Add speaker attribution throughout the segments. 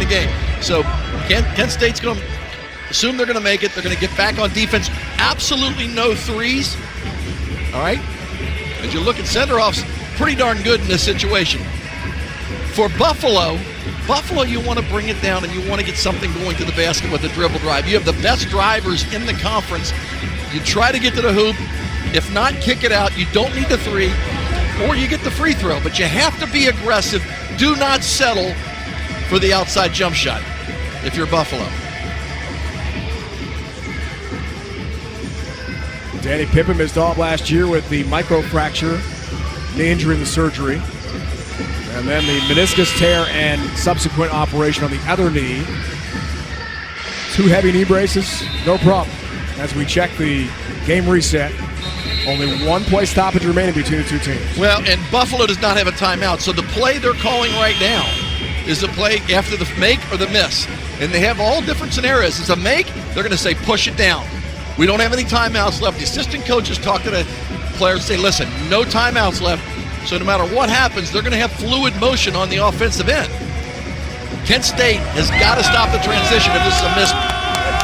Speaker 1: the game. So Kent State's going to assume they're going to make it. They're going to get back on defense. Absolutely no threes. All right? As you look at center-offs, pretty darn good in this situation. For Buffalo, you want to bring it down and you want to get something going to the basket with a dribble drive. You have the best drivers in the conference. You try to get to the hoop. If not, kick it out. You don't need the three, or you get the free throw. But you have to be aggressive. Do not settle for the outside jump shot if you're Buffalo.
Speaker 2: Danny Pippen missed all last year with the microfracture, knee injury and the surgery. And then the meniscus tear and subsequent operation on the other knee. 2 heavy knee braces, no problem. As we check the game reset, only 1 play stoppage remaining between the two teams.
Speaker 1: Well, and Buffalo does not have a timeout, so the play they're calling right now is the play after the make or the miss. And they have all different scenarios. It's a make, they're going to say push it down. We don't have any timeouts left. The assistant coaches talk to the players and say, listen, no timeouts left. So no matter what happens, they're going to have fluid motion on the offensive end. Kent State has got to stop the transition if this is a missed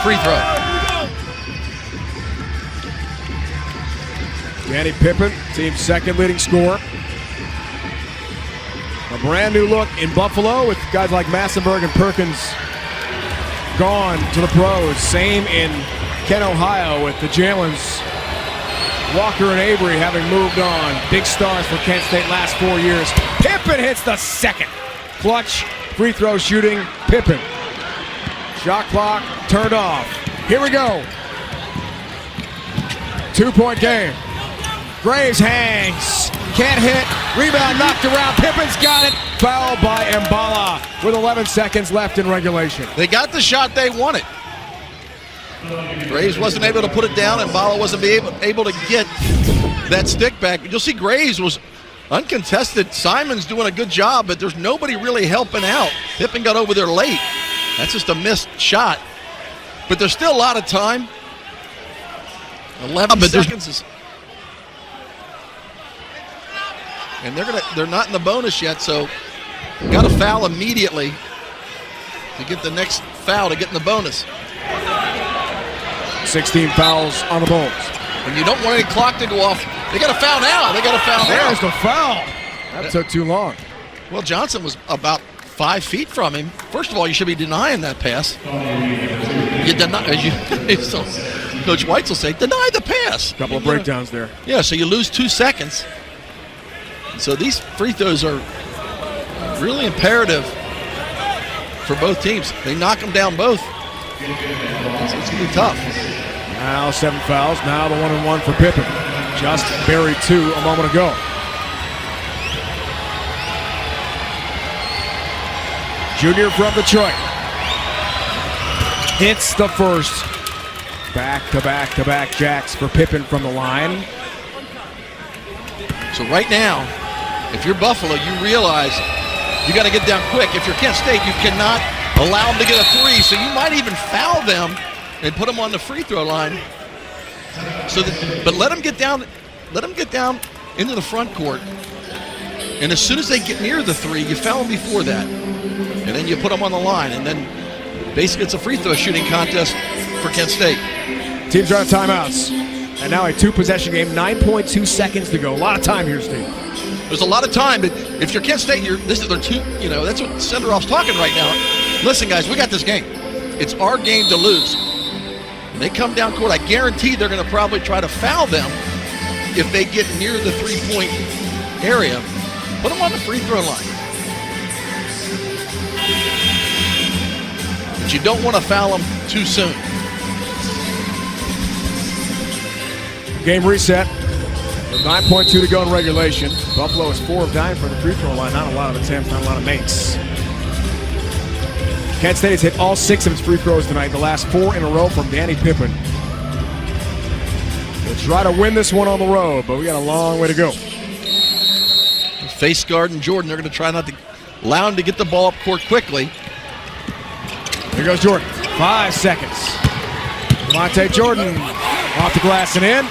Speaker 1: free throw.
Speaker 2: Danny Pippen, team's second leading scorer. A brand new look in Buffalo with guys like Massenberg and Perkins gone to the pros. Same in Kent, Ohio with the Jalen's Walker and Avery having moved on. Big stars for Kent State last 4 years. Pippen hits the second. Clutch free throw shooting Pippen. Shot clock turned off. Here we go. 2-point game. Graves hangs. Can't hit. Rebound knocked around. Pippen's got it. Foul by Mbala with 11 seconds left in regulation.
Speaker 1: They got the shot they wanted. Graves wasn't able to put it down, and Mbala wasn't able to get that stick back. You'll see Graves was uncontested. Simon's doing a good job, but there's nobody really helping out. Pippen got over there late. That's just a missed shot. But there's still a lot of time. 11 seconds. And they're not in the bonus yet, so got to foul immediately to get the next foul to get in the bonus.
Speaker 2: 16 fouls on the Bulls.
Speaker 1: And you don't want any clock to go off. They got to foul now. They got to foul now.
Speaker 2: There's the foul. That took too long.
Speaker 1: Well, Johnson was about 5 feet from him. First of all, you should be denying that pass. You deny, as so Coach White will say, deny the pass.
Speaker 2: Couple of breakdowns there.
Speaker 1: Yeah, so you lose 2 seconds. So these free throws are really imperative for both teams. They knock them down both. So it's going to be tough.
Speaker 2: Now 7 fouls. Now the 1-and-1 for Pippen. Just buried 2 a moment ago. Junior from Detroit. Hits the first. Back-to-back-to-back jacks for Pippen from the line.
Speaker 1: So right now, if you're Buffalo, you realize you got to get down quick. If you're Kent State, you cannot allow them to get a 3. So you might even foul them and put them on the free throw line. So but let them get down. Let them get down into the front court. And as soon as they get near the 3, you foul them before that. And then you put them on the line. And then basically it's a free throw shooting contest for Kent State.
Speaker 2: Teams are out of timeouts. And now a 2-possession game, 9.2 seconds to go. A lot of time here, Steve.
Speaker 1: There's a lot of time, but if you're Kent State, this is their 2, that's what Senderoff's talking right now. Listen, guys, we got this game. It's our game to lose. When they come down court, I guarantee they're going to probably try to foul them if they get near the 3-point area. Put them on the free throw line. But you don't want to foul them too soon.
Speaker 2: Game reset. With 9.2 to go in regulation. Buffalo is 4 of 9 from the free throw line. Not a lot of attempts, not a lot of makes. Kent State has hit all 6 of its free throws tonight, the last 4 in a row from Danny Pippen. They'll try to win this one on the road, but we got a long way to go.
Speaker 1: Face guard and Jordan, they're going to try not to allow him to get the ball up court quickly.
Speaker 2: Here goes Jordan. 5 seconds. Monte Jordan off the glass and in.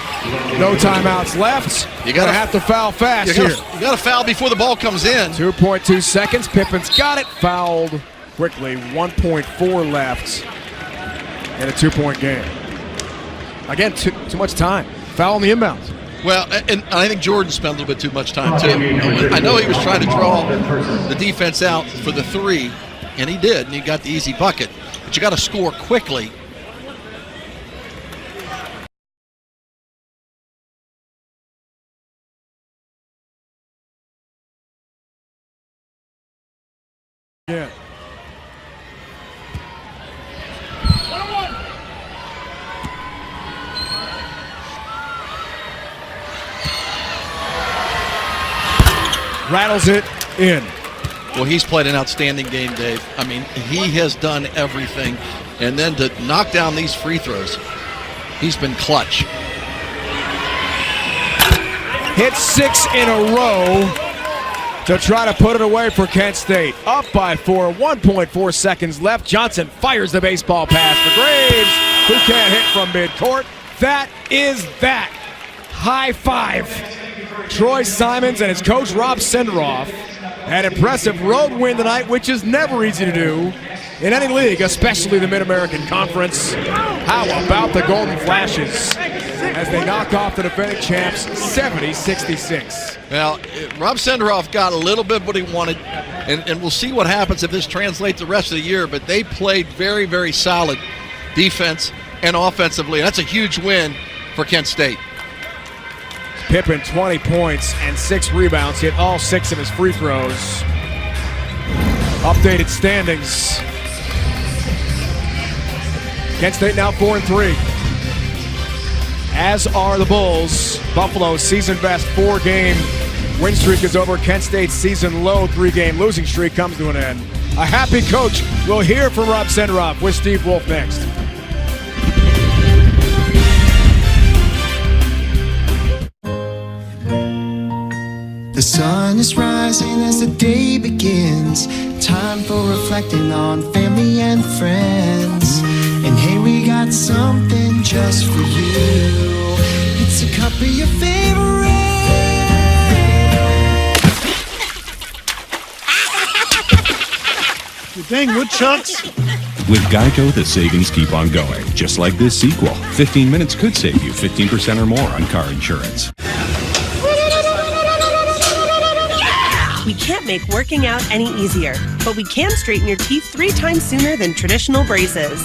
Speaker 2: No timeouts left.
Speaker 1: You gotta
Speaker 2: have to foul fast
Speaker 1: here.
Speaker 2: You
Speaker 1: got to foul before the ball comes in.
Speaker 2: 2.2 seconds. Pippen's got it. Fouled quickly. 1.4 left in a 2-point game. Again, too much time. Foul on the inbounds.
Speaker 1: Well, and I think Jordan spent a little bit too much time, too. I know he was trying to draw the defense out for the three, and he did, and he got the easy bucket. But you got to score quickly.
Speaker 2: Yeah. Rattles it in.
Speaker 1: Well, he's played an outstanding game, Dave. I mean, he has done everything. And then to knock down these free throws, he's been clutch.
Speaker 2: Hit 6 in a row to try to put it away for Kent State. Up by 4, 1.4 seconds left. Johnson fires the baseball pass for Graves, who can't hit from midcourt. That is that. High five. Troy Simons and his coach Rob Senderoff had an impressive road win tonight, which is never easy to do in any league, especially the Mid-American Conference. How about the Golden Flashes as they knock off the defending champs 70-66?
Speaker 1: Well, Rob Senderoff got a little bit what he wanted, and we'll see what happens if this translates the rest of the year, but they played very, very solid defense and offensively. That's a huge win for Kent State.
Speaker 2: Pippen, 20 points and 6 rebounds, hit all 6 of his free throws. Updated standings. Kent State now 4-3. As are the Bulls. Buffalo's season best 4-game win streak is over. Kent State's season low 3-game losing streak comes to an end. A happy coach. We'll hear from Rob Senderoff with Steve Wolf next.
Speaker 3: The sun is rising as the day begins. Time for reflecting on family and friends. And hey, we got something just for you. It's a cup of your favorite.
Speaker 4: You dang woodchucks.
Speaker 5: With Geico, the savings keep on going. Just like this sequel. 15 minutes could save you 15% or more on car insurance.
Speaker 6: We can't make working out any easier, but we can straighten your teeth 3 times sooner than traditional braces.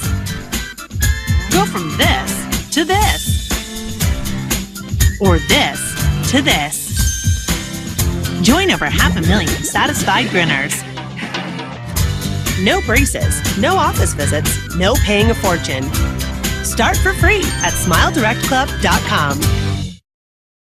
Speaker 6: Go from this to this. Or this to this. Join over 500,000 satisfied grinners. No braces, no office visits, no paying a fortune. Start for free at SmileDirectClub.com.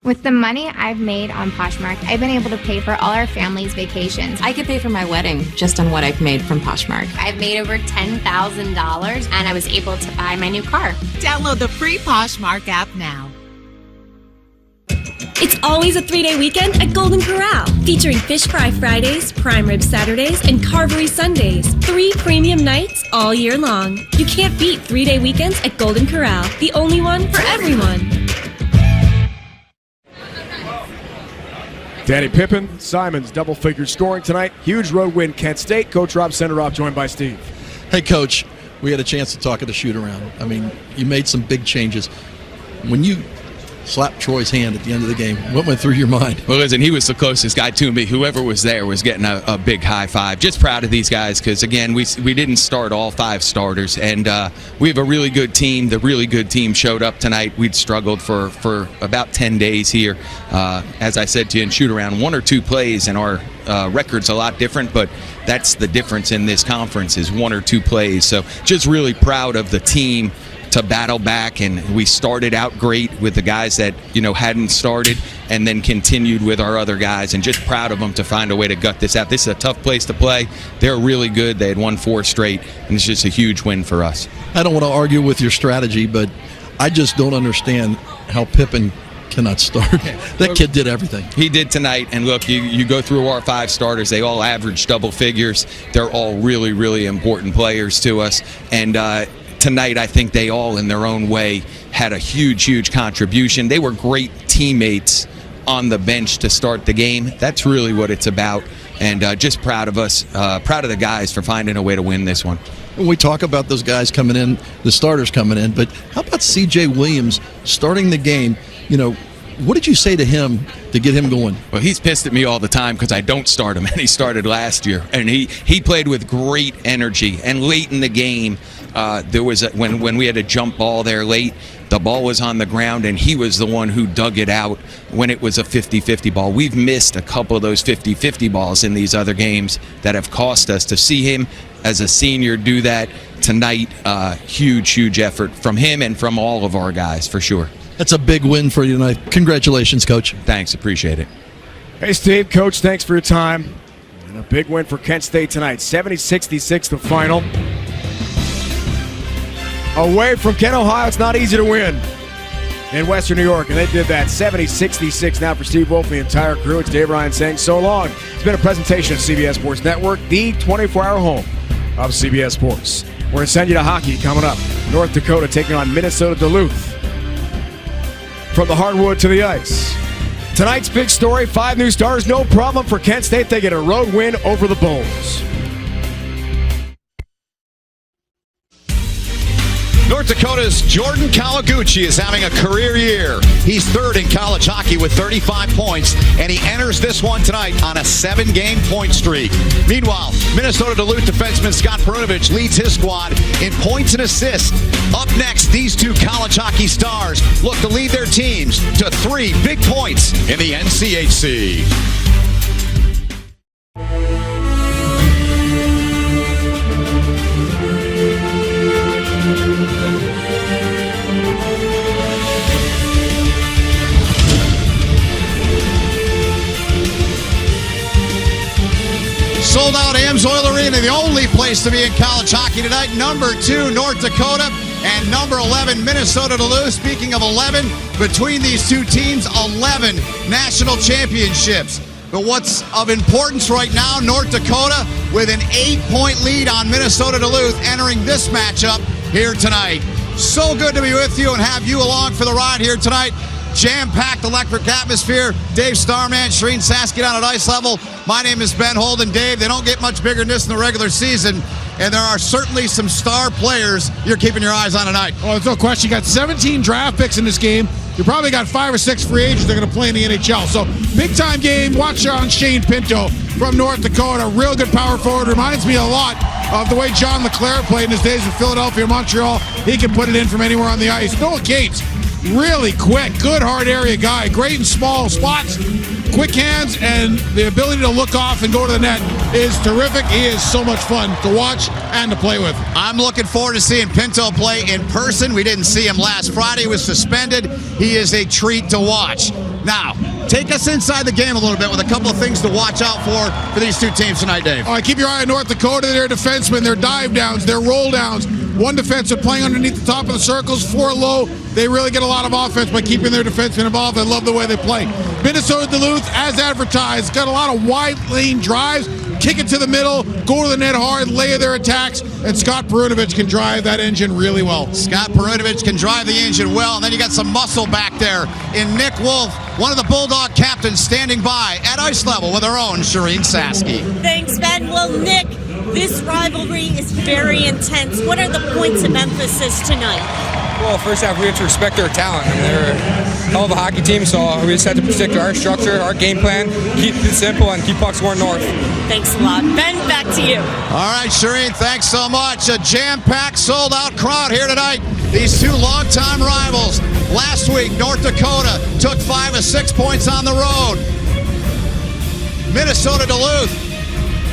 Speaker 7: With the money I've made on Poshmark, I've been able to pay for all our family's vacations.
Speaker 8: I could pay for my wedding just on what I've made from Poshmark.
Speaker 7: I've made over $10,000 and I was able to buy my new car.
Speaker 9: Download the free Poshmark app now.
Speaker 10: It's always a 3-day weekend at Golden Corral, featuring Fish Fry Fridays, Prime Rib Saturdays, and Carvery Sundays. 3 premium nights all year long. You can't beat 3-day weekends at Golden Corral, the only one for everyone.
Speaker 2: Danny Pippen, Simons, double-figure scoring tonight. Huge road win, Kent State. Coach Rob Senderoff joined by Steve.
Speaker 1: Hey, Coach, we had a chance to talk at the shoot-around. I mean, you made some big changes. When you slapped Troy's hand at the end of the game, what went through your mind?
Speaker 11: Well, listen, he was the closest guy to me. Whoever was there was getting a big high five. Just proud of these guys because, again, we didn't start all 5 starters, and we have a really good team. The really good team showed up tonight. We'd struggled for about 10 days here. As I said to you in shoot-around, 1 or 2 plays, and our record's a lot different, but that's the difference in this conference is 1 or 2 plays. So just really proud of the team to battle back, and we started out great with the guys that hadn't started and then continued with our other guys, and just proud of them to find a way to gut this out. This is a tough place to play. They're really good. They had won 4 straight, and it's just a huge win for us.
Speaker 1: I don't want to argue with your strategy, but I just don't understand how Pippen cannot start. That kid did everything.
Speaker 11: He did tonight, and look, you go through our 5 starters, they all average double figures. They're all really, really important players to us, and tonight, I think they all, in their own way, had a huge, huge contribution. They were great teammates on the bench to start the game. That's really what it's about. and just proud of us, proud of the guys for finding a way to win this one.
Speaker 1: We talk about those guys coming in, the starters coming in, but how about C.J. Williams starting the game? What did you say to him to get him going?
Speaker 11: Well, he's pissed at me all the time because I don't start him, and he started last year. And he played with great energy. And late in the game, there was when we had a jump ball there late, the ball was on the ground, and he was the one who dug it out when it was a 50-50 ball. We've missed a couple of those 50-50 balls in these other games that have cost us. To see him as a senior do that tonight, huge effort from him and from all of our guys, for sure.
Speaker 1: That's a big win for you tonight. Congratulations, Coach.
Speaker 11: Thanks, appreciate it.
Speaker 2: Hey, Steve, Coach, thanks for your time. And a big win for Kent State tonight. 70-66 the final. Away from Kent, Ohio, it's not easy to win in Western New York, and they did that. 70-66 now for Steve Wolf and the entire crew. It's Dave Ryan saying so long. It's been a presentation of CBS Sports Network, the 24-hour home of CBS Sports. We're going to send you to hockey coming up. North Dakota taking on Minnesota Duluth. From the hardwood to the ice. Tonight's big story, 5 new stars, no problem for Kent State. They get a road win over the Bulls.
Speaker 4: North Dakota's Jordan Kawaguchi is having a career year. He's third in college hockey with 35 points, and he enters this one tonight on a 7-game point streak. Meanwhile, Minnesota Duluth defenseman Scott Perunovich leads his squad in points and assists. Up next, these two college hockey stars look to lead their teams to 3 big points in the NCHC. Sold out Amsoil Arena, the only place to be in college hockey tonight. Number 2, North Dakota, and number 11, Minnesota Duluth. Speaking of 11, between these two teams, 11 national championships. But what's of importance right now, North Dakota with an 8-point lead on Minnesota Duluth entering this matchup here tonight. So good to be with you and have you along for the ride here tonight. Jam-packed electric atmosphere. Dave Starman, Shireen Sasky down at ice level. My name is Ben Holden. Dave, they don't get much bigger than this in the regular season, and there are certainly some star players you're keeping your eyes on tonight.
Speaker 12: Oh, there's no question. You got 17 draft picks in this game. You probably got 5 or 6 free agents that are going to play in the NHL. So, big-time game. Watch on Shane Pinto from North Dakota. Real good power forward. Reminds me a lot of the way John LeClaire played in his days in Philadelphia, Montreal. He can put it in from anywhere on the ice. Noah Cates, really quick, good hard area guy, great in small spots, quick hands, and the ability to look off and go to the net is terrific. He is so much fun to watch and to play with.
Speaker 4: I'm looking forward to seeing Pinto play in person. We didn't see him last Friday. He was suspended. He is a treat to watch. Now, take us inside the game a little bit with a couple of things to watch out for these two teams tonight, Dave.
Speaker 12: All right, keep your eye on North Dakota. Their defensemen, their dive downs, their roll downs. One defenseman playing underneath the top of the circles, 4 low. They really get a lot of offense by keeping their defensemen involved. I love the way they play. Minnesota Duluth, as advertised, got a lot of wide lane drives, kick it to the middle, go to the net hard, layer their attacks, and Scott Perunovich can drive that engine really well.
Speaker 4: Scott Perunovich can drive the engine well, and then you got some muscle back there in Nick Wolf, one of the Bulldog captains standing by at ice level with our own Shireen Sasky.
Speaker 13: Thanks, Ben. Well, Nick, this rivalry is very intense. What are the points of emphasis tonight?
Speaker 14: Well, first half, we have to respect their talent. I mean, they're a hell of a hockey team, so we just have to stick to our structure, our game plan, keep it simple, and keep pucks going north.
Speaker 13: Thanks a lot. Ben, back to you.
Speaker 4: All right, Shireen, thanks so much. A jam-packed, sold-out crowd here tonight. These two longtime rivals. Last week, North Dakota took 5 of 6 points on the road. Minnesota Duluth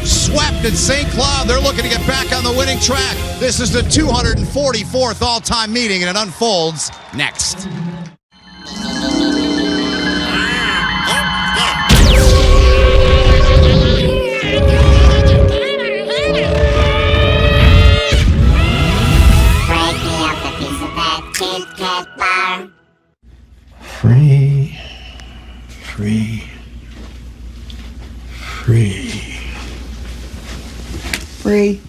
Speaker 4: swept at St. Cloud. They're looking to get back on the winning track. This is the 244th all-time meeting, and it unfolds next.
Speaker 3: Free, free, free. Free.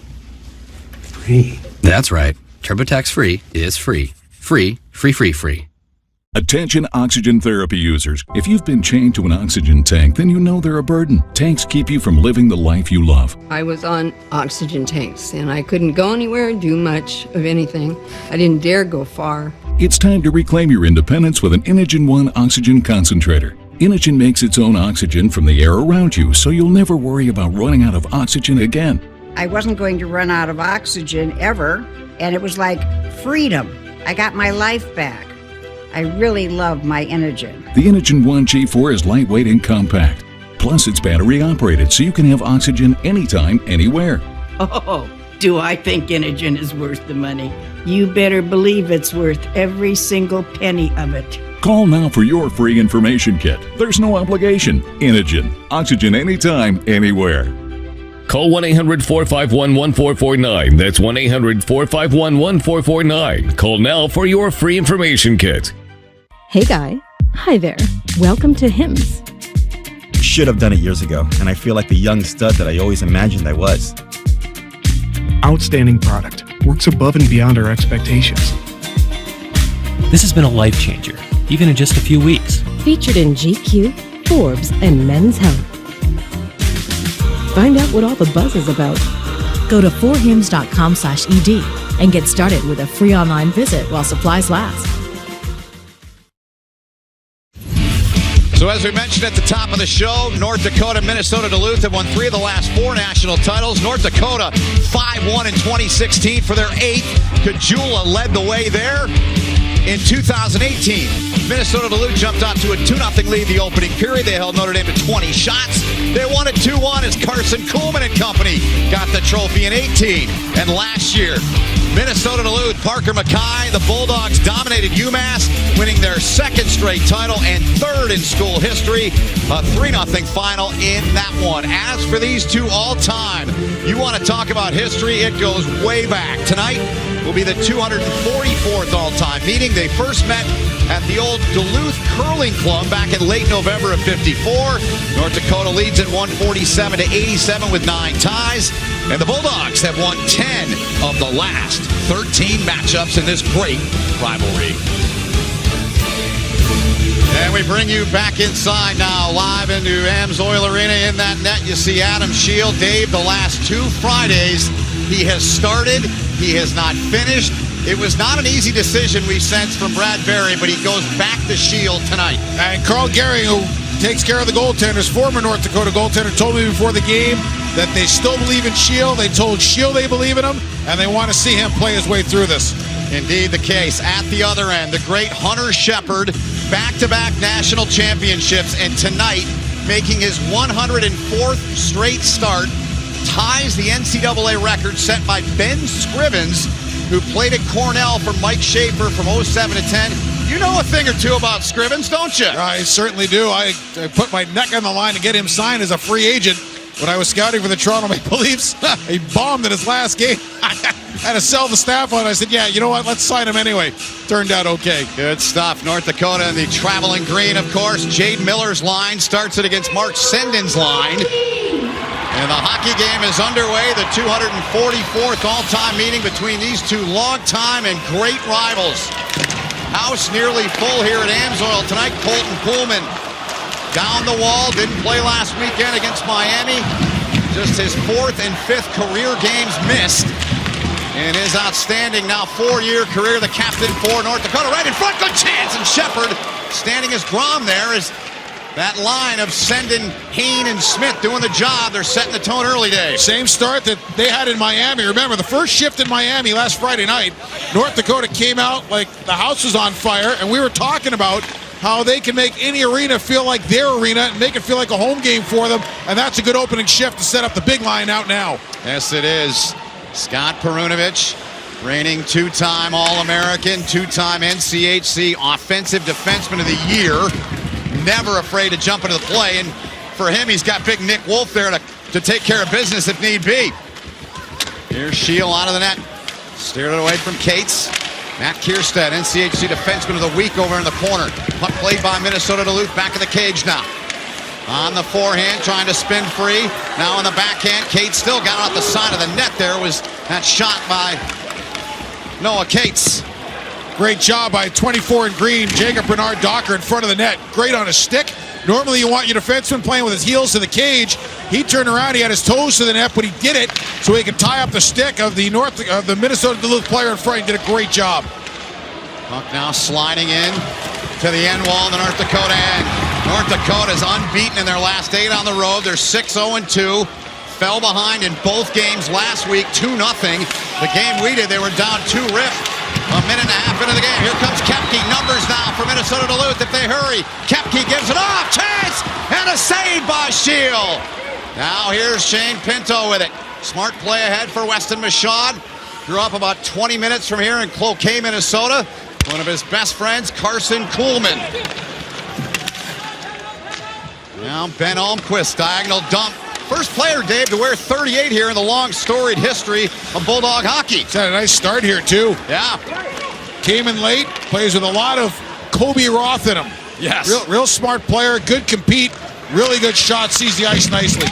Speaker 3: Free.
Speaker 15: That's right. TurboTax Free is free. Free, free, free, free. Attention oxygen therapy users. If you've been chained to an oxygen tank, then you know they're a burden. Tanks keep you from living the life you love.
Speaker 16: I was on oxygen tanks, and I couldn't go anywhere, do much of anything. I didn't dare go far.
Speaker 15: It's time to reclaim your independence with an Inogen One oxygen concentrator. Inogen makes its own oxygen from the air around you, so you'll never worry about running out of oxygen again.
Speaker 17: I wasn't going to run out of oxygen ever, and it was like freedom. I got my life back. I really love my Inogen.
Speaker 15: The Inogen One G4 is lightweight and compact. Plus, it's battery operated, so you can have oxygen anytime, anywhere.
Speaker 18: Oh, do I think Inogen is worth the money? You better believe it's worth every single penny of it.
Speaker 15: Call now for your free information kit. There's no obligation. Inogen. Oxygen anytime, anywhere.
Speaker 19: Call 1-800-451-1449. That's 1-800-451-1449. Call now for your free information kit.
Speaker 20: Hey guy. Hi there. Welcome to HIMS.
Speaker 21: Should have done it years ago, and I feel like the young stud that I always imagined I was.
Speaker 22: Outstanding product. Works above and beyond our expectations.
Speaker 23: This has been a life changer, even in just a few weeks.
Speaker 20: Featured in GQ, Forbes, and Men's Health. Find out what all the buzz is about.
Speaker 9: Go to forhims.com/ed and get started with a free online visit while supplies last.
Speaker 4: So as we mentioned at the top of the show, North Dakota, Minnesota, Duluth have won 3 of the last 4 national titles. North Dakota 5-1 in 2016 for their 8th. Kajula led the way there. In 2018, Minnesota Duluth jumped out to a 2-0 lead the opening period. They held Notre Dame to 20 shots. They won it 2-1 as Carson Kuhlman and company got the trophy in 18. And last year, Minnesota Duluth, Parker Mackay, the Bulldogs dominated UMass, winning their 2nd straight title and 3rd in school history. A 3-0 final in that one. As for these two all-time, you want to talk about history, it goes way back. Tonight will be the 244th all-time meeting. They first met at the old Duluth Curling Club back in late November of '54. North Dakota leads at 147-87 with 9 ties. And the Bulldogs have won 10 of the last 13 matchups in this great rivalry. And we bring you back inside now, live into AMSOIL Arena. In that net, you see Adam Shield. Dave, the last 2 Fridays, he has started. He has not finished. It was not an easy decision, we sensed, from Brad Berry, but he goes back to Shield tonight.
Speaker 12: And Carl Gehring, who takes care of the goaltenders, former North Dakota goaltender, told me before the game that they still believe in Shield. They told Shield they believe in him, and they want to see him play his way through this.
Speaker 4: Indeed the case. At the other end, the great Hunter Shepard, back-to-back national championships, and tonight, making his 104th straight start, ties the NCAA record set by Ben Scrivens, who played at Cornell for Mike Schaefer from 07 to 10. You know a thing or two about Scrivens, don't you?
Speaker 12: I certainly do. I put my neck on the line to get him signed as a free agent when I was scouting for the Toronto Maple Leafs. He bombed in his last game. I had to sell the staff on it. I said, yeah, you know what? Let's sign him anyway. Turned out okay.
Speaker 4: Good stuff. North Dakota in the traveling green, of course. Jade Miller's line starts it against Mark Sendin's line. And the hockey game is underway, the 244th all-time meeting between these two long-time and great rivals. House nearly full here at AMSOIL tonight. Colton Kuhlman down the wall, didn't play last weekend against Miami. Just his 4th and 5th career games missed. And his outstanding now 4-year career, the captain for North Dakota. Right in front, good chance, and Shepard standing his ground there as that line of Sendin, Hain, and Smith doing the job. They're setting the tone early days.
Speaker 12: Same start that they had in Miami. Remember, the first shift in Miami last Friday night, North Dakota came out like the house was on fire, and we were talking about how they can make any arena feel like their arena and make it feel like a home game for them, and that's a good opening shift to set up the big line out now.
Speaker 4: Yes, it is. Scott Perunovich, reigning 2-time All-American, 2-time NCHC Offensive Defenseman of the Year. Never afraid to jump into the play, and for him, he's got big Nick Wolf there to take care of business if need be. Here's Shield out of the net. Steered it away from Cates. Matt Kierstead, NCHC Defenseman of the Week over in the corner. Puck played by Minnesota Duluth, back in the cage now. On the forehand, trying to spin free. Now on the backhand, Cates still got out the side of the net there. Was that shot by Noah Cates.
Speaker 12: Great job by 24 in green, Jacob Bernard Docker in front of the net. Great on his stick. Normally you want your defenseman playing with his heels to the cage. He turned around, he had his toes to the net, but he did it so he could tie up the stick of the Minnesota Duluth player in front. He did a great job.
Speaker 4: Puck now sliding in to the end wall in the North Dakota end. North Dakota is unbeaten in their last 8 on the road. They're 6-0-2. Fell behind in both games last week, 2-0. The game we did, they were down 2-rip. A minute and a half into the game. Here comes Kepke. Numbers now for Minnesota Duluth if they hurry. Kepke gives it off. Chance! And a save by Shield. Now here's Shane Pinto with it. Smart play ahead for Weston Michaud. Grew up about 20 minutes from here in Cloquet, Minnesota. One of his best friends, Carson Kuhlman. Now Ben Almquist, diagonal dump. First player, Dave, to wear 38 here in the long, storied history of Bulldog hockey.
Speaker 12: He's had a nice start here, too.
Speaker 4: Yeah.
Speaker 12: Came in late, plays with a lot of Kobe Roth in him.
Speaker 4: Yes.
Speaker 12: Real smart player, good compete, really good shot, sees the ice nicely.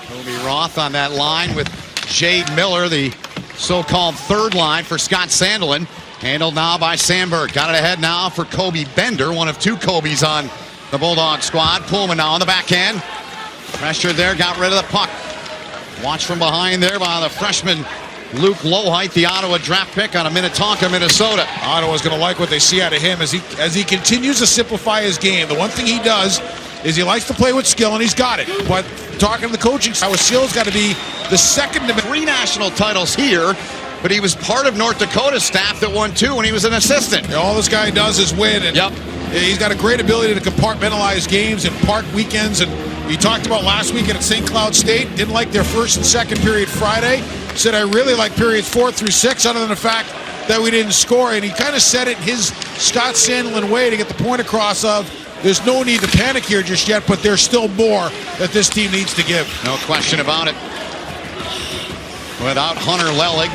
Speaker 4: Kobe Roth on that line with Jade Miller, the so-called third line for Scott Sandelin. Handled now by Sandberg. Got it ahead now for Kobe Bender, one of 2 Kobe's on the Bulldog squad. Pullman now on the backhand. Pressure there, got rid of the puck. Watch from behind there by the freshman Luke Lowhite, the Ottawa draft pick out of Minnetonka, Minnesota.
Speaker 12: Ottawa's going to like what they see out of him as he continues to simplify his game. The one thing he does is he likes to play with skill, and he's got it. But talking to the coaching side, Seal's got to be the second to
Speaker 4: 3 national titles here, but he was part of North Dakota's staff that won 2 when he was an assistant.
Speaker 12: Yeah, all this guy does is win. And
Speaker 4: yep.
Speaker 12: He's got a great ability to compartmentalize games and park weekends. And he talked about last weekend at St. Cloud State. Didn't like their first and second period Friday. Said, I really like periods 4 through 6, other than the fact that we didn't score. And he kind of said it in his Scott Sandelin way to get the point across of there's no need to panic here just yet, but there's still more that this team needs to give.
Speaker 4: No question about it. Without Hunter Lelig,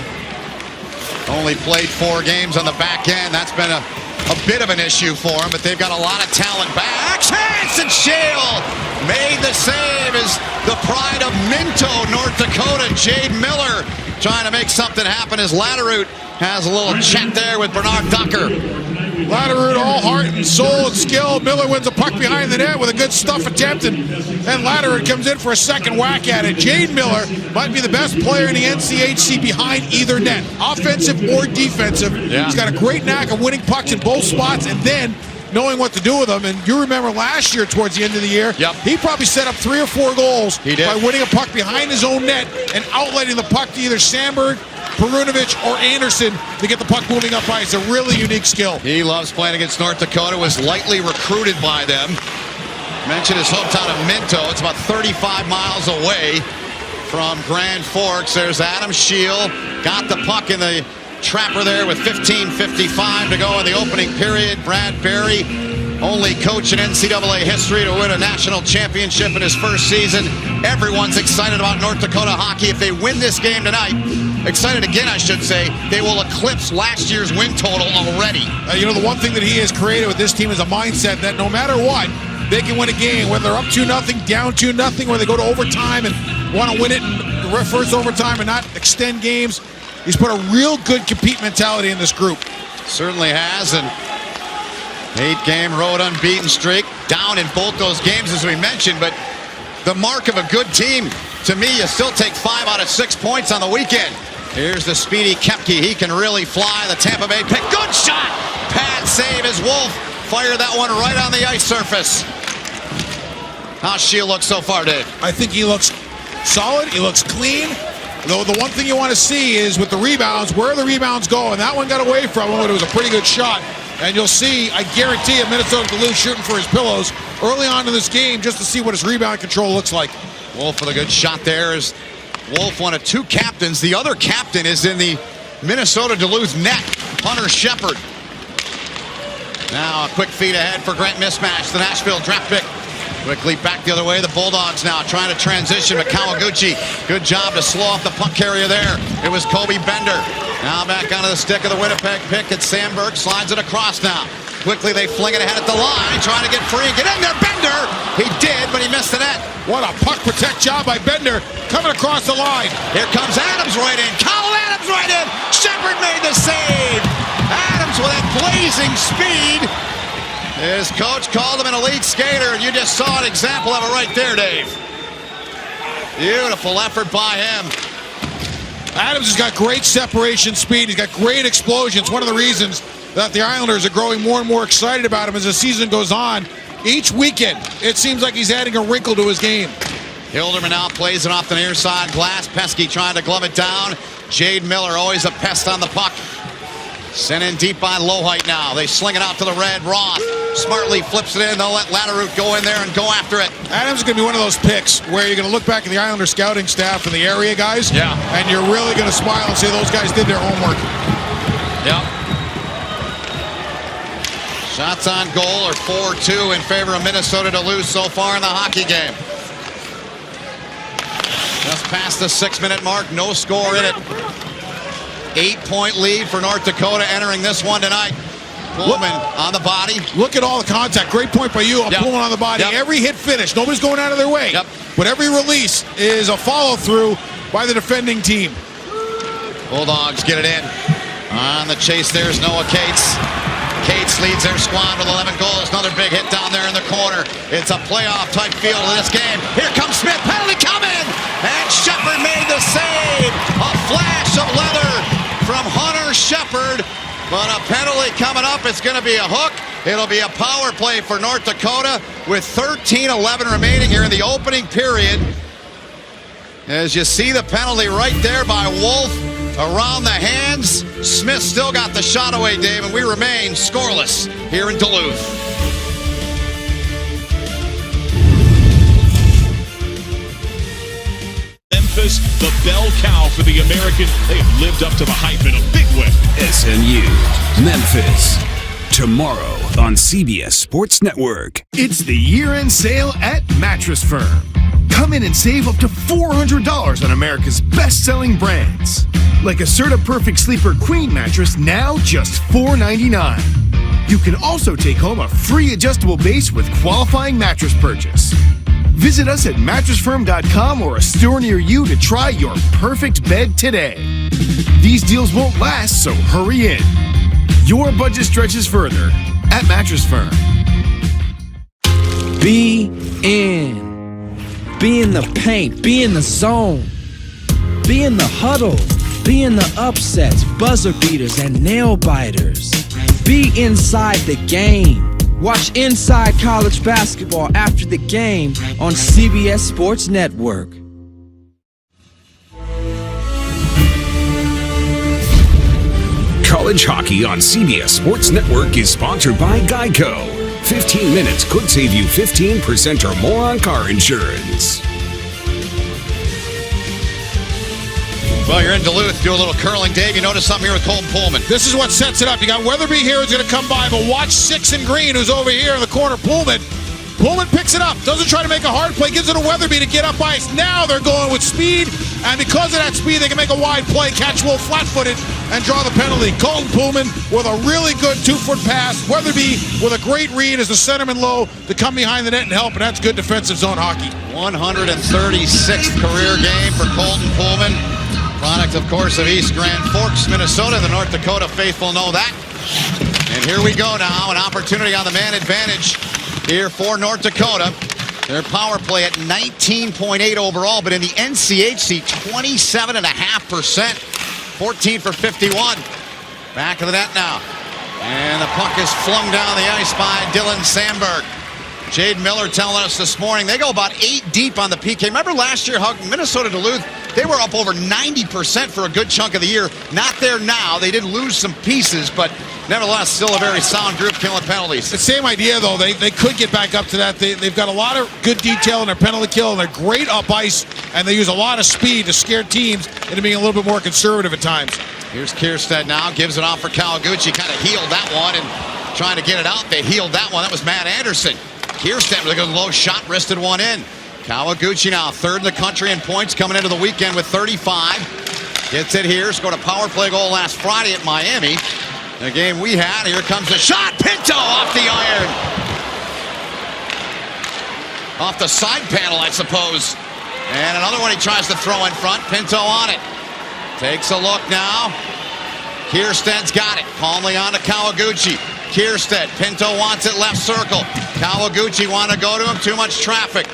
Speaker 4: only played 4 games on the back end. That's been a bit of an issue for him, but they've got a lot of talent back. Chance and Shield made the save as the pride of Minto, North Dakota. Jade Miller trying to make something happen as Latterroot has a little chat there with Bernard Docker.
Speaker 12: Latterroot all heart and soul and skill. Miller wins a puck behind the net with a good stuff attempt, and Latterroot comes in for a second whack at it. Jade Miller might be the best player in the NCHC behind either net, offensive or defensive.
Speaker 4: Yeah.
Speaker 12: He's got a great knack of winning pucks in both spots and then knowing what to do with them. And you remember last year towards the end of the year, he probably set up 3 or 4 goals by winning a puck behind his own net and outletting the puck to either Sandberg, Perunovic, or Anderson to get the puck moving up ice. A really unique skill.
Speaker 4: He loves playing against North Dakota, was lightly recruited by them. Mentioned his hometown of Minto. It's about 35 miles away from Grand Forks. There's Adam Shield. Got the puck in the trapper there with 15:55 to go in the opening period. Brad Berry, only coach in NCAA history to win a national championship in his first season. Everyone's excited about North Dakota hockey. If they win this game tonight, excited again, I should say, they will eclipse last year's win total already.
Speaker 12: The one thing that he has created with this team is a mindset that no matter what, they can win a game, whether they're up 2-0, down 2-0, when they go to overtime and want to win it in the first overtime and not extend games. He's put a real good compete mentality in this group.
Speaker 4: Certainly has, and 8-game road unbeaten streak. Down in both those games, as we mentioned, but the mark of a good team, to me, you still take 5 out of 6 points on the weekend. Here's the speedy Kepke. He can really fly. The Tampa Bay pick. Good shot! Pad save as Wolf fired that one right on the ice surface. How's Shield look so far, Dave?
Speaker 12: I think he looks solid. He looks clean. Though the one thing you want to see is with the rebounds, where the rebounds go. And that one got away from him, but it was a pretty good shot. And you'll see, I guarantee you, Minnesota Duluth shooting for his pillows early on in this game just to see what his rebound control looks like.
Speaker 4: Wolf with a good shot there as Wolf, one of 2 captains. The other captain is in the Minnesota Duluth net, Hunter Shepard. Now a quick feed ahead for Grant Mismatch, the Nashville draft pick. Quickly back the other way. The Bulldogs now trying to transition. But Kawaguchi, good job to slow off the puck carrier there. It was Kobe Bender. Now back onto the stick of the Winnipeg pick. It's Sandberg. Slides it across now. Quickly they fling it ahead at the line. Trying to get free and get in there. Bender! He did, but he missed the net.
Speaker 12: What a puck protect job by Bender coming across the line.
Speaker 4: Here comes Adams right in. Kyle Adams right in. Shepard Shepard made the save. Adams with that blazing speed. His coach called him an elite skater, and you just saw an example of it right there, Dave. Beautiful effort by him.
Speaker 12: Adams has got great separation speed. He's got great explosion. It's one of the reasons that the Islanders are growing more and more excited about him as the season goes on. Each weekend, it seems like he's adding a wrinkle to his game.
Speaker 4: Hilderman now plays it off the near side. Glass, Pesky trying to glove it down. Jade Miller, always a pest on the puck. Sent in deep by Lohite now. They sling it out to the red. Roth smartly flips it in. They'll let Latteroute go in there and go after it.
Speaker 12: Adams is going to be one of those picks where you're going to look back at the Islander scouting staff and the area guys.
Speaker 4: Yeah.
Speaker 12: And you're really going to smile and say those guys did their homework.
Speaker 4: Yep. Shots on goal are 4-2 in favor of Minnesota Duluth so far in the hockey game. Just past the 6-minute mark. No score in it. 8-point lead for North Dakota entering this one tonight. Pullman on the body.
Speaker 12: Look at all the contact. Great point by you.
Speaker 4: Yep.
Speaker 12: Pullman on the body.
Speaker 4: Yep.
Speaker 12: Every hit finish. Nobody's going out of their way.
Speaker 4: Yep.
Speaker 12: But every release is a follow-through by the defending team.
Speaker 4: Bulldogs get it in. On the chase, there's Noah Cates. Cates leads their squad with 11 goals. Another big hit down there in the corner. It's a playoff-type feel to this game. Here comes Smith. Penalty coming! And Shepard made the save. A flash of leather from Hunter Shepard. But a penalty coming up. It's going to be a hook. It'll be a power play for North Dakota with 13:11 remaining here in the opening period. As you see the penalty right there by Wolf around the hands. Smith still got the shot away, Dave, and we remain scoreless here in Duluth.
Speaker 5: Memphis, the bell cow for the American. They have lived up to the hype in a big way.
Speaker 6: SMU, Memphis. Tomorrow on CBS Sports Network.
Speaker 8: It's the year-end sale at Mattress Firm. Come in and save up to $400 on America's best-selling brands. Like a Serta Perfect Sleeper Queen mattress, now just $499. You can also take home a free adjustable base with qualifying mattress purchase. Visit us at mattressfirm.com or a store near you to try your perfect bed today. These deals won't last, so hurry in. Your budget stretches further at Mattress Firm.
Speaker 24: Be in. Be in the paint. Be in the zone. Be in the huddle. Be in the upsets, buzzer beaters, and nail biters. Be inside the game. Watch Inside College Basketball after the game on CBS Sports Network.
Speaker 6: College hockey on CBS Sports Network is sponsored by Geico. 15 minutes could save you 15% or more on car insurance.
Speaker 4: Well, you're in Duluth. Do a little curling, Dave. You notice something here with Colton Pullman.
Speaker 12: This is what sets it up. You got Weatherby here who's going to come by, but watch 6 in green who's over here in the corner. Pullman picks it up. Doesn't try to make a hard play. Gives it to Weatherby to get up ice. Now they're going with speed, and because of that speed, they can make a wide play, catch Wolf flat-footed, and draw the penalty. Colton Pullman with a really good 2-foot pass. Weatherby with a great read as the centerman low to come behind the net and help, and that's good defensive zone hockey.
Speaker 4: 136th career game for Colton Pullman. Product, of course, of East Grand Forks, Minnesota. The North Dakota faithful know that. And here we go now. An opportunity on the man advantage here for North Dakota. Their power play at 19.8 overall, but in the NCHC, 27.5%. 14 for 51. Back of the net now. And the puck is flung down the ice by Dylan Sandberg. Jade Miller telling us this morning they go about 8 deep on the PK. Remember last year how Minnesota Duluth, they were up over 90% for a good chunk of the year. Not there now. They did lose some pieces, but nevertheless, still a very sound group killing penalties.
Speaker 12: The same idea, though. They could get back up to that. They've got a lot of good detail in their penalty kill, and they're great up ice, and they use a lot of speed to scare teams into being a little bit more conservative at times.
Speaker 4: Here's Kierstead now. Gives it off for Kawaguchi. Kind of healed that one and trying to get it out. They healed that one. That was Matt Anderson. Kierstead with a good low shot, wristed one in. Kawaguchi now third in the country in points coming into the weekend with 35. Gets it here. Scored a power play goal last Friday at Miami. The game we had. Here comes the shot. Pinto off the iron. Off the side panel, I suppose. And another one he tries to throw in front. Pinto on it. Takes a look now. Kiersted's got it. Calmly on to Kawaguchi. Kiersted. Pinto wants it left circle. Kawaguchi want to go to him. Too much traffic.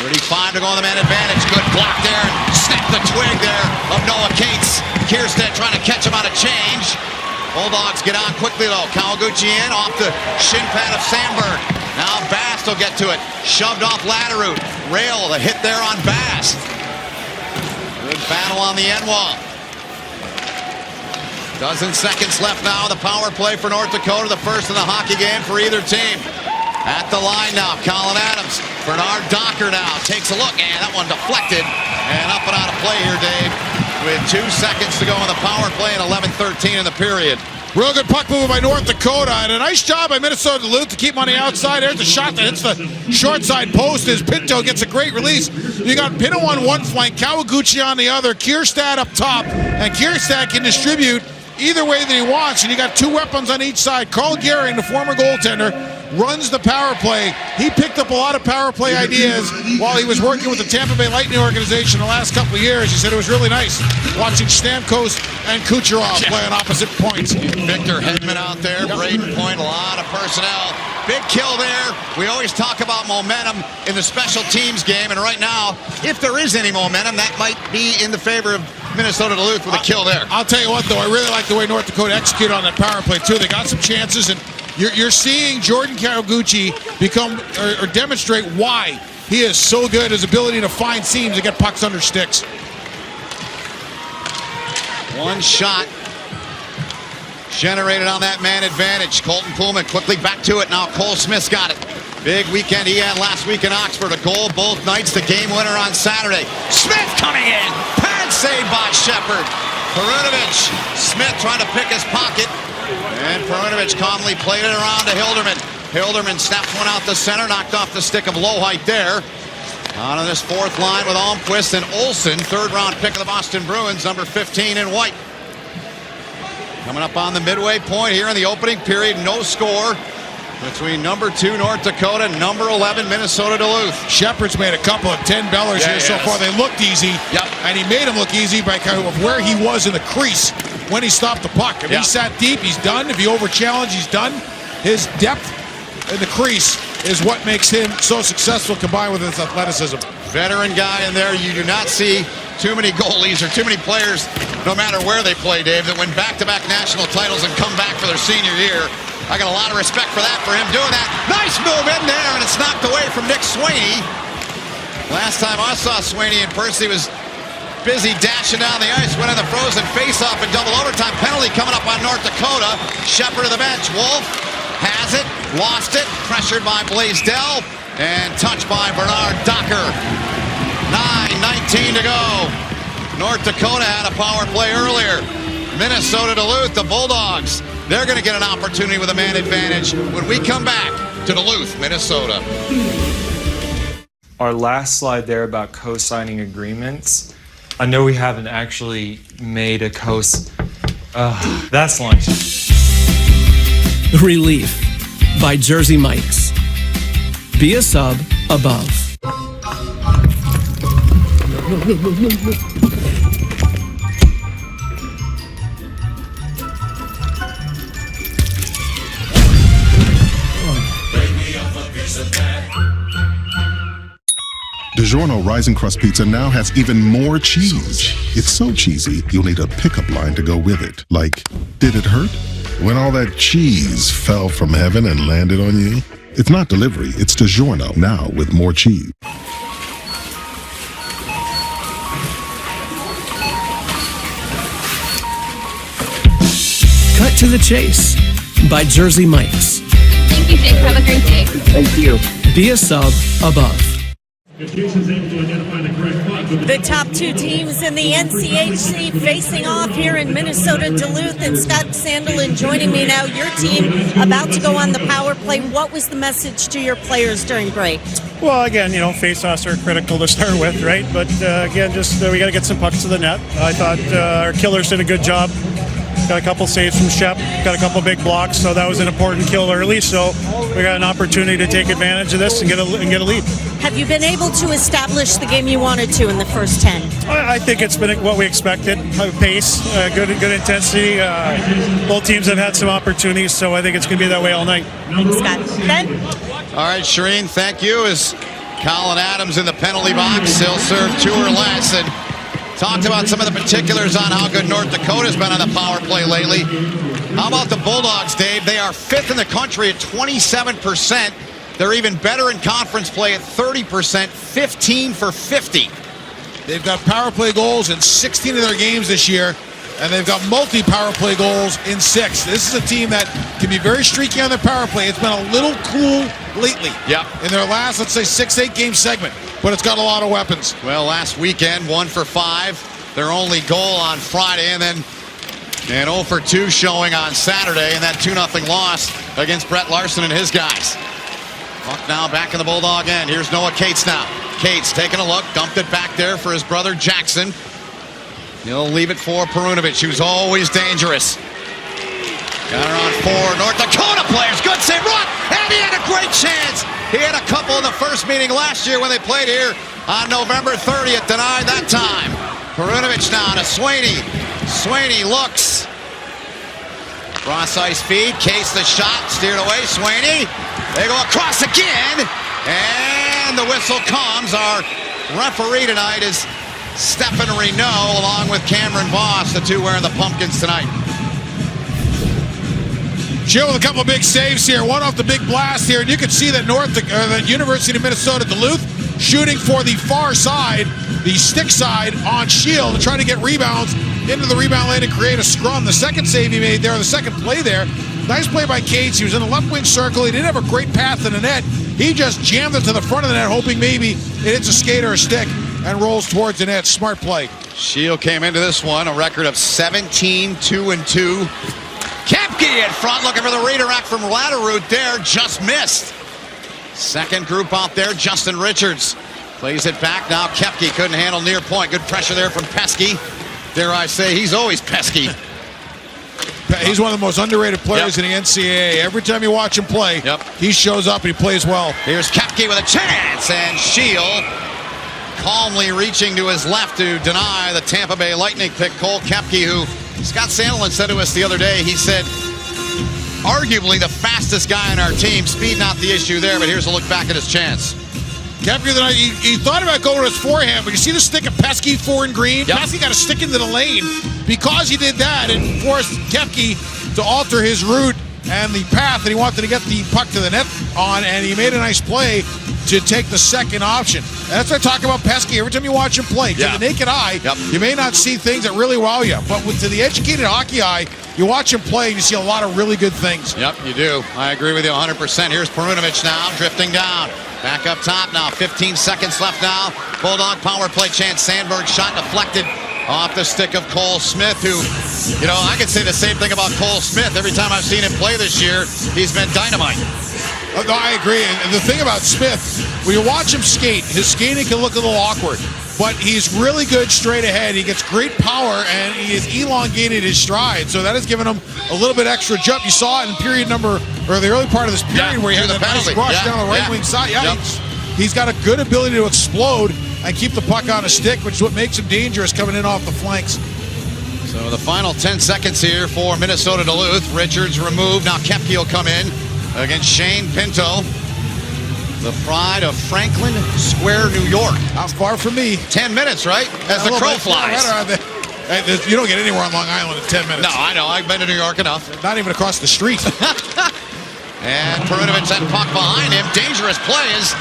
Speaker 4: 35 to go on the man advantage. Good block there. Snap the twig there of Noah Cates. Kierstead trying to catch him on a change. Bulldogs get on quickly though. Kawaguchi in off the shin pad of Sandberg. Now Bast will get to it. Shoved off Latteroot. Rail, the hit there on Bast. Good battle on the end wall. Dozen seconds left now. The power play for North Dakota. The first in the hockey game for either team. At the line now, Colin Adams. Bernard Docker now takes a look, and that one deflected. And up and out of play here, Dave, with 2 seconds to go on the power play and 11-13 in the period.
Speaker 12: Real good puck movement by North Dakota, and a nice job by Minnesota Duluth to keep him on the outside. There's the shot that hits the short side post as Pinto gets a great release. You got Pinto on one flank, Kawaguchi on the other, Kierstad up top, and Kierstad can distribute either way that he wants, and you got two weapons on each side. Carl Gehring, the former goaltender, runs the power play. He picked up a lot of power play ideas while he was working with the Tampa Bay Lightning organization the last couple of years. He said it was really nice watching Stamkos and Kucherov play on opposite points.
Speaker 4: Victor Hedman out there, Braden Point, a lot of personnel. Big kill there. We always talk about momentum in the special teams game, and right now, if there is any momentum, that might be in the favor of Minnesota Duluth with a kill there.
Speaker 12: I'll tell you what, though, I really like the way North Dakota executed on that power play, too. They got some chances, and you're seeing Jordan Kawaguchi become or demonstrate why he is so good, his ability to find seams and get pucks under sticks.
Speaker 4: One shot generated on that man advantage. Colton Pullman quickly back to it. Now Cole Smith's got it. Big weekend he had last week in Oxford. A goal both nights. The game winner on Saturday. Smith coming in. Pad saved by Shepard. Perunovich. Smith trying to pick his pocket. And Perunovich calmly played it around to Hilderman. Hilderman snaps one out the center. Knocked off the stick of Lowhite there. On this fourth line with Almquist and Olsen. Third round pick of the Boston Bruins. Number 15 in white. Coming up on the midway point here in the opening period. No score between number 2 North Dakota and number 11 Minnesota Duluth.
Speaker 12: Shepard's made a couple of 10-bellers here so far. They looked easy, and he made them look easy by kind of where he was in the crease when he stopped the puck. If he sat deep, he's done. If he over-challenged, he's done. His depth in the crease is what makes him so successful combined with his athleticism.
Speaker 4: Veteran guy in there. You do not see too many goalies or too many players, no matter where they play, Dave, that win back-to-back national titles and come back for their senior year. I got a lot of respect for that, for him doing that. Nice move in there, and it's knocked away from Nick Sweeney. Last time I saw Sweeney in person, he was busy dashing down the ice, winning the frozen face-off in double overtime. Penalty coming up on North Dakota. Shepard to the bench. Wolf has it, lost it, pressured by Blaisdell, and touched by Bernard Docker. 9:19 to go. North Dakota had a power play earlier. Minnesota Duluth, the Bulldogs, they're going to get an opportunity with a man advantage when we come back to Duluth, Minnesota.
Speaker 1: Our last slide there about co-signing agreements. I know we haven't actually made a that's lunch.
Speaker 7: Relief by Jersey Mike's. Be a sub above.
Speaker 10: DiGiorno Rising Crust Pizza now has even more cheese. It's so cheesy, you'll need a pickup line to go with it. Like, did it hurt? When all that cheese fell from heaven and landed on you? It's not delivery, it's DiGiorno, now with more cheese.
Speaker 7: Cut to the Chase by Jersey Mike's.
Speaker 11: Thank you, Jake. Have a great day.
Speaker 7: Thank you. Be a sub above.
Speaker 13: The top two teams in the NCHC facing off here in Minnesota, Duluth, and Scott Sandelin joining me now. Your team about to go on the power play. What was the message to your players during break?
Speaker 22: Well, again, face-offs are critical to start with, right? But again, just we got to get some pucks to the net. I thought our killers did a good job. Got a couple saves from Shep, got a couple big blocks, so that was an important kill early. So we got an opportunity to take advantage of this and get a lead.
Speaker 13: Have you been able to establish the game you wanted to in the first 10?
Speaker 22: I think it's been what we expected. Pace, good intensity. Both teams have had some opportunities, so I think it's going to be that way all night.
Speaker 13: Thanks, Scott. Ben?
Speaker 4: All right, Shireen, thank you. As Colin Adams in the penalty box, he'll serve 2 or less. And talked about some of the particulars on how good North Dakota's been on the power play lately. How about the Bulldogs, Dave? They are 5th in the country at 27%. They're even better in conference play at 30%, 15 for 50.
Speaker 12: They've got power play goals in 16 of their games this year, and they've got multi-power play goals in 6. This is a team that can be very streaky on their power play. It's been a little cool lately.
Speaker 4: Yep.
Speaker 12: In their last, let's say, 6-8 game segment, but it's got a lot of weapons.
Speaker 4: Well, last weekend, 1 for 5. Their only goal on Friday, and then an 0 for 2 showing on Saturday, and that 2-0 loss against Brett Larson and his guys. Puck now back in the Bulldog end. Here's Noah Cates now. Cates taking a look, dumped it back there for his brother Jackson. He'll leave it for Perunovic, who's always dangerous. Got her on 4. North Dakota players. Good save, run! And he had a great chance. He had a couple in the first meeting last year when they played here on November 30th. Denied that time. Perunovic now to Sweeney. Sweeney looks. Cross ice feed. Case the shot. Steered away. Sweeney. They go across again. And the whistle comes. Our referee tonight is Stefan Renault along with Cameron Voss, the 2 wearing the pumpkins tonight.
Speaker 12: Jill with a couple of big saves here. One off the big blast here, and you can see that the University of Minnesota Duluth shooting for the far side, the stick side on Shield, and trying to get rebounds into the rebound lane and create a scrum. The second save he made there, the second play there, nice play by Cates. He was in the left wing circle. He didn't have a great path to the net. He just jammed it to the front of the net, hoping maybe it hits a skate or a stick and rolls towards the net. Smart play.
Speaker 4: Shield came into this one, a record of 17-2-2. Kepke in front, looking for the redirect from Latterroot there, just missed. Second group out there, Justin Richards plays it back. Now Kepke couldn't handle near point. Good pressure there from Pesky. Dare I say, he's always pesky.
Speaker 12: He's one of the most underrated players in the NCAA. Every time you watch him play, he shows up and he plays well.
Speaker 4: Here's Kepke with a chance, and Shield calmly reaching to his left to deny the Tampa Bay Lightning pick, Cole Kepke, who Scott Sandelin said to us the other day, he said, arguably the fastest guy on our team. Speed not the issue there, but here's a look back at his chance.
Speaker 12: Kepke, he thought about going to his forehand, but you see the stick of Pesky, 4 and green? Yep. Pesky got to stick into the lane. Because he did that, it forced Kepke to alter his route and the path that he wanted to get the puck to the net on, and he made a nice play to take the second option. And that's what I talk about Pesky. Every time you watch him play, to the naked eye, you may not see things that really wow you, but to the educated hockey eye, you watch him play and you see a lot of really good things.
Speaker 4: Yep, you do. I agree with you 100%. Here's Perunovic now, drifting down. Back up top now, 15 seconds left now. Bulldog power play chance. Sandberg shot deflected off the stick of Cole Smith, who, you know, I could say the same thing about Cole Smith. Every time I've seen him play this year, he's been dynamite.
Speaker 12: No, I agree. And the thing about Smith, when you watch him skate, his skating can look a little awkward, but he's really good straight ahead. He gets great power, and he has elongated his stride, so that has given him a little bit extra jump. You saw it in the early part of this period where he had that nice rush down the right wing side. He's got a good ability to explode and keep the puck on a stick, which is what makes him dangerous coming in off the flanks.
Speaker 4: So the final 10 seconds here for Minnesota Duluth. Richards removed. Now Kepke will come in against Shane Pinto, the pride of Franklin Square, New York.
Speaker 12: Not far from me.
Speaker 4: 10 minutes, right? As the crow flies.
Speaker 12: You don't get anywhere on Long Island in 10 minutes.
Speaker 4: No, I know. I've been to New York enough.
Speaker 12: Not even across the street.
Speaker 4: And Perunovic that puck behind him. Dangerous plays.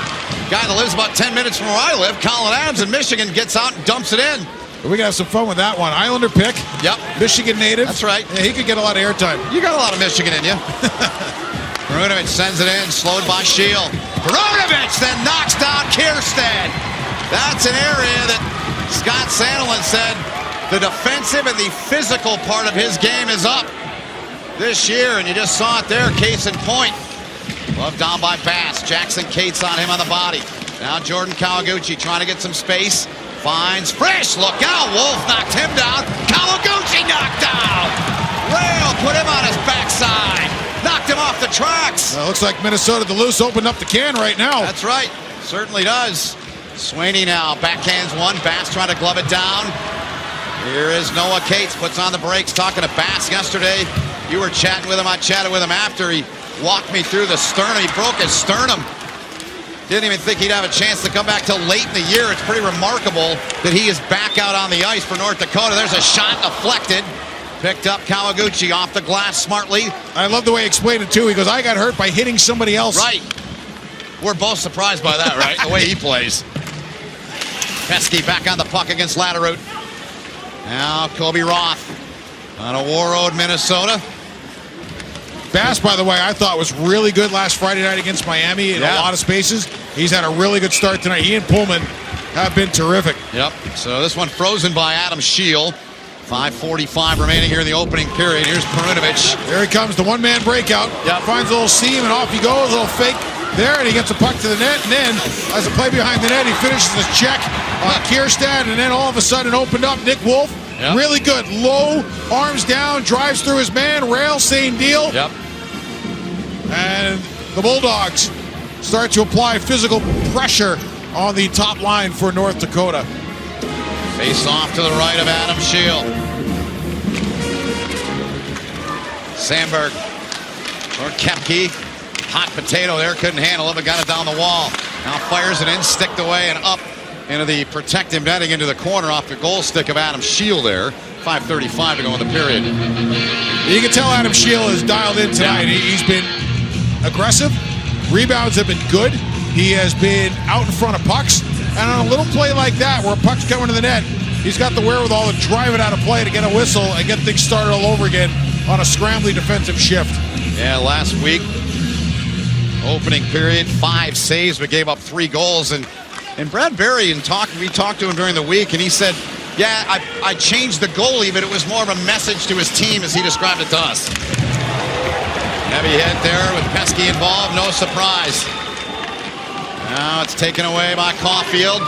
Speaker 4: Guy that lives about 10 minutes from where I live, Colin Adams in Michigan, gets out and dumps it in.
Speaker 12: We can have some fun with that one. Islander pick.
Speaker 4: Yep.
Speaker 12: Michigan native.
Speaker 4: That's right.
Speaker 12: Yeah, he could get a lot of airtime.
Speaker 4: You got a lot of Michigan in you. Perunovic sends it in, slowed by Shield. Perunovic then knocks down Kierstead. That's an area that Scott Sandelin said the defensive and the physical part of his game is up this year, and you just saw it there, case in point. Love down by Bass. Jackson Cates on him on the body. Now Jordan Kawaguchi trying to get some space. Finds Frisch. Look out. Wolf knocked him down. Kawaguchi knocked down. Rail put him on his backside. Knocked him off the tracks.
Speaker 12: Looks like Minnesota Duluth opened up the can right now.
Speaker 4: That's right. Certainly does. Swaney now backhands one. Bass trying to glove it down. Here is Noah Cates, puts on the brakes, talking to Bass yesterday. You were chatting with him. I chatted with him after. He walked me through the sternum. He broke his sternum. Didn't even think he'd have a chance to come back till late in the year. It's pretty remarkable that he is back out on the ice for North Dakota. There's a shot deflected. Picked up Kawaguchi off the glass smartly.
Speaker 12: I love the way he explained it, too. He goes, I got hurt by hitting somebody else.
Speaker 4: Right. We're both surprised by that, right? The way he plays. Pesky back on the puck against Latterroot. Now Kobe Roth on a War Road, Minnesota.
Speaker 12: Bass, by the way, I thought was really good last Friday night against Miami in a lot of spaces. He's had a really good start tonight. He and Pullman have been terrific.
Speaker 4: Yep. So this one frozen by Adam Scheel. 5:45 remaining here in the opening period. Here's Perunovic.
Speaker 12: Here he comes, the one-man breakout.
Speaker 4: Yep.
Speaker 12: Finds a little seam, and off he goes. A little fake there, and he gets a puck to the net. And then, as a play behind the net, he finishes the check on Kierstad, and then all of a sudden opened up Nick Wolf.
Speaker 4: Yep.
Speaker 12: Really good. Low, arms down, drives through his man. Rail, same deal.
Speaker 4: Yep.
Speaker 12: And the Bulldogs start to apply physical pressure on the top line for North Dakota.
Speaker 4: Face off to the right of Adam Scheel. Sandberg or Kepke. Hot potato there, couldn't handle it, but got it down the wall. Now fires it in, sticked away and up into the protective netting into the corner off the goal stick of Adam Scheel there. 5:35 to go in the period.
Speaker 12: You can tell Adam Scheel is dialed in tonight.
Speaker 4: Yeah.
Speaker 12: He's been aggressive. Rebounds have been good. He has been out in front of pucks. And on a little play like that, where a puck's coming to the net, he's got the wherewithal to drive it out of play to get a whistle and get things started all over again on a scrambly defensive shift.
Speaker 4: Yeah, last week, opening period, 5 saves, but gave up 3 goals. And Brad Berry, we talked to him during the week, and he said, yeah, I changed the goalie, but it was more of a message to his team as he described it to us. Heavy hit there with Pesky involved, no surprise. Now it's taken away by Caulfield.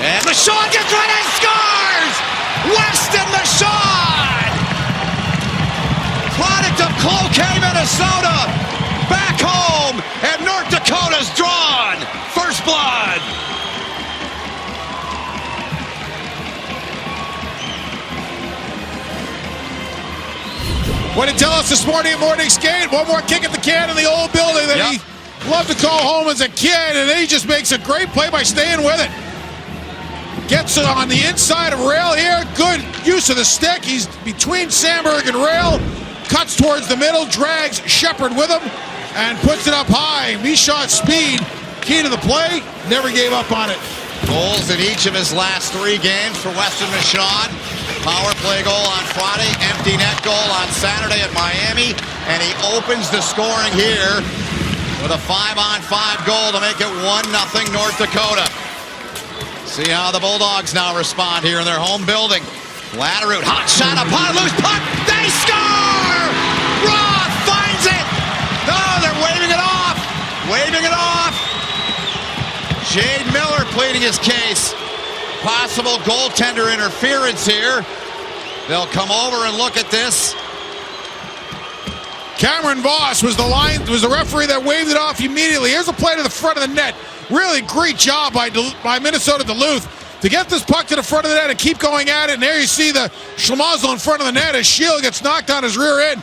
Speaker 4: And Michaud gets right and scores! Weston Michaud! Product of Cloquet, Minnesota. Back home, and North Dakota's drawn. First blood.
Speaker 12: What did he tell us this morning at Morning Skate? One more kick at the can in the old building that he loved to call home as a kid, and then he just makes a great play by staying with it. Gets it on the inside of Rail here. Good use of the stick. He's between Sandberg and Rail. Cuts towards the middle, drags Shepard with him, and puts it up high. Michaud's speed, key to the play, never gave up on it.
Speaker 4: Goals in each of his last 3 games for Weston Michaud. Power play goal on Friday, empty net goal on Saturday at Miami, and he opens the scoring here with a 5-on-5 goal to make it 1-0 North Dakota. See how the Bulldogs now respond here in their home building. Latterroot, hot shot upon a loose puck. They score! Roth finds it! No, they're waving it off! Waving it off! Jade Miller pleading his case. Possible goaltender interference here. They'll come over and look at this.
Speaker 12: Cameron Voss was the referee that waved it off immediately. Here's a play to the front of the net. Really great job by Minnesota Duluth to get this puck to the front of the net and keep going at it. And there you see the Schlemazel in front of the net as Scheel gets knocked on his rear end.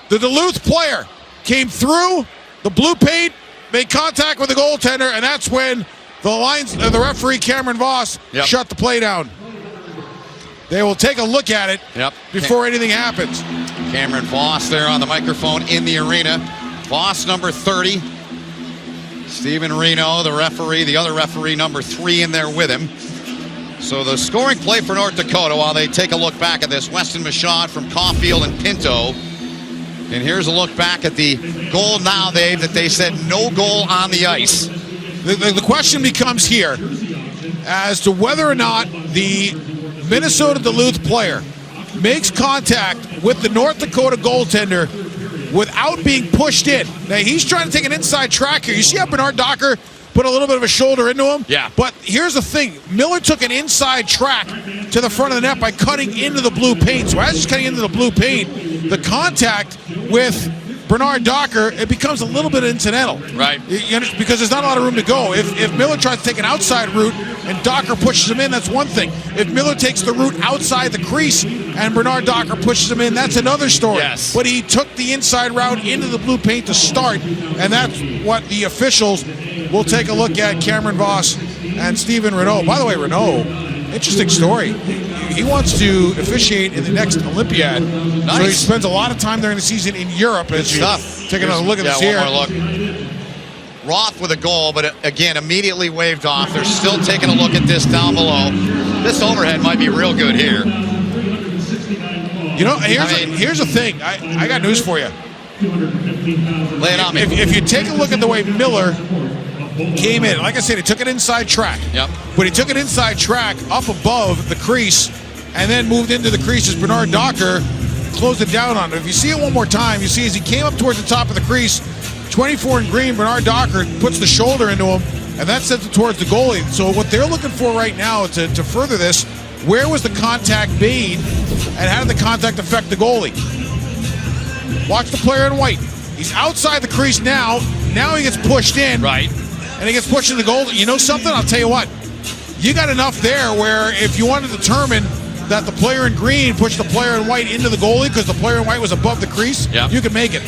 Speaker 12: The Duluth player came through the blue paint, made contact with the goaltender, and that's when the referee, Cameron Voss, shut the play down. They will take a look at it before anything happens.
Speaker 4: Cameron Voss there on the microphone in the arena. Voss, number 30. Stephen Reno, the referee, the other referee, number 3 in there with him. So the scoring play for North Dakota while they take a look back at this. Weston Michaud from Caulfield and Pinto. And here's a look back at the goal now, Dave, that they said no goal on the ice.
Speaker 12: The question becomes here as to whether or not the Minnesota Duluth player makes contact with the North Dakota goaltender without being pushed in. Now, he's trying to take an inside track here. You see how Bernard Docker put a little bit of a shoulder into him?
Speaker 4: Yeah.
Speaker 12: But here's the thing. Miller took an inside track to the front of the net by cutting into the blue paint. So as he's cutting into the blue paint, the contact with Bernard Docker, it becomes a little bit incidental.
Speaker 4: Right.
Speaker 12: Because there's not a lot of room to go. If Miller tries to take an outside route and Docker pushes him in, that's one thing. If Miller takes the route outside the crease and Bernard Docker pushes him in, that's another story.
Speaker 4: Yes.
Speaker 12: But he took the inside route into the blue paint to start, and that's what the officials will take a look at. Cameron Voss and Stephen Renaud. By the way, Renaud, interesting story. He wants to officiate in the next Olympiad.
Speaker 4: Nice.
Speaker 12: So he spends a lot of time during the season in Europe.
Speaker 4: Good stuff.
Speaker 12: Taking a look at this here.
Speaker 4: One more look. Roth with a goal, but again, immediately waved off. They're still taking a look at this down below. This overhead might be real good here.
Speaker 12: You know, here's the thing. I got news for you.
Speaker 4: Lay it on me.
Speaker 12: If you take a look at the way Miller came in, like I said, he took an inside track.
Speaker 4: Yep.
Speaker 12: But he took an inside track up above the crease and then moved into the crease as Bernard Docker closed it down on it. If you see it one more time, you see as he came up towards the top of the crease, 24 in green, Bernard Docker puts the shoulder into him, and that sends it towards the goalie. So what they're looking for right now to further this, where was the contact made, and how did the contact affect the goalie? Watch the player in white. He's outside the crease now. Now he gets pushed in.
Speaker 4: Right.
Speaker 12: And he gets pushed in the goal. You know something? I'll tell you what. You got enough there where if you want to determine that the player in green pushed the player in white into the goalie because the player in white was above the crease, you can make it.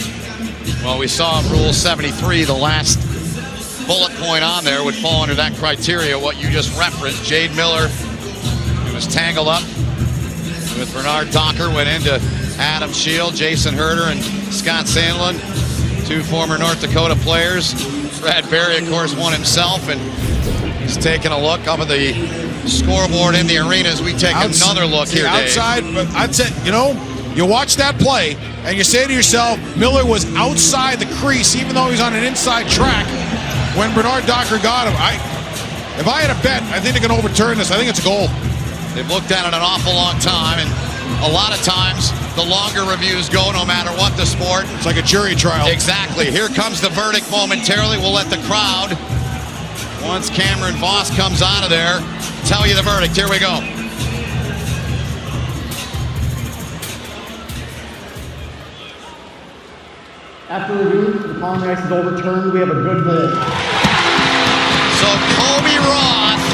Speaker 4: Well, we saw Rule 73, the last bullet point on there would fall under that criteria, what you just referenced. Jade Miller, who was tangled up with Bernard Docker, went into Adam Shield, Jason Herter, and Scott Sandlin, two former North Dakota players. Brad Berry, of course, won himself, and he's taking a look up at the scoreboard in the arena as we take another look here, Dave.
Speaker 12: Outside, but I'd say, you watch that play, and you say to yourself, Miller was outside the crease, even though he was on an inside track when Bernard Docker got him. If I had a bet, I think they're going to overturn this. I think it's a goal.
Speaker 4: They've looked at it an awful long time, and a lot of times the longer reviews go, no matter what the sport.
Speaker 12: It's like a jury trial.
Speaker 4: Exactly. Here comes the verdict momentarily. We'll let the crowd, once Cameron Voss comes out of there, tell you the verdict. Here we go.
Speaker 2: After review, the following ice is overturned. We have a good goal.
Speaker 4: So Kobe Roth,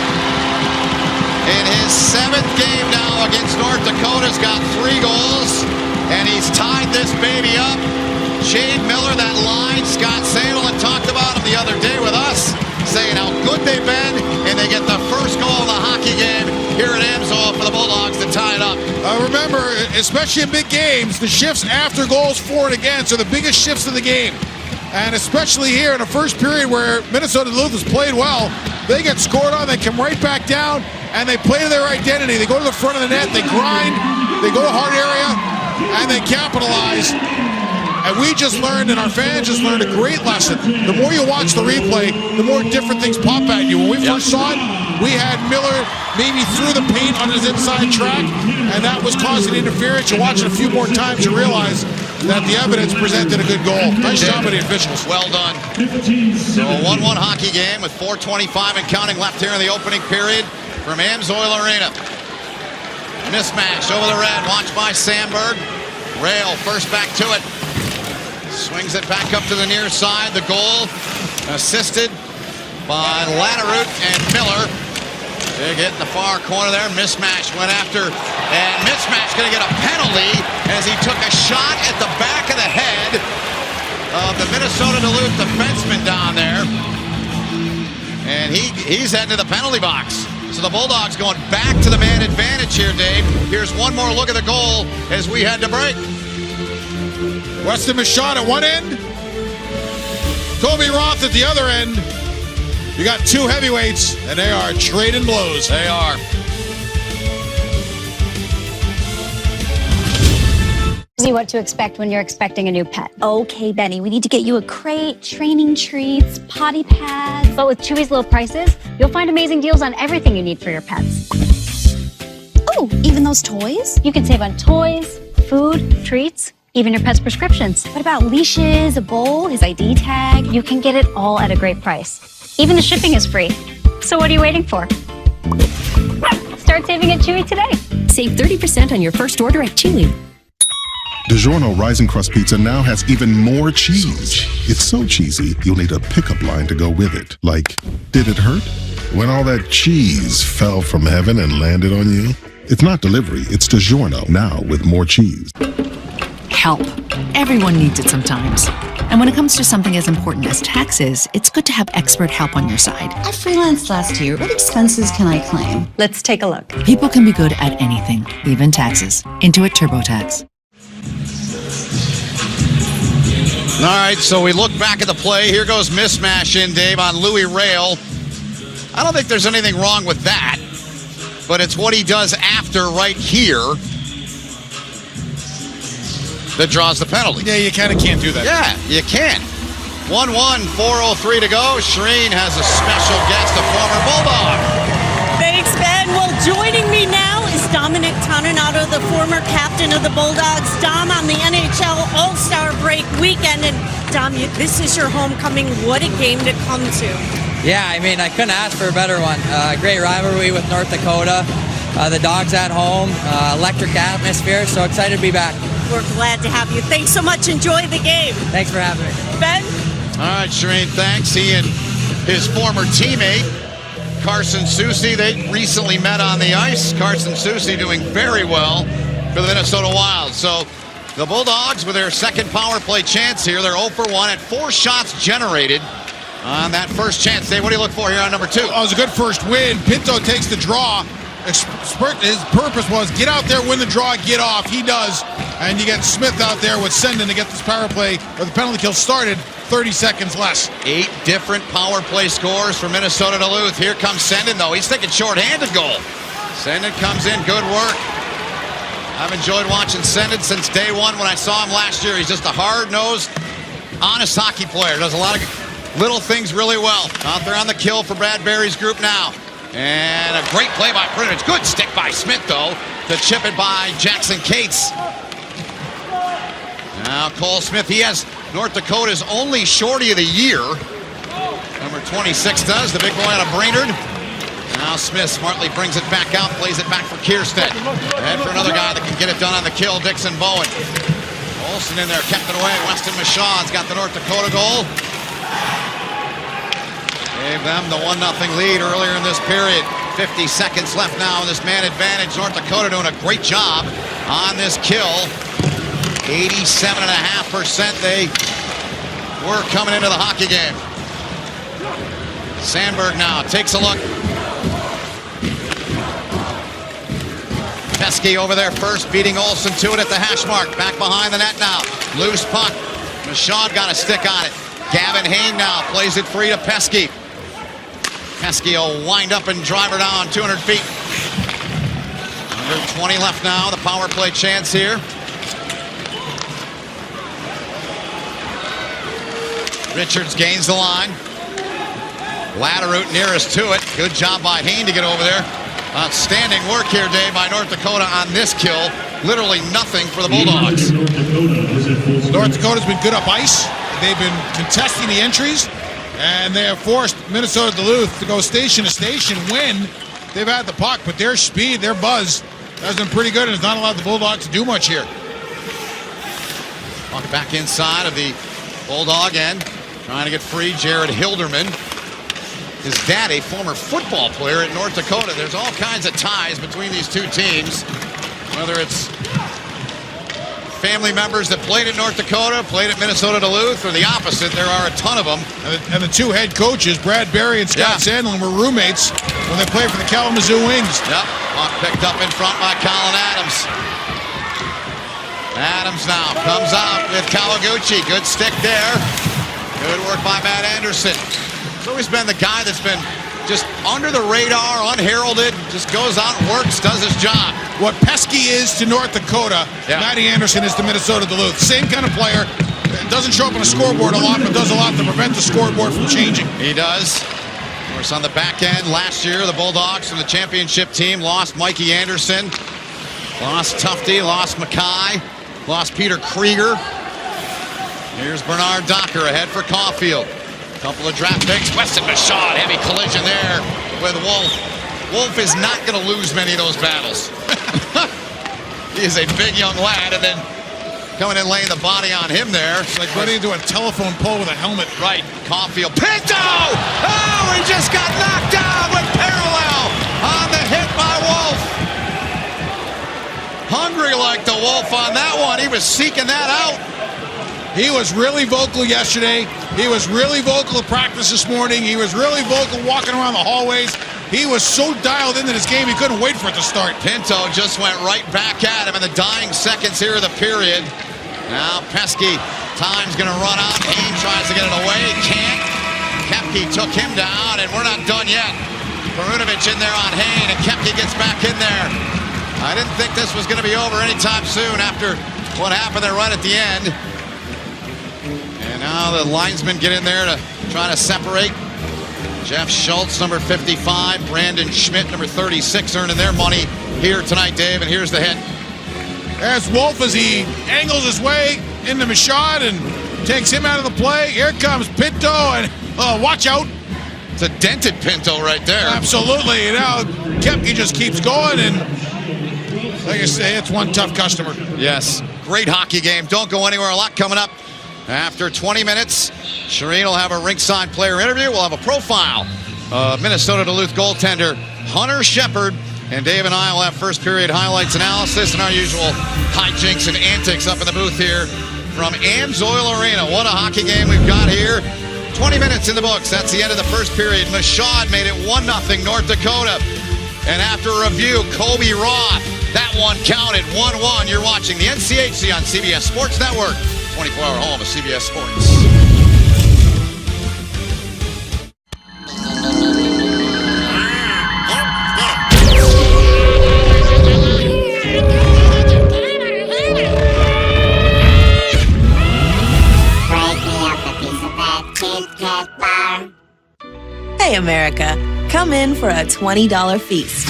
Speaker 4: in his 7th game now against North Dakota, has got 3 goals, and he's tied this baby up. Jade Miller, that line, Scott Sandlin talked about him the other day with us, saying how good they've been, and they get the first goal of the hockey game here at Amsoil for the Bulldogs to tie it up.
Speaker 12: Remember, especially in big games, the shifts after goals for and against are the biggest shifts of the game. And especially here in the first period where Minnesota Duluth has played well, they get scored on, they come right back down, and they play to their identity. They go to the front of the net, they grind, they go to hard area, and they capitalize. And we just learned, and our fans just learned a great lesson. The more you watch the replay, the more different things pop at you. When we first saw it, we had Miller maybe through the paint on his inside track, and that was causing interference. You watch it a few more times, you realize that the evidence presented a good goal. Nice job by the officials.
Speaker 4: Well done. So a 1-1 hockey game with 4:25 and counting left here in the opening period from Amsoil Arena. Mismatch over the red, watched by Sandberg. Rail first back to it. Swings it back up to the near side. The goal assisted by Latterroot and Miller. Big hit in the far corner there. Mismatch went after, and Mismatch going to get a penalty as he took a shot at the back of the head of the Minnesota Duluth defenseman down there. And he's heading to the penalty box. So the Bulldogs going back to the man advantage here, Dave. Here's one more look at the goal as we head to break.
Speaker 12: Weston Michaud at one end, Kobe Roth at the other end. You got 2 heavyweights, and they are trading blows.
Speaker 4: They are.
Speaker 3: What to expect when you're expecting a new pet. Okay, Benny, we need to get you a crate, training treats, potty pads. But with Chewy's low prices, you'll find amazing deals on everything you need for your pets.
Speaker 11: Oh, even those toys?
Speaker 3: You can save on toys, food, treats, even your pet's prescriptions.
Speaker 11: What about leashes, a bowl, his ID tag?
Speaker 3: You can get it all at a great price. Even the shipping is free. So what are you waiting for? Start saving at Chewy today.
Speaker 20: Save 30% on your first order at Chewy.
Speaker 10: DiGiorno Rising Crust Pizza now has even more cheese. It's so cheesy, you'll need a pickup line to go with it. Like, did it hurt? When all that cheese fell from heaven and landed on you? It's not delivery, it's DiGiorno, now with more cheese.
Speaker 14: Help. Everyone needs it sometimes. And when it comes to something as important as taxes, it's good to have expert help on your side.
Speaker 16: I freelanced last year. What expenses can I claim?
Speaker 14: Let's take a look. People can be good at anything, even taxes. Intuit TurboTax.
Speaker 4: All right, so we look back at the play. Here goes mismatch in, Dave, on Louis Rail. I don't think there's anything wrong with that, but it's what he does after right here that draws the penalty.
Speaker 12: Yeah, you kind of can't do that.
Speaker 4: Yeah, you can. 1-1, 4:03 to go. Shireen has a special guest, a former Bulldog.
Speaker 13: Thanks, Ben. Well, joining me now is Dominic Toninato, the former captain of the Bulldogs. Dom, on the NHL All-Star break weekend. And Dom, this is your homecoming. What a game to come to.
Speaker 17: Yeah, I mean, I couldn't ask for a better one. Great rivalry with North Dakota. The Dogs at home. Electric atmosphere. So excited to be back.
Speaker 13: We're glad to have you. Thanks so much. Enjoy the game.
Speaker 17: Thanks for having me.
Speaker 13: Ben?
Speaker 4: All right, Shireen, thanks. He and his former teammate, Carson Soucy, they recently met on the ice. Carson Soucy doing very well for the Minnesota Wild. So the Bulldogs with their second power play chance here. They're 0 for 1 at 4 shots generated on that first chance. Dave, what do you look for here on number 2?
Speaker 12: Oh, it was a good first win. Pinto takes the draw. His purpose was get out there, win the draw, get off. He does. And you get Smith out there with Sendin to get this power play or the penalty kill started 30 seconds less.
Speaker 4: 8 different power play scores for Minnesota Duluth. Here comes Sendin, though. He's thinking shorthanded goal. Sendin comes in. Good work. I've enjoyed watching Sendin since day one when I saw him last year. He's just a hard-nosed, honest hockey player. Does a lot of little things really well. Out there on the kill for Brad Berry's group now. And a great play by Prunich. Good stick by Smith, though, to chip it by Jackson Cates. Now Cole Smith, he has North Dakota's only shorty of the year. Number 26 does, the big boy out of Brainerd. Now Smith smartly brings it back out, plays it back for Kierstead. And for another guy that can get it done on the kill, Dixon Bowen. Olsen in there, kept it away. Weston Mashaw's got the North Dakota goal. Gave them the 1-0 lead earlier in this period. 50 seconds left now in this man advantage. North Dakota doing a great job on this kill. 87.5% they were coming into the hockey game. Sandberg now takes a look. Pesky over there first, beating Olsen to it at the hash mark. Back behind the net now. Loose puck. Michaud got a stick on it. Gavin Hain now plays it free to Pesky. Pesky will wind up and drive her down 200 feet. Under 20 left now. The power play chance here. Richards gains the line. Latterroot nearest to it. Good job by Hain to get over there. Outstanding work here, Dave, by North Dakota on this kill. Literally nothing for the Bulldogs.
Speaker 12: North Dakota's been good up ice. They've been contesting the entries, and they have forced Minnesota Duluth to go station to station when they've had the puck. But their speed, their buzz has been pretty good and has not allowed the Bulldogs to do much here.
Speaker 4: Puck back inside of the Bulldog end. Trying to get free, Jared Hilderman. His dad, a former football player at North Dakota. There's all kinds of ties between these two teams. Whether it's family members that played at North Dakota, played at Minnesota Duluth, or the opposite, there are a ton of them.
Speaker 12: And the two head coaches, Brad Berry and Scott Sandlin, were roommates when they played for the Kalamazoo Wings.
Speaker 4: Yep, puck picked up in front by Colin Adams. Adams now comes out with Kawaguchi. Good stick there. Good work by Matt Anderson. He's always been the guy that's been just under the radar, unheralded, just goes out and works, does his job.
Speaker 12: What Pesky is to North Dakota, Matty Anderson is to Minnesota Duluth. Same kind of player. Doesn't show up on a scoreboard a lot, but does a lot to prevent the scoreboard from changing.
Speaker 4: He does. Of course, on the back end, last year, the Bulldogs from the championship team lost Mikey Anderson, lost Tufte, lost Mackay, lost Peter Krieger. Here's Bernard Docker ahead for Caulfield. Couple of draft picks. Weston Michaud, heavy collision there with Wolf. Wolf is not going to lose many of those battles. He is a big young lad. And then coming in, laying the body on him there.
Speaker 12: It's like running into a telephone pole with a helmet.
Speaker 4: Right, Caulfield. Pinto! Oh, he just got knocked down with parallel on the hit by Wolf. Hungry like the Wolf on that one. He was seeking that out.
Speaker 12: He was really vocal yesterday. He was really vocal at practice this morning. He was really vocal walking around the hallways. He was so dialed into this game, he couldn't wait for it to start.
Speaker 4: Pinto just went right back at him in the dying seconds here of the period. Now Pesky, time's going to run out. Hayne tries to get it away, can't. Kepke took him down, and we're not done yet. Perunovic in there on Hayne, and Kepke gets back in there. I didn't think this was going to be over anytime soon after what happened there right at the end. And now the linesmen get in there to try to separate. Jeff Schultz, number 55. Brandon Schmidt, number 36, earning their money here tonight, Dave. And here's the hit.
Speaker 12: There's Wolf as he angles his way into Michaud and takes him out of the play. Here comes Pinto, and watch out.
Speaker 4: It's a dented Pinto right there.
Speaker 12: Absolutely. And now Kepke just keeps going, and like I say, it's one tough customer.
Speaker 4: Yes. Great hockey game. Don't go anywhere. A lot coming up. After 20 minutes, Shireen will have a ringside player interview. We'll have a profile of Minnesota Duluth goaltender Hunter Shepard. And Dave and I will have first period highlights analysis and our usual hijinks and antics up in the booth here from Amsoil Arena. What a hockey game we've got here. 20 minutes in the books. That's the end of the first period. Michaud made it 1-0 North Dakota. And after a review, Kobe Roth. That one counted 1-1. You're watching the NCHC on CBS Sports Network. 24-hour home of CBS Sports.
Speaker 15: Hey, America. Come in for a $20 feast.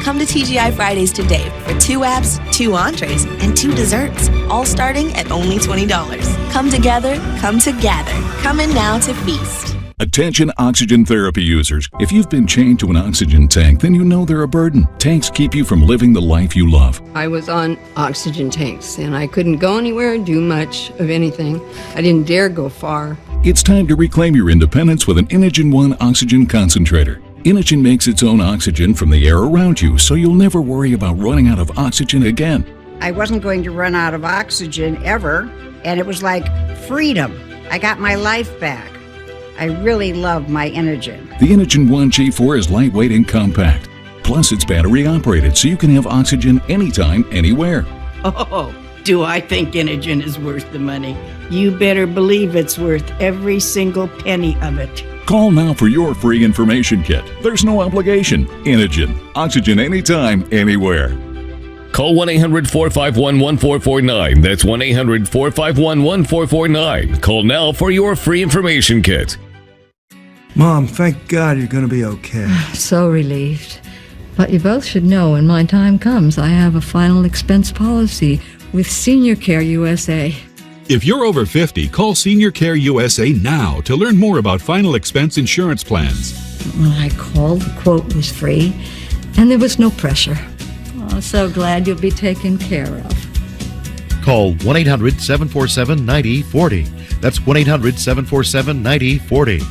Speaker 15: Come to TGI Fridays today for 2 apps, 2 entrees, and 2 desserts, all starting at only $20. Come together, come to gather. Come in now to feast.
Speaker 18: Attention oxygen therapy users. If you've been chained to an oxygen tank, then you know they're a burden. Tanks keep you from living the life you love.
Speaker 19: I was on oxygen tanks, and I couldn't go anywhere, do much of anything. I didn't dare go far.
Speaker 18: It's time to reclaim your independence with an Inogen One oxygen concentrator. Inogen makes its own oxygen from the air around you, so you'll never worry about running out of oxygen again.
Speaker 21: I wasn't going to run out of oxygen ever, and it was like freedom. I got my life back. I really love my Inogen.
Speaker 18: The Inogen One G4 is lightweight and compact. Plus, it's battery operated, so you can have oxygen anytime, anywhere.
Speaker 21: Oh, do I think Inogen is worth the money? You better believe it's worth every single penny of it.
Speaker 18: Call now for your free information kit. There's no obligation. Inogen. Oxygen anytime, anywhere.
Speaker 25: Call 1-800-451-1449. That's 1-800-451-1449. Call now for your free information kit.
Speaker 26: Mom, thank God you're going to be okay.
Speaker 19: So relieved. But you both should know when my time comes, I have a final expense policy with Senior Care USA.
Speaker 27: If you're over 50, call Senior Care USA now to learn more about final expense insurance plans.
Speaker 19: When I called, the quote was free, and there was no pressure. Oh, so glad you'll be taken care of.
Speaker 28: Call 1-800-747-9040. That's 1-800-747-9040.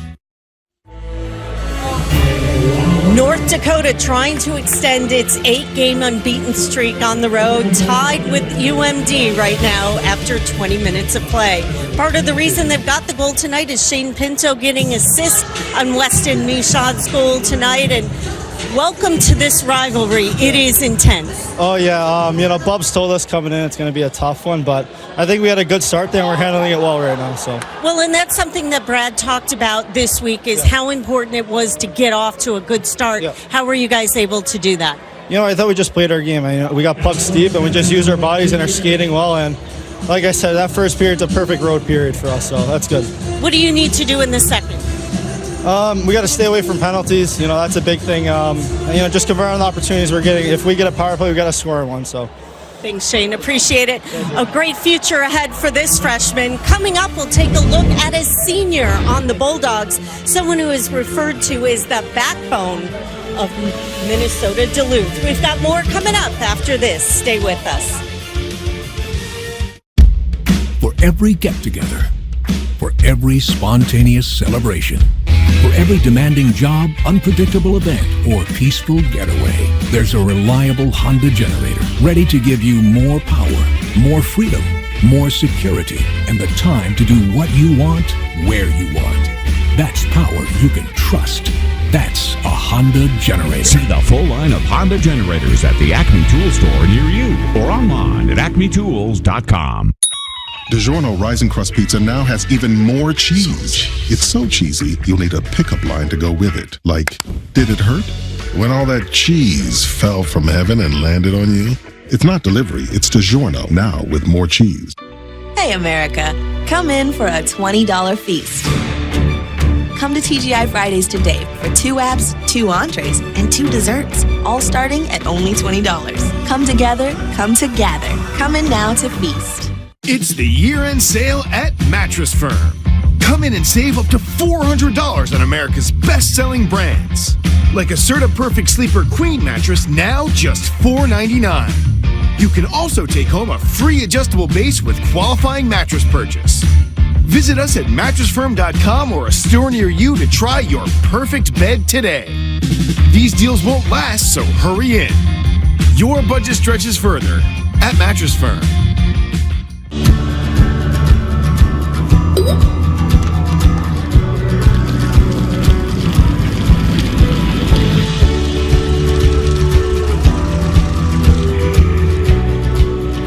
Speaker 13: North Dakota trying to extend its 8-game unbeaten streak on the road, tied with UMD right now after 20 minutes of play. Part of the reason they've got the goal tonight is Shane Pinto getting assist on Weston Michaud's goal tonight. And welcome to this rivalry. It is intense.
Speaker 22: Oh, yeah. Bubs told us coming in it's going to be a tough one, but I think we had a good start there and we're handling it well right now. So.
Speaker 13: Well, and that's something that Brad talked about this week is how important it was to get off to a good start. Yeah. How were you guys able to do that?
Speaker 22: I thought we just played our game. We got pucks deep and we just used our bodies and our skating well. And like I said, that first period's a perfect road period for us, so that's good.
Speaker 13: What do you need to do in the second?
Speaker 22: We got to stay away from penalties. That's a big thing. Just convert on the opportunities we're getting. If we get a power play, we got to score one. So.
Speaker 13: Thanks, Shane. Appreciate it. A great future ahead for this freshman. Coming up, we'll take a look at a senior on the Bulldogs, someone who is referred to as the backbone of Minnesota Duluth. We've got more coming up after this. Stay with us.
Speaker 1: every get-together, for every spontaneous celebration, for every demanding job, unpredictable event, or peaceful getaway, there's a reliable Honda generator ready to give you more power, more freedom, more security, and the time to do what you want, where you want. That's power you can trust. That's a Honda generator.
Speaker 5: See the full line of Honda generators at the Acme Tool Store near you or online at acmetools.com.
Speaker 10: DiGiorno Rising Crust Pizza now has even more cheese. It's so cheesy, you'll need a pickup line to go with it. Like, did it hurt? When all that cheese fell from heaven and landed on you? It's not delivery, it's DiGiorno, now with more cheese.
Speaker 15: Hey, America, come in for a $20 feast. Come to TGI Fridays today for 2 apps, 2 entrees, and 2 desserts, all starting at only $20. Come together, come together. Come in now to feast.
Speaker 6: It's the year-end sale at Mattress Firm. Come in and save up to $400 on America's best-selling brands. Like a Serta Perfect Sleeper Queen mattress, now just $4.99. You can also take home a free adjustable base with qualifying mattress purchase. Visit us at mattressfirm.com or a store near you to try your perfect bed today. These deals won't last, so hurry in. Your budget stretches further at Mattress Firm.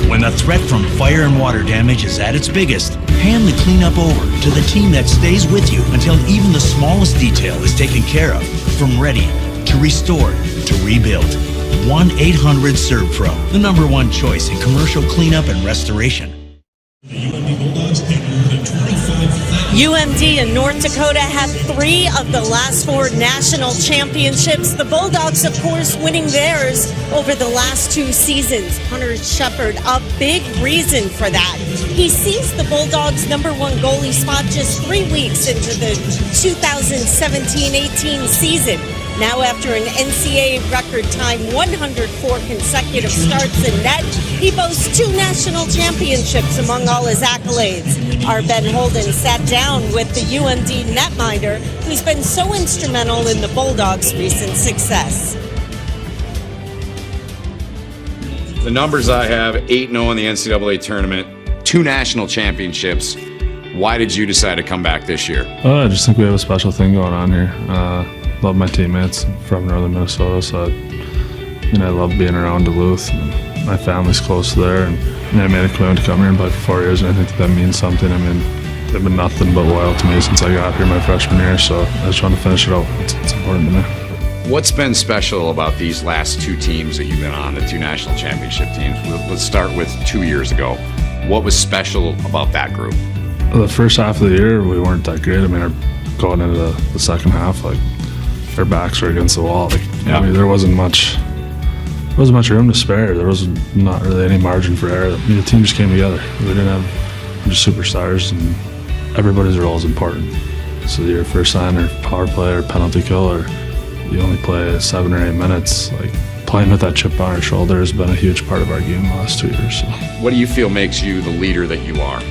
Speaker 7: When the threat from fire and water damage is at its biggest, hand the cleanup over to the team that stays with you until even the smallest detail is taken care of. From ready to restored to rebuild. 1-800-SERVPRO, the #1 choice in commercial cleanup and restoration.
Speaker 13: UMD and North Dakota had 3 of the last 4 national championships. The Bulldogs, of course, winning theirs over the last 2 seasons. Hunter Shepard, a big reason for that. He seized the Bulldogs' #1 goalie spot just 3 weeks into the 2017-18 season. Now, after an NCAA record time 104 consecutive starts in net, he boasts 2 national championships among all his accolades. Our Ben Holden sat down with the UMD netminder, who's been so instrumental in the Bulldogs' recent success.
Speaker 8: The numbers I have, 8-0 in the NCAA tournament, 2 national championships. Why did you decide to come back this year?
Speaker 9: I just think we have a special thing going on here. Love my teammates from northern Minnesota, so I love being around Duluth. And my family's close there, and I made a commitment to come here and play for 4 years, and I think that means something. I mean, they've been nothing but loyal to me since I got here my freshman year, so I just want to finish it out. It's important to me.
Speaker 8: What's been special about these last 2 teams that you've been on, the 2 national championship teams? Let's start with 2 years ago. What was special about that group?
Speaker 9: The first half of the year, we weren't that great. I mean, going into the second half, our backs were against the wall. I mean, there wasn't much room to spare. There was not really any margin for error. I mean, the team just came together. We didn't have just superstars, and everybody's role is important. So your first line or power play or penalty kill, or you only play 7 or 8 minutes. Playing with that chip on our shoulder has been a huge part of our game the last 2 years. So.
Speaker 8: What do you feel makes you the leader that you are?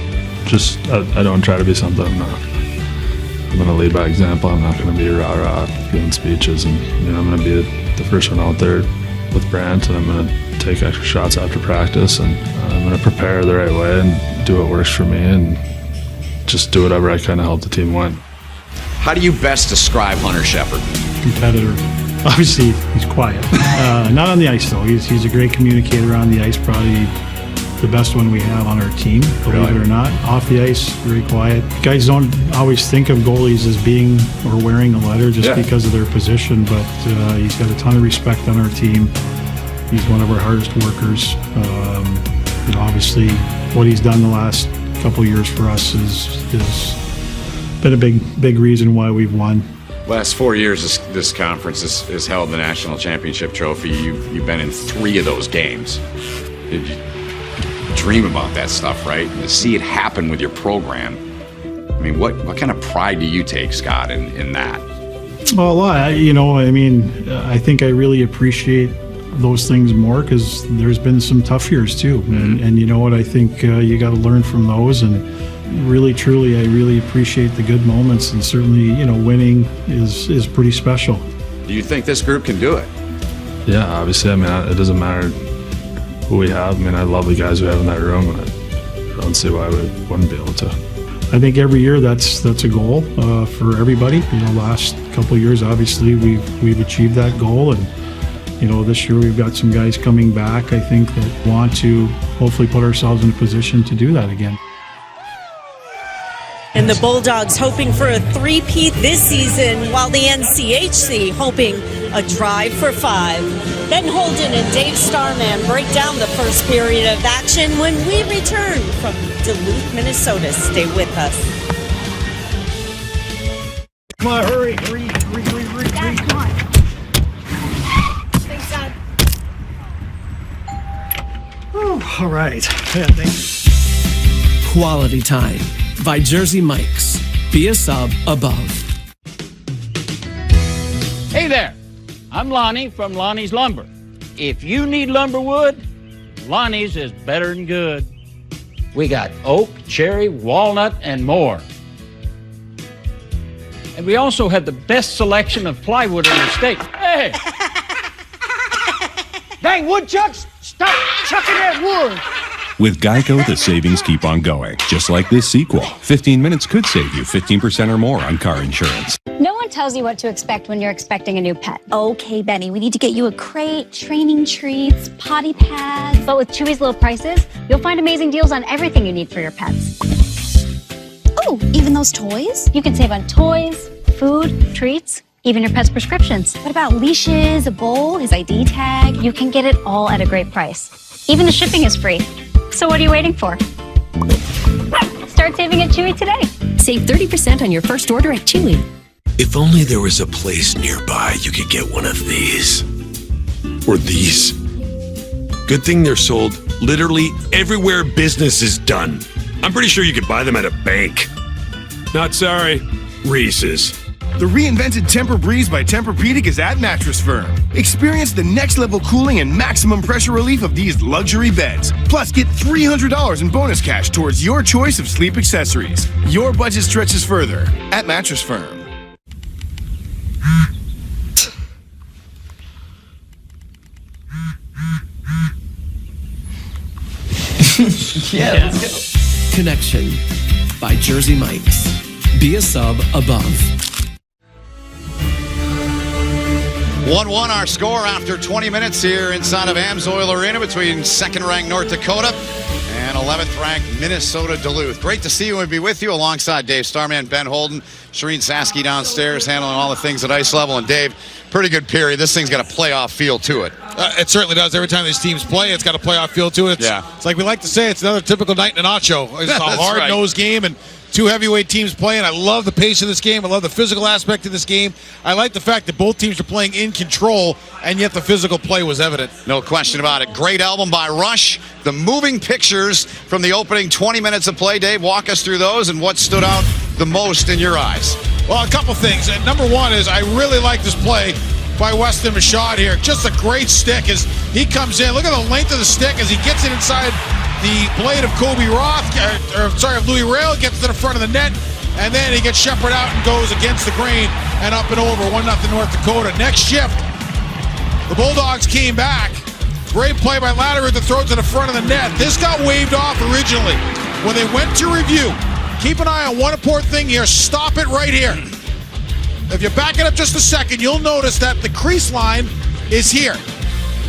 Speaker 9: Just I don't try to be something I'm not. I'm going to lead by example. I'm not going to be rah-rah giving speeches, and I'm going to be the first one out there with Brant, and I'm going to take extra shots after practice, and I'm going to prepare the right way and do what works for me, and just do whatever I can to help the team win.
Speaker 8: How do you best describe Hunter Shepard?
Speaker 23: Competitor. Obviously, he's quiet. Not on the ice, though. He's a great communicator on the ice, probably the best one we have on our team, believe it or not. Off the ice, very quiet. Guys don't always think of goalies as being or wearing a letter just because of their position, but he's got a ton of respect on our team. He's one of our hardest workers. Obviously, what he's done the last couple years for us is been a big reason why we've won.
Speaker 8: Last 4 years, this conference has held the national championship trophy. You've been in 3 of those games. Did you dream about that stuff, right? And to see it happen with your program. I mean, what kind of pride do you take, Scott, in that?
Speaker 23: Well, I think I really appreciate those things more, because there's been some tough years too. And you know what, I think you got to learn from those, and really, truly, I really appreciate the good moments, and certainly, winning is pretty special.
Speaker 8: Do you think this group can do it?
Speaker 9: Yeah, obviously. I mean, it doesn't matter who we have. I mean, I love the guys we have in that room, and I don't see why we wouldn't be able to.
Speaker 23: I think every year that's a goal for everybody. Last couple of years, obviously, we've achieved that goal, and this year we've got some guys coming back, I think, that want to hopefully put ourselves in a position to do that again.
Speaker 13: And the Bulldogs hoping for a three-peat this season, while the NCHC hoping a drive for 5. Ben Holden and Dave Starman break down the first period of action when we return from Duluth, Minnesota. Stay with us.
Speaker 23: Come on, hurry.
Speaker 13: Dad, come on. Thanks, Dad.
Speaker 23: All right. Yeah, thanks.
Speaker 2: Quality time by Jersey Mike's. Be a sub above.
Speaker 3: Hey there, I'm Lonnie from Lonnie's Lumber. If you need lumber wood, Lonnie's is better than good. We got oak, cherry, walnut, and more. And we also have the best selection of plywood in the state. Hey! Dang woodchucks, stop chucking that wood!
Speaker 27: With Geico, the savings keep on going. Just like this sequel. 15 minutes could save you 15% or more on car insurance.
Speaker 11: No one tells you what to expect when you're expecting a new pet. Okay, Benny, we need to get you a crate, training treats, potty pads. But with Chewy's low prices, you'll find amazing deals on everything you need for your pets. Oh, even those toys? You can save on toys, food, treats, even your pet's prescriptions. What about leashes, a bowl, his ID tag? You can get it all at a great price. Even the shipping is free. So what are you waiting for? Start saving at Chewy today.
Speaker 14: Save 30% on your first order at Chewy.
Speaker 16: If only there was a place nearby you could get one of these. Or these. Good thing they're sold literally everywhere business is done. I'm pretty sure you could buy them at a bank. Not sorry, Reese's.
Speaker 6: The reinvented Tempur-Breeze by Tempur-Pedic is at Mattress Firm. Experience the next level cooling and maximum pressure relief of these luxury beds. Plus, get $300 in bonus cash towards your choice of sleep accessories. Your budget stretches further at Mattress Firm.
Speaker 2: Yeah, let's go. Connection by Jersey Mike's. Be a sub above.
Speaker 4: 1-1 our score after 20 minutes here inside of Amsoil Arena between second-ranked North Dakota and 11th-ranked Minnesota Duluth. Great to see you and be with you alongside Dave Starman, Ben Holden, Shireen Saski downstairs handling all the things at ice level. And Dave, pretty good period. This thing's got a playoff feel to it.
Speaker 12: It certainly does. Every time these teams play, it's got a playoff feel to it. It's like we like to say, it's another typical night in a nacho. It's a hard-nosed game, and two heavyweight teams playing. I love the pace of this game. I love the physical aspect of this game. I like the fact that both teams are playing in control, and yet the physical play was evident.
Speaker 4: No question about it. Great album by Rush. The moving pictures from the opening 20 minutes of play. Dave, walk us through those and what stood out the most in your eyes.
Speaker 12: Well, a couple things. And number one is I really like this play by Weston Machad here. Just a great stick as he comes in. Look at the length of the stick as he gets it inside the blade of Kobe Roth, of Louis Rail, gets to the front of the net, and then he gets Shepard out and goes against the grain and up and over, 1-0 North Dakota. Next shift, the Bulldogs came back. Great play by Latterer that throws to the front of the net. This got waved off originally. When they went to review, keep an eye on one important thing here. Stop it right here. If you back it up just a second, you'll notice that the crease line is here.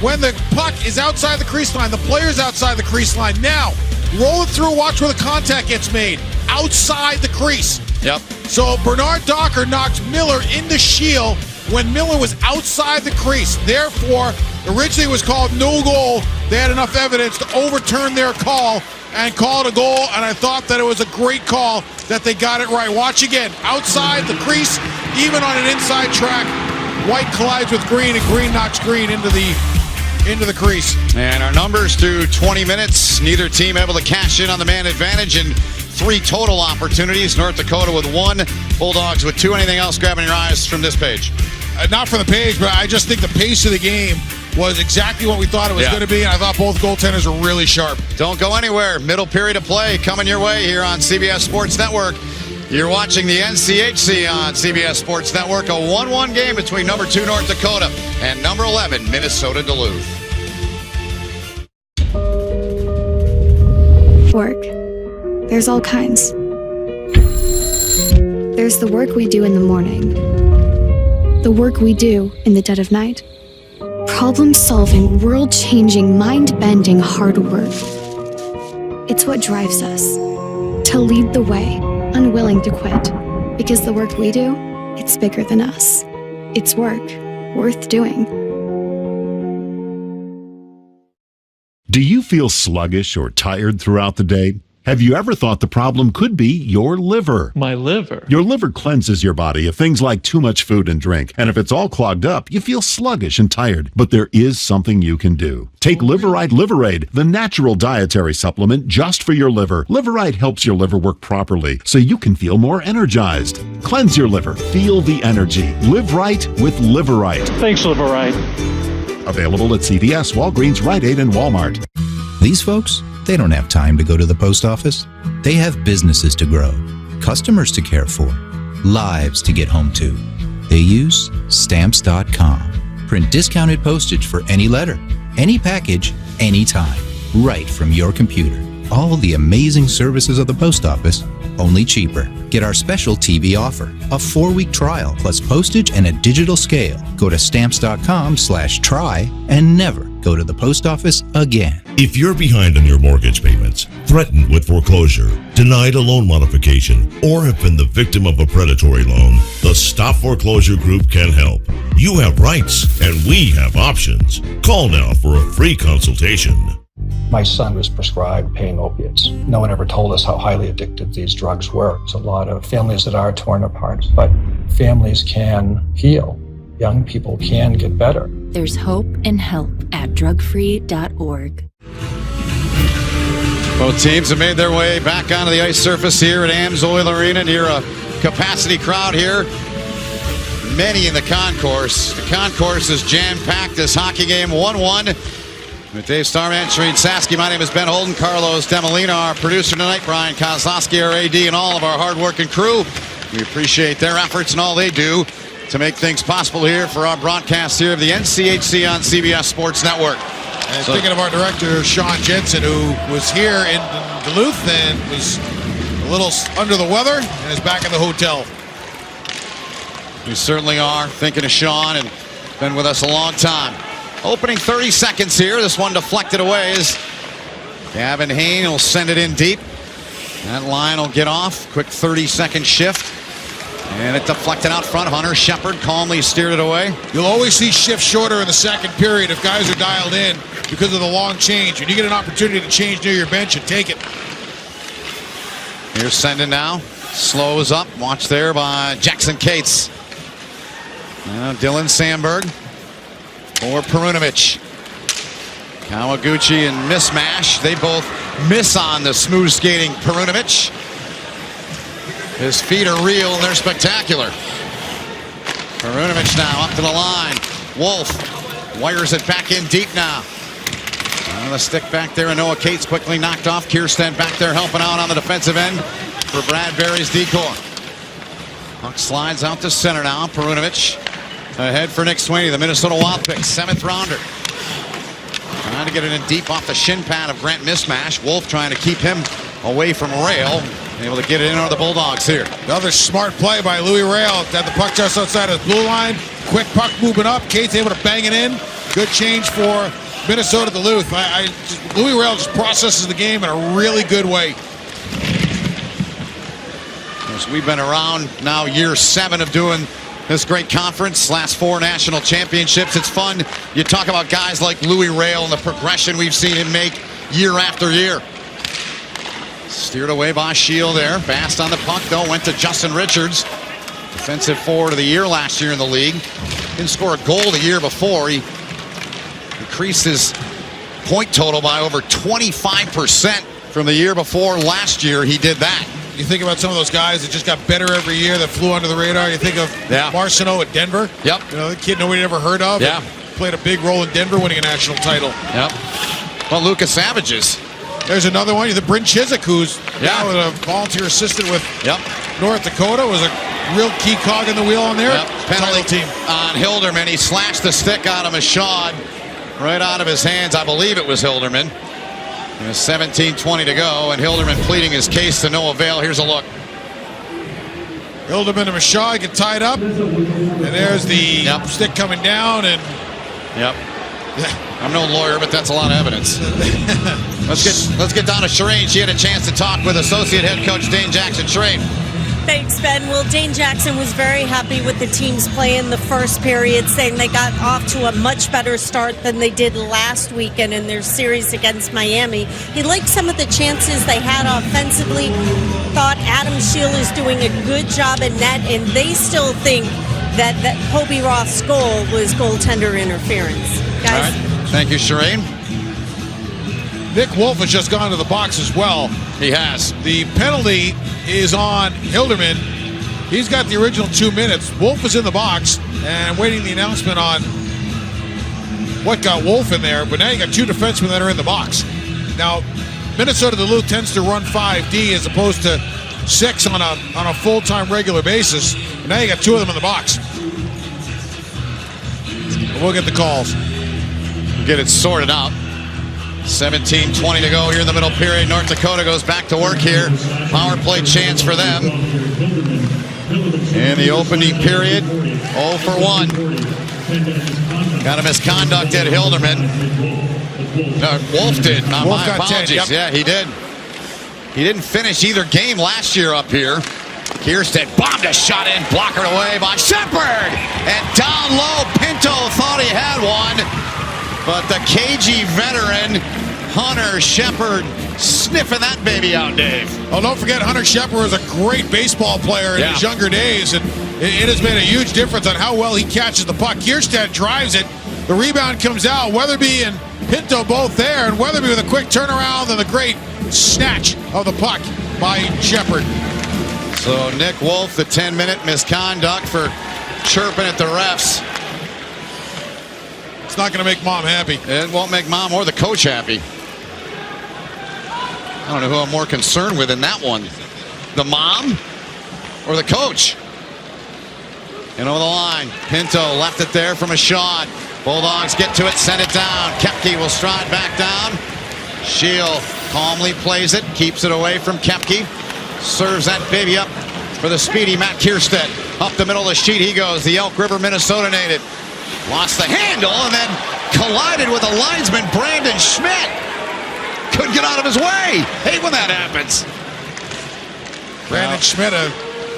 Speaker 12: When the puck is outside the crease line, the player's outside the crease line. Now, roll it through, watch where the contact gets made. Outside the crease.
Speaker 4: Yep.
Speaker 12: So Bernard Docker knocked Miller in the shield when Miller was outside the crease. Therefore, originally it was called no goal. They had enough evidence to overturn their call and call it a goal, and I thought that it was a great call that they got it right. Watch again. Outside the crease, even on an inside track, White collides with Green, and Green knocks Green into the crease.
Speaker 4: And our numbers through 20 minutes. Neither team able to cash in on the man advantage, and 3 total opportunities. North Dakota with 1, Bulldogs with 2. Anything else grabbing your eyes from this page?
Speaker 12: Not from the page, but I just think the pace of the game was exactly what we thought it was going to be, and I thought both goaltenders were really sharp.
Speaker 4: Don't go anywhere. Middle period of play coming your way here on CBS Sports Network. You're watching the NCHC on CBS Sports Network, a 1-1 game between number 2 North Dakota and number 11 Minnesota Duluth.
Speaker 17: Work. There's all kinds. There's the work we do in the morning, the work we do in the dead of night. Problem-solving, world-changing, mind-bending hard work. It's what drives us to lead the way, unwilling to quit. Because the work we do, it's bigger than us. It's work worth doing.
Speaker 5: Do you feel sluggish or tired throughout the day? Have you ever thought the problem could be your liver?
Speaker 18: My liver?
Speaker 5: Your liver cleanses your body of things like too much food and drink. And if it's all clogged up, you feel sluggish and tired. But there is something you can do. Take Liverite Liverade, the natural dietary supplement just for your liver. Liverite helps your liver work properly so you can feel more energized. Cleanse your liver. Feel the energy. Live right with Liverite.
Speaker 18: Thanks, Liverite.
Speaker 5: Available at CVS, Walgreens, Rite Aid, and Walmart.
Speaker 19: These folks, they don't have time to go to the post office. They have businesses to grow, customers to care for, lives to get home to. They use Stamps.com. Print discounted postage for any letter, any package, anytime, right from your computer. All the amazing services of the post office, only cheaper. Get our special TV offer, a 4-week trial plus postage and a digital scale. Go to Stamps.com/try and never go to the post office again.
Speaker 20: If you're behind on your mortgage payments, threatened with foreclosure, denied a loan modification, or have been the victim of a predatory loan, the Stop Foreclosure Group can help. You have rights, and we have options. Call now for a free consultation.
Speaker 21: My son was prescribed pain opiates. No one ever told us how highly addictive these drugs were. There's a lot of families that are torn apart, but families can heal. Young people can get better.
Speaker 14: There's hope and help at drugfree.org.
Speaker 4: Both teams have made their way back onto the ice surface here at Amsoil Arena near a capacity crowd here. Many in the concourse. The concourse is jam-packed. This hockey game 1-1. With Dave Starman, Shereen Sasky, my name is Ben Holden, Carlos Demolina, our producer tonight, Brian Kozlowski, our AD, and all of our hard-working crew. We appreciate their efforts and all they do to make things possible here for our broadcast here of the NCHC on CBS Sports Network.
Speaker 12: And thinking of our director, Sean Jensen, who was here in Duluth and was a little under the weather and is back in the hotel.
Speaker 4: We certainly are thinking of Sean and been with us a long time. Opening 30 seconds here. This one deflected away as Gavin Hain will send it in deep. That line will get off. Quick 30-second shift. And it deflected out front. Hunter Shepard calmly steered it away.
Speaker 12: You'll always see shifts shorter in the second period if guys are dialed in because of the long change. When you get an opportunity to change near your bench, you take it.
Speaker 4: Here's sending now. Slows up. Watch there by Jackson Cates. Dylan Sandberg. For Perunovic. Kawaguchi and Mismash. They both miss on the smooth skating Perunovic. His feet are real and they're spectacular. Perunovic now up to the line. Wolf wires it back in deep now. The stick back there and Noah Cates quickly knocked off. Kirsten back there helping out on the defensive end for Bradbury's decor. Puck slides out to center now. Perunovic. Ahead for Nick Sweeney, the Minnesota Wild pick, 7th rounder. Trying to get it in deep off the shin pad of Grant Mismash. Wolf trying to keep him away from Rail. Able to get it in on the Bulldogs here.
Speaker 12: Another smart play by Louis Rail. Had the puck just outside of the blue line. Quick puck moving up. Kate's able to bang it in. Good change for Minnesota Duluth. Louis Rail just processes the game in a really good way.
Speaker 4: We've been around now year 7 of doing this great conference, last 4 national championships. It's fun. You talk about guys like Louis Rail and the progression we've seen him make year after year. Steered away by Shield there. Fast on the puck, though. Went to Justin Richards. Defensive forward of the year last year in the league. Didn't score a goal the year before. He increased his point total by over 25% from the year before. Last year, he did that.
Speaker 12: You think about some of those guys that just got better every year that flew under the radar. You think of Marcineau at Denver.
Speaker 4: Yep.
Speaker 12: The kid nobody ever heard of.
Speaker 4: Yeah.
Speaker 12: played a big role in Denver winning a national title.
Speaker 4: Yep. Well, Lucas Savages.
Speaker 12: There's another one. The Bryn Chiswick, who's now a volunteer assistant with North Dakota, was a real key cog in the wheel on their
Speaker 4: penalty team. On Hilderman, he slashed the stick out of Mashad right out of his hands. I believe it was Hilderman. 17:20 to go, and Hilderman pleading his case to no avail. Here's a look.
Speaker 12: Hilderman and Mashad get tied up, and there's the stick coming down. And
Speaker 4: I'm no lawyer, but that's a lot of evidence. Let's get down to Shereen. She had a chance to talk with associate head coach Dane Jackson. Shereen.
Speaker 13: Thanks, Ben. Well, Dane Jackson was very happy with the team's play in the first period, saying they got off to a much better start than they did last weekend in their series against Miami. He liked some of the chances they had offensively, thought Adam Scheel is doing a good job in net, and they still think that Hobie Roth's goal was goaltender interference. Guys?
Speaker 4: All right. Thank you, Shereen.
Speaker 12: Nick Wolf has just gone to the box as well.
Speaker 4: He has.
Speaker 12: The penalty is on Hilderman. He's got the original 2 minutes. Wolf is in the box, and I'm waiting the announcement on what got Wolf in there, but now you got 2 defensemen that are in the box. Now, Minnesota Duluth tends to run 5D as opposed to 6 on a full-time regular basis. And now you got 2 of them in the box. We'll get the calls.
Speaker 4: Get it sorted out. 17:20 to go here in the middle period. North Dakota goes back to work here. Power play chance for them. In the opening period, 0 for 1. Got a misconduct at Hilderman. No, Wolf did. My apologies.
Speaker 12: 10,
Speaker 4: Yeah, he did. He didn't finish either game last year up here. Kirstead bombed a shot in, blockered away by Shepard. And down low, Pinto thought he had one. But the KG veteran, Hunter Shepard, sniffing that baby out, Dave.
Speaker 12: Oh, don't forget, Hunter Shepard was a great baseball player in his younger days, and it has made a huge difference on how well he catches the puck. Kierstead drives it. The rebound comes out. Weatherby and Pinto both there, and Weatherby with a quick turnaround and the great snatch of the puck by Shepard.
Speaker 4: So Nick Wolf, the 10-minute misconduct for chirping at the refs.
Speaker 12: It's not going to make Mom happy.
Speaker 4: It won't make Mom or the coach happy. I don't know who I'm more concerned with in that one. The mom or the coach? And over the line, Pinto left it there from a shot. Bulldogs get to it, send it down. Koepke will stride back down. Scheel calmly plays it, keeps it away from Koepke. Serves that baby up for the speedy Matt Kierstead. Up the middle of the sheet he goes, the Elk River, Minnesota native. Lost the handle and then collided with the linesman, Brandon Schmidt. Couldn't get out of his way. Hate when that happens.
Speaker 12: Brandon Schmidt, a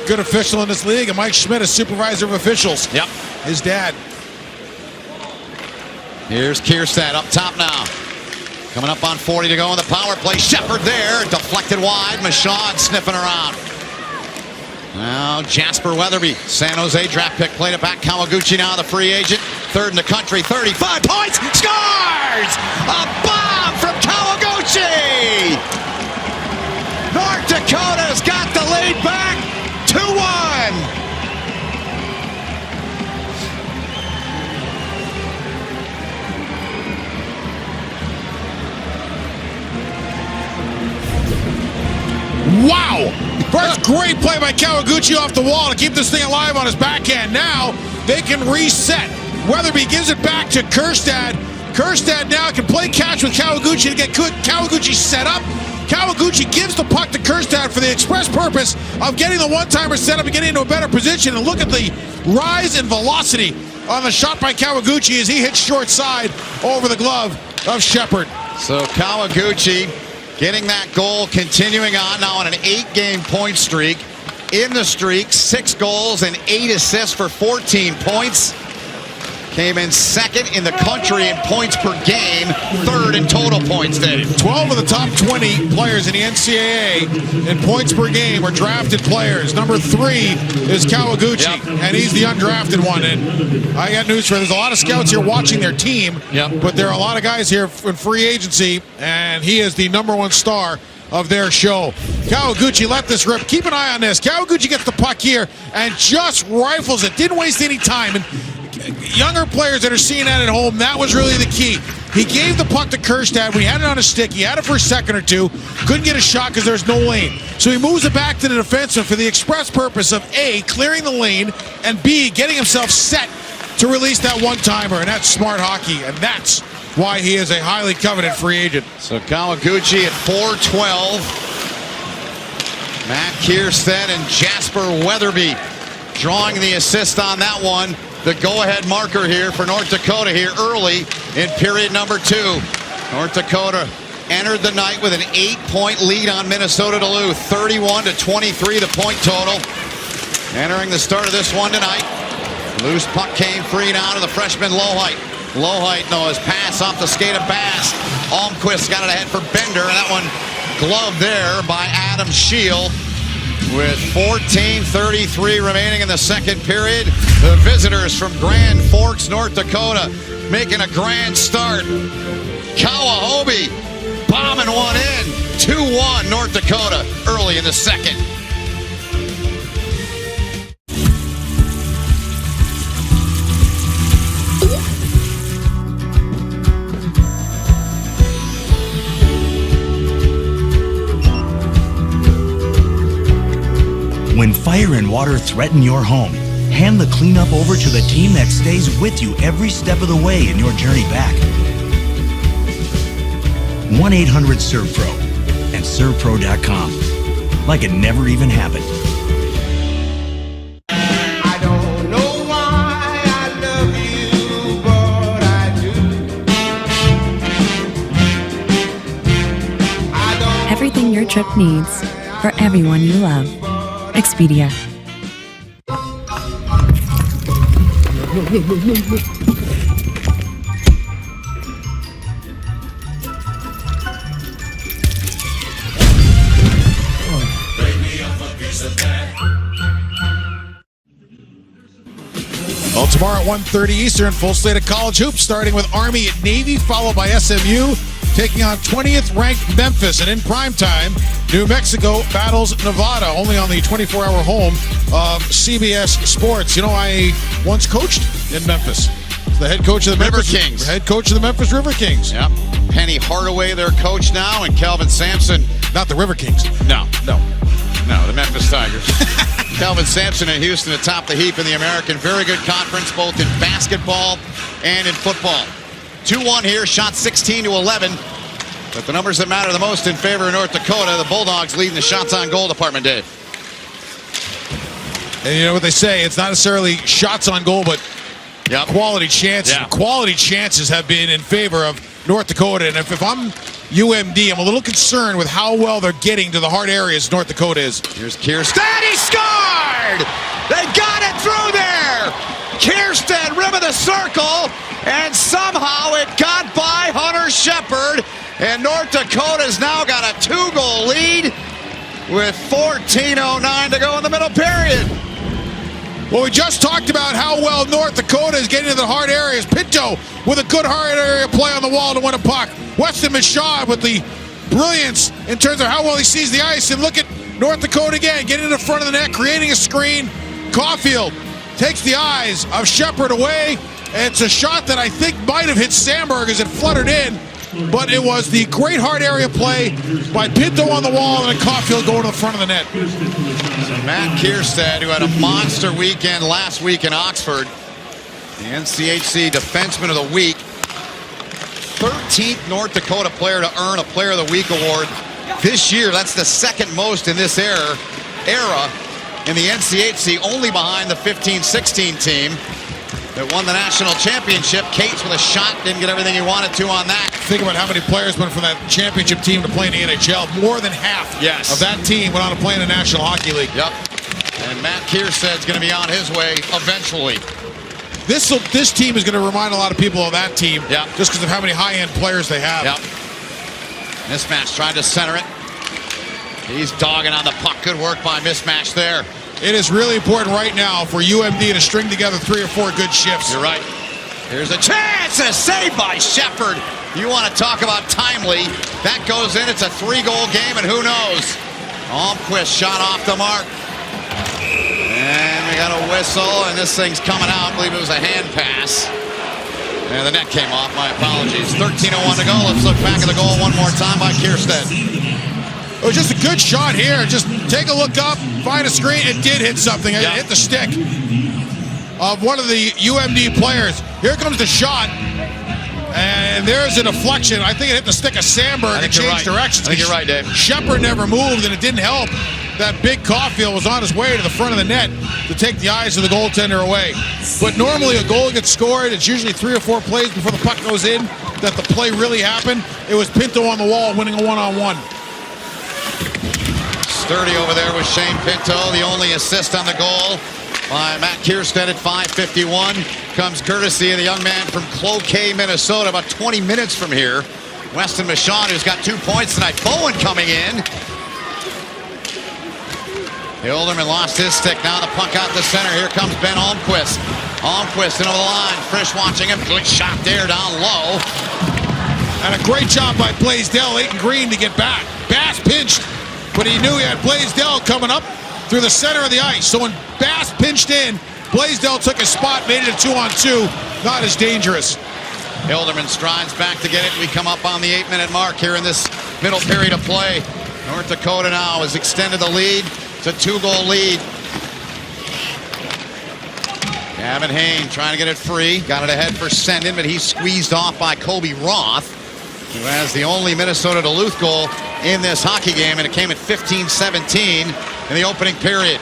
Speaker 12: good official in this league, and Mike Schmidt, a supervisor of officials.
Speaker 4: Yep.
Speaker 12: His dad.
Speaker 4: Here's Kierstead up top now. Coming up on 40 to go in the power play. Shepard there, deflected wide. Mashad sniffing around. Now Jasper Weatherby, San Jose draft pick, played it back. Kawaguchi now the free agent. Third in the country, 35 points, scores! A bomb from Kawaguchi! North Dakota's got the lead back, 2-1.
Speaker 12: Wow! First great play by Kawaguchi off the wall to keep this thing alive on his backhand. Now they can reset. Weatherby gives it back to Kierstead. Kierstead now can play catch with Kawaguchi to get Kawaguchi set up. Kawaguchi gives the puck to Kierstead for the express purpose of getting the one-timer set up and getting into a better position. And look at the rise in velocity on the shot by Kawaguchi as he hits short side over the glove of Shepard.
Speaker 4: So Kawaguchi getting that goal, continuing on now on an 8-game point streak. In the streak, 6 goals and 8 assists for 14 points. Came in second in the country in points per game, third in total points, Dave.
Speaker 12: 12 of the top 20 players in the NCAA in points per game are drafted players. Number 3 is Kawaguchi, and he's the undrafted one. And I got news for you. There's a lot of scouts here watching their team, but there are a lot of guys here in free agency, and he is the #1 star of their show. Kawaguchi let this rip. Keep an eye on this. Kawaguchi gets the puck here and just rifles it. Didn't waste any time. And younger players that are seeing that at home, that was really the key. He gave the puck to Kerstad when he had it on a stick. He had it for a second or two. Couldn't get a shot because there's no lane. So he moves it back to the defenseman for the express purpose of A, clearing the lane, and B, getting himself set to release that one-timer. And that's smart hockey, and that's why he is a highly coveted free agent.
Speaker 4: So Kawaguchi at 4-12. Matt Kierstead and Jasper Weatherby drawing the assist on that one. The go-ahead marker here for North Dakota here early in period number 2. North Dakota entered the night with an 8-point lead on Minnesota Duluth. 31-23 the point total. Entering the start of this one tonight. Loose puck came free now to the freshman Lohite. Lohite, though, his pass off the skate of Bass. Almquist got it ahead for Bender, and that one gloved there by Adam Scheel. With 14:33 remaining in the second period, the visitors from Grand Forks, North Dakota, making a grand start. Kawahobi bombing one in. 2-1 North Dakota early in the second.
Speaker 7: When fire and water threaten your home, hand the cleanup over to the team that stays with you every step of the way in your journey back. 1-800-SERVPRO and ServPro.com. Like it never even happened.
Speaker 1: I don't know why I love you, but I do.
Speaker 14: Everything your trip needs for everyone you love. Expedia.
Speaker 12: Well, tomorrow at 1:30 Eastern, full slate of college hoops, starting with Army at Navy, followed by SMU, taking on 20th ranked Memphis. And in primetime, New Mexico battles Nevada, only on the 24-hour home of CBS Sports. You know, I once coached in Memphis. The head coach of the
Speaker 4: River Kings.
Speaker 12: The head coach of the Memphis River Kings.
Speaker 4: Yep. Penny Hardaway, their coach now, and Calvin Sampson.
Speaker 12: Not the River Kings.
Speaker 4: No, the Memphis Tigers. Calvin Sampson in Houston atop the heap in the American. Very good conference, both in basketball and in football. 2-1 here, shot 16-11. But the numbers that matter the most in favor of North Dakota, the Bulldogs leading the shots on goal department, Dave.
Speaker 12: And you know what they say, it's not necessarily shots on goal, but quality chances.
Speaker 4: Yeah.
Speaker 12: Quality chances have been in favor of North Dakota. And if I'm UMD, I'm a little concerned with how well they're getting to the hard areas North Dakota is.
Speaker 4: Here's Kierstead, he scored! They got it through there! Kierstead, rim of the circle, and somehow it got by Hunter Shepard, and North Dakota's now got a 2-goal lead with 14:09 to go in the middle period.
Speaker 12: Well, we just talked about how well North Dakota is getting to the hard areas. Pinto with a good hard area play on the wall to win a puck. Weston Michaud with the brilliance in terms of how well he sees the ice. And look at North Dakota again, getting in the front of the net, creating a screen. Caulfield takes the eyes of Shepard away. And it's a shot that I think might have hit Sandberg as it fluttered in. But it was the great hard area play by Pinto on the wall and then Caulfield going to the front of the net.
Speaker 4: Matt Kierstead, who had a monster weekend last week in Oxford, the NCHC Defenseman of the Week, 13th North Dakota player to earn a Player of the Week award this year. That's the second most in this era in the NCHC, only behind the 15-16 team that won the national championship. Cates with a shot, didn't get everything he wanted to on that.
Speaker 12: Think about how many players went from that championship team to play in the NHL. More than half of that team went on to play in the National Hockey League.
Speaker 4: Yep. And Matt Kierstead's going to be on his way eventually.
Speaker 12: This team is going to remind a lot of people of that team, just because of how many high-end players they have.
Speaker 4: Yep. Mismatch trying to center it. He's dogging on the puck. Good work by Mismatch there.
Speaker 12: It is really important right now for UMD to string together 3 or 4 good shifts.
Speaker 4: You're right. Here's a chance, a save by Shepard. You want to talk about timely. That goes in. It's a 3-goal game, and who knows? Almquist shot off the mark. And they got a whistle, and this thing's coming out. I believe it was a hand pass. And the net came off. My apologies. 13:01 to go. Let's look back at the goal one more time by Kierstead.
Speaker 12: It was just a good shot here. Just take a look up, find a screen. It did hit something. It hit the stick of one of the UMD players. Here comes the shot. And there's a deflection. I think it hit the stick of Sandberg and changed directions.
Speaker 4: I think you're right, Dave.
Speaker 12: Shepard never moved, and it didn't help. That big Caulfield was on his way to the front of the net to take the eyes of the goaltender away. But normally a goal gets scored. It's usually 3 or 4 plays before the puck goes in that the play really happened. It was Pinto on the wall winning a one-on-one.
Speaker 4: Sturdy over there with Shane Pinto. The only assist on the goal by Matt Kierstead at 5:51 comes courtesy of the young man from Cloquet, Minnesota, about 20 minutes from here. Weston Michaud, who's got 2 points tonight. Bowen coming in. Hilderman lost his stick. Now the puck out the center. Here comes Ben Almquist. Almquist into the line. Frisch watching him. Good shot there down low.
Speaker 12: And a great job by Blaisdell, Aiton Green to get back. Bass pinched, but he knew he had Blaisdell coming up through the center of the ice. So when Bass pinched in, Blaisdell took his spot, made it a 2-on-2. Not as dangerous.
Speaker 4: Hilderman strides back to get it. We come up on the 8-minute mark here in this middle period of play. North Dakota now has extended the lead. It's a 2-goal lead. Gavin Hayne trying to get it free. Got it ahead for Sendin, but he's squeezed off by Kobe Roth, who has the only Minnesota Duluth goal in this hockey game, and it came at 15-17 in the opening period.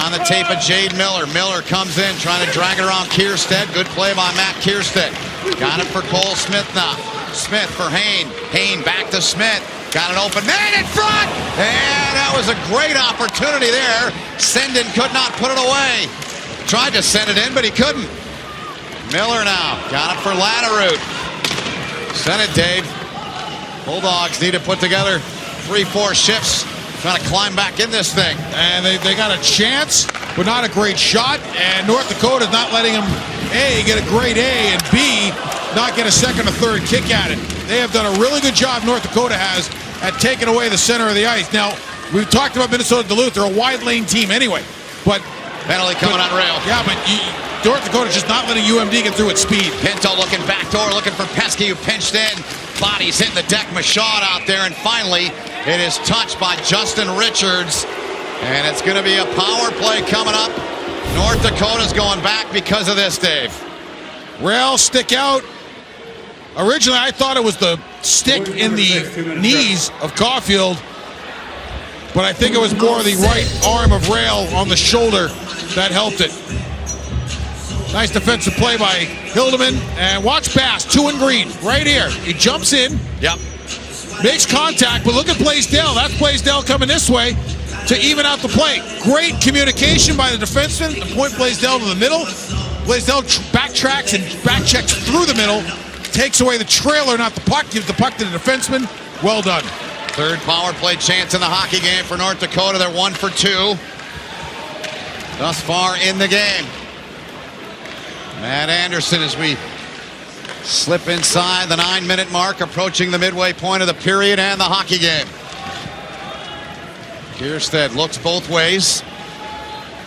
Speaker 4: On the tape of Jade Miller. Miller comes in, trying to drag it around Kierstead. Good play by Matt Kierstead. Got it for Cole Smith now. Smith for Hayne. Hayne back to Smith. Got an open man in front! And that was a great opportunity there. Sendin could not put it away. Tried to send it in, but he couldn't. Miller now. Got it for Latterute. Send it, Dave. Bulldogs need to put together 3-4 shifts. Trying to climb back in this thing.
Speaker 12: And they got a chance, but not a great shot. And North Dakota's not letting them, A, get a great A, and B, not get a second or third kick at it. They have done a really good job, North Dakota has, at taking away the center of the ice. Now, we've talked about Minnesota Duluth. They're a wide lane team anyway. But
Speaker 4: penalty coming on rail.
Speaker 12: Yeah, but North Dakota's just not letting UMD get through its speed.
Speaker 4: Pinto looking back door, looking for Pesky, who pinched in. Bodies hitting the deck. Michaud out there, and finally it is touched by Justin Richards. And it's going to be a power play coming up. North Dakota's going back because of this, Dave.
Speaker 12: Rail stick out. Originally, I thought it was the stick in the knees of Caulfield, but I think it was more the right arm of Rail on the shoulder that helped it. Nice defensive play by Hildeman. And watch Bass, 2 and green, right here. He jumps in.
Speaker 4: Yep.
Speaker 12: Makes contact, but look at Blaisdell. That's Blaisdell coming this way to even out the play. Great communication by the defenseman to point Blaisdell to the middle. Blaisdell backtracks and backchecks through the middle. Takes away the trailer, not the puck. Gives the puck to the defenseman. Well done.
Speaker 4: Third power play chance in the hockey game for North Dakota. They're 1 for 2 thus far in the game. Matt Anderson, as we slip inside the 9-minute mark, approaching the midway point of the period and the hockey game. Kierstead looks both ways,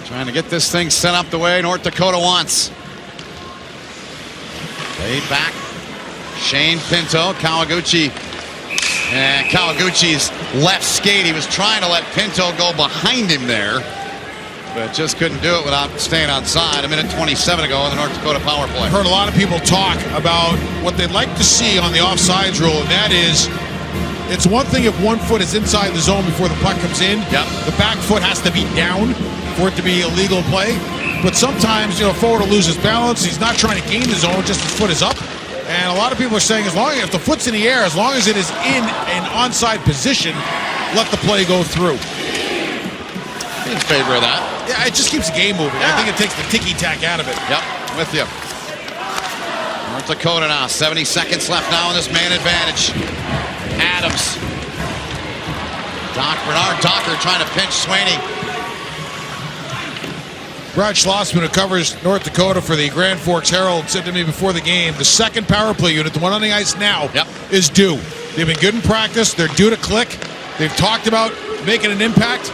Speaker 4: trying to get this thing set up the way North Dakota wants. Laid back. Shane Pinto, Kawaguchi. And Kawaguchi's left skate. He was trying to let Pinto go behind him there, but just couldn't do it without staying onside. A minute 27 ago in the North Dakota power play.
Speaker 12: I've heard a lot of people talk about what they'd like to see on the offsides rule, and that is, it's one thing if one foot is inside the zone before the puck comes in.
Speaker 4: Yep.
Speaker 12: The back foot has to be down for it to be a legal play. But sometimes, a forward will lose his balance. He's not trying to gain the zone, just his foot is up. And a lot of people are saying if the foot's in the air, as long as it is in an onside position, let the play go through.
Speaker 4: In favor of that.
Speaker 12: Yeah, it just keeps the game moving.
Speaker 4: Yeah.
Speaker 12: I think it takes the ticky-tack out of it.
Speaker 4: Yep, with you. North Dakota now, 70 seconds left now in this man advantage. Adams. Bernard Docker trying to pinch Sweeney.
Speaker 12: Brad Schlossman, who covers North Dakota for the Grand Forks Herald, said to me before the game, the second power play unit, the one on the ice now, is due. They've been good in practice. They're due to click. They've talked about making an impact.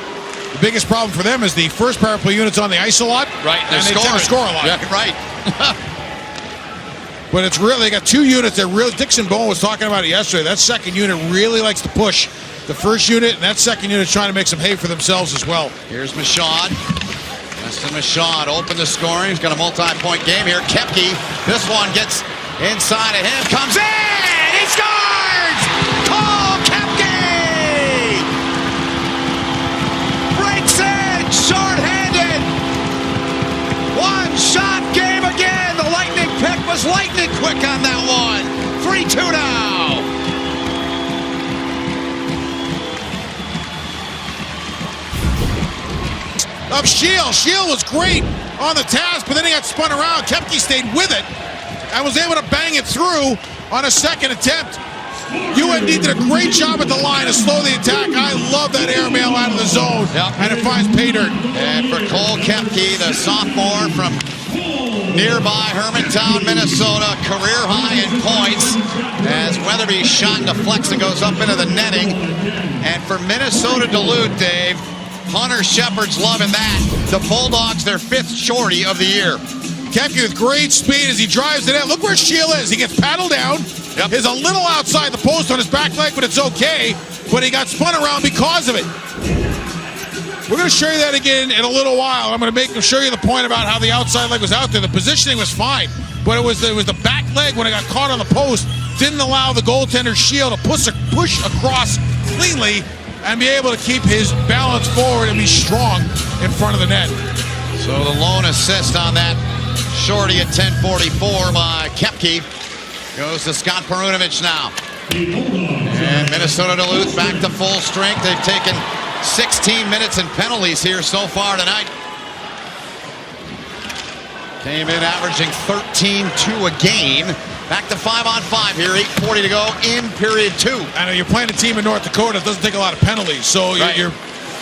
Speaker 12: The biggest problem for them is the first power play unit's on the ice a lot.
Speaker 4: Right,
Speaker 12: and they tend to score a lot.
Speaker 4: Yeah, right.
Speaker 12: But it's really, they got two units that really, Dixon Bowen was talking about it yesterday. That second unit really likes to push the first unit, and that second unit trying to make some hay for themselves as well.
Speaker 4: Here's Michaud. Weston Michaud open the scoring. He's got a multi-point game here. Koepke, this one gets inside of him, comes in! He scores! Cole Koepke! Breaks in, short-handed. One-shot game again. The Lightning pick was lightning quick on that one. 3-2 now.
Speaker 12: Of Shield. Shield was great on the task, but then he got spun around. Koepke stayed with it and was able to bang it through on a second attempt. UMD did a great job at the line to slow the attack. I love that airmail out of the zone, and it finds pay dirt.
Speaker 4: And for Cole Koepke, the sophomore from nearby Hermantown, Minnesota, career high in points as Weatherby's shot deflects and goes up into the netting. And for Minnesota Duluth, Dave, Hunter Shepard's loving that. The Bulldogs, their fifth shorty of the year.
Speaker 12: Koepke with great speed as he drives it in. Look where Shield is. He gets paddled down.
Speaker 4: Yep.
Speaker 12: Is a little outside the post on his back leg, but it's okay. But he got spun around because of it. We're going to show you that again in a little while. I'm going to show you the point about how the outside leg was out there. The positioning was fine, but it was the back leg when it got caught on the post didn't allow the goaltender Shield to push across cleanly and be able to keep his balance forward and be strong in front of the net.
Speaker 4: So the lone assist on that shorty at 10:44 by Koepke goes to Scott Perunovich now. And Minnesota Duluth back to full strength. They've taken 16 minutes in penalties here so far tonight. Came in averaging 13-2 a game. Back to 5-on-5 here, 8:40 to go in period 2.
Speaker 12: I know you're playing a team in North Dakota that doesn't take a lot of penalties, so you're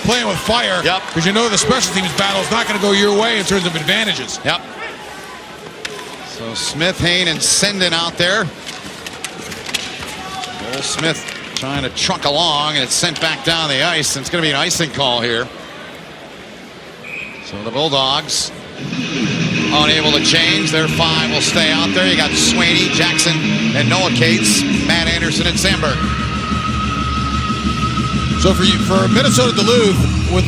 Speaker 12: playing with fire.
Speaker 4: Yep.
Speaker 12: Because you know the special teams battle is not going to go your way in terms of advantages.
Speaker 4: Yep. So Smith, Hain, and Senden out there. Cole Smith trying to truck along, and it's sent back down the ice, and it's going to be an icing call here. So the Bulldogs unable to change. Their 5 will stay out there. You got Swaney, Jackson, and Noah Cates, Matt Anderson, and Sandberg.
Speaker 12: So for Minnesota Duluth,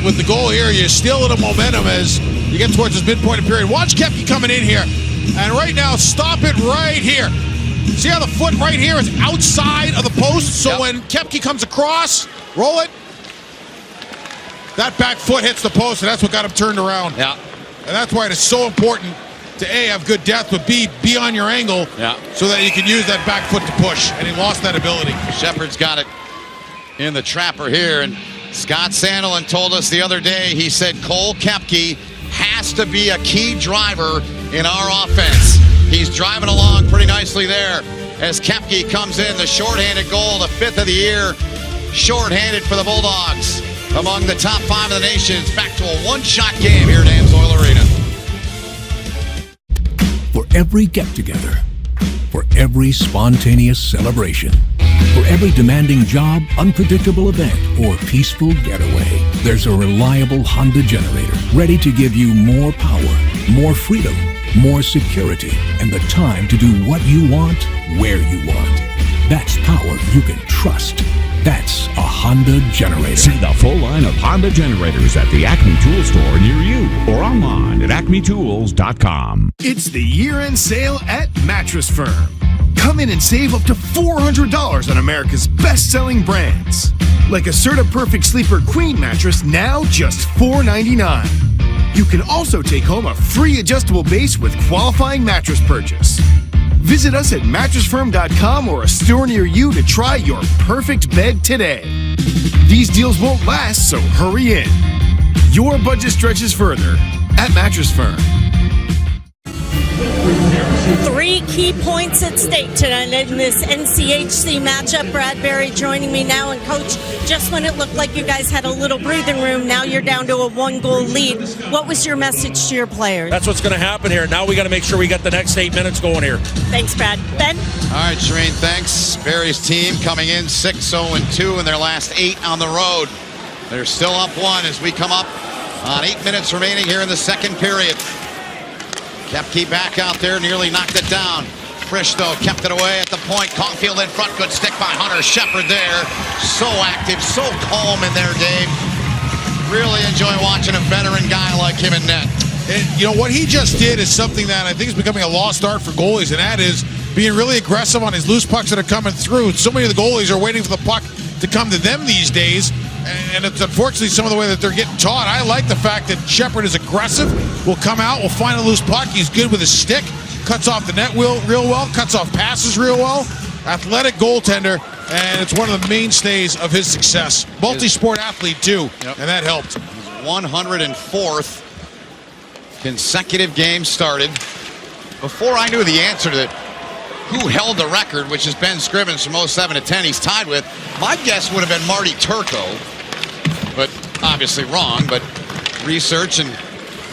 Speaker 12: with the goal here, you steal a little momentum as you get towards this midpoint of period. Watch Koepke coming in here. And right now, stop it right here. See how the foot right here is outside of the post? So when Koepke comes across, roll it. That back foot hits the post, and that's what got him turned around.
Speaker 4: Yeah.
Speaker 12: And that's why it is so important to A, have good depth, but B, be on your angle so that you can use that back foot to push. And he lost that ability.
Speaker 4: Shepard's got it in the trapper here. And Scott Sandelin told us the other day, he said Cole Koepke has to be a key driver in our offense. He's driving along pretty nicely there as Koepke comes in. The shorthanded goal, the 5th of the year. Shorthanded for the Bulldogs. Among the top 5 of the nation. It's back to a one-shot game here at Amsoil Arena.
Speaker 10: For every get-together, for every spontaneous celebration, for every demanding job, unpredictable event, or peaceful getaway, there's a reliable Honda generator ready to give you more power, more freedom, more security, and the time to do what you want, where you want. That's power you can trust. That's a Honda generator.
Speaker 15: See the full line of Honda generators at the Acme Tool Store near you or online at acmetools.com.
Speaker 6: It's the year-end sale at Mattress Firm. Come in and save up to $400 on America's best-selling brands. Like a Serta Perfect Sleeper Queen mattress, now just $499. You can also take home a free adjustable base with qualifying mattress purchase. Visit us at mattressfirm.com or a store near you to try your perfect bed today. These deals won't last, so hurry in. Your budget stretches further at Mattress Firm.
Speaker 13: 3 key points at stake tonight in this NCHC matchup. Brad Berry joining me now. And Coach, just when it looked like you guys had a little breathing room, now you're down to a 1-goal lead. What was your message to your players?
Speaker 18: That's what's going to happen here. Now we got to make sure we got the next 8 minutes going here.
Speaker 13: Thanks, Brad. Ben?
Speaker 4: All right, Shireen, thanks. Berry's team coming in 6-0-2 in their last 8 on the road. They're still up 1 as we come up on 8 minutes remaining here in the second period. Kepke back out there, nearly knocked it down. Frisch, though, kept it away at the point. Caulfield in front, good stick by Hunter Shepard there. So active, so calm in there, Dave. Really enjoy watching a veteran guy like him in net.
Speaker 12: And, what he just did is something that I think is becoming a lost art for goalies, and that is being really aggressive on his loose pucks that are coming through. So many of the goalies are waiting for the puck to come to them these days, and it's unfortunately some of the way that they're getting taught. I like the fact that Shepard is aggressive, will come out, will find a loose puck. He's good with his stick, cuts off the net real well, cuts off passes real well. Athletic goaltender, and it's one of the mainstays of his success. Multi-sport athlete, too, and that helped.
Speaker 4: 104th consecutive game started. Before I knew the answer to who held the record, which is Ben Scrivens from 07 to 10, he's tied with, my guess would have been Marty Turco, but obviously wrong, but research and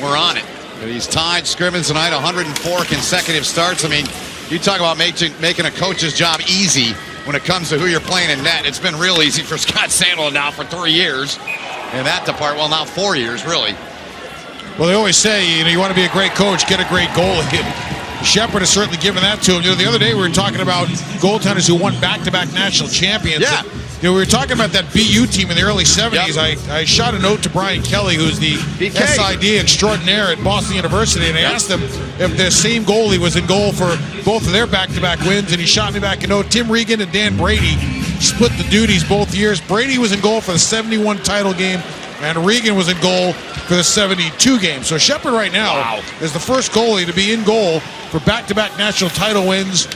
Speaker 4: we're on it. But he's tied Scrivens tonight, 104 consecutive starts. I mean, you talk about making a coach's job easy when it comes to who you're playing in net. It's been real easy for Scott Sandlin now for 3 years in that department. Well, now 4 years, really.
Speaker 12: Well, they always say, you want to be a great coach, get a great goalie. Shepard has certainly given that to him. The other day we were talking about goaltenders who won back-to-back national champions.
Speaker 4: Yeah.
Speaker 12: We were talking about that BU team in the early 70s. Yep. I shot a note to Brian Kelly, who's the SID extraordinaire at Boston University, and I asked him if the same goalie was in goal for both of their back-to-back wins, and he shot me back a note. Tim Regan and Dan Brady split the duties both years. Brady was in goal for the 71 title game, and Regan was in goal for the 72 game. So Shepard right now is the first goalie to be in goal for back-to-back national title wins.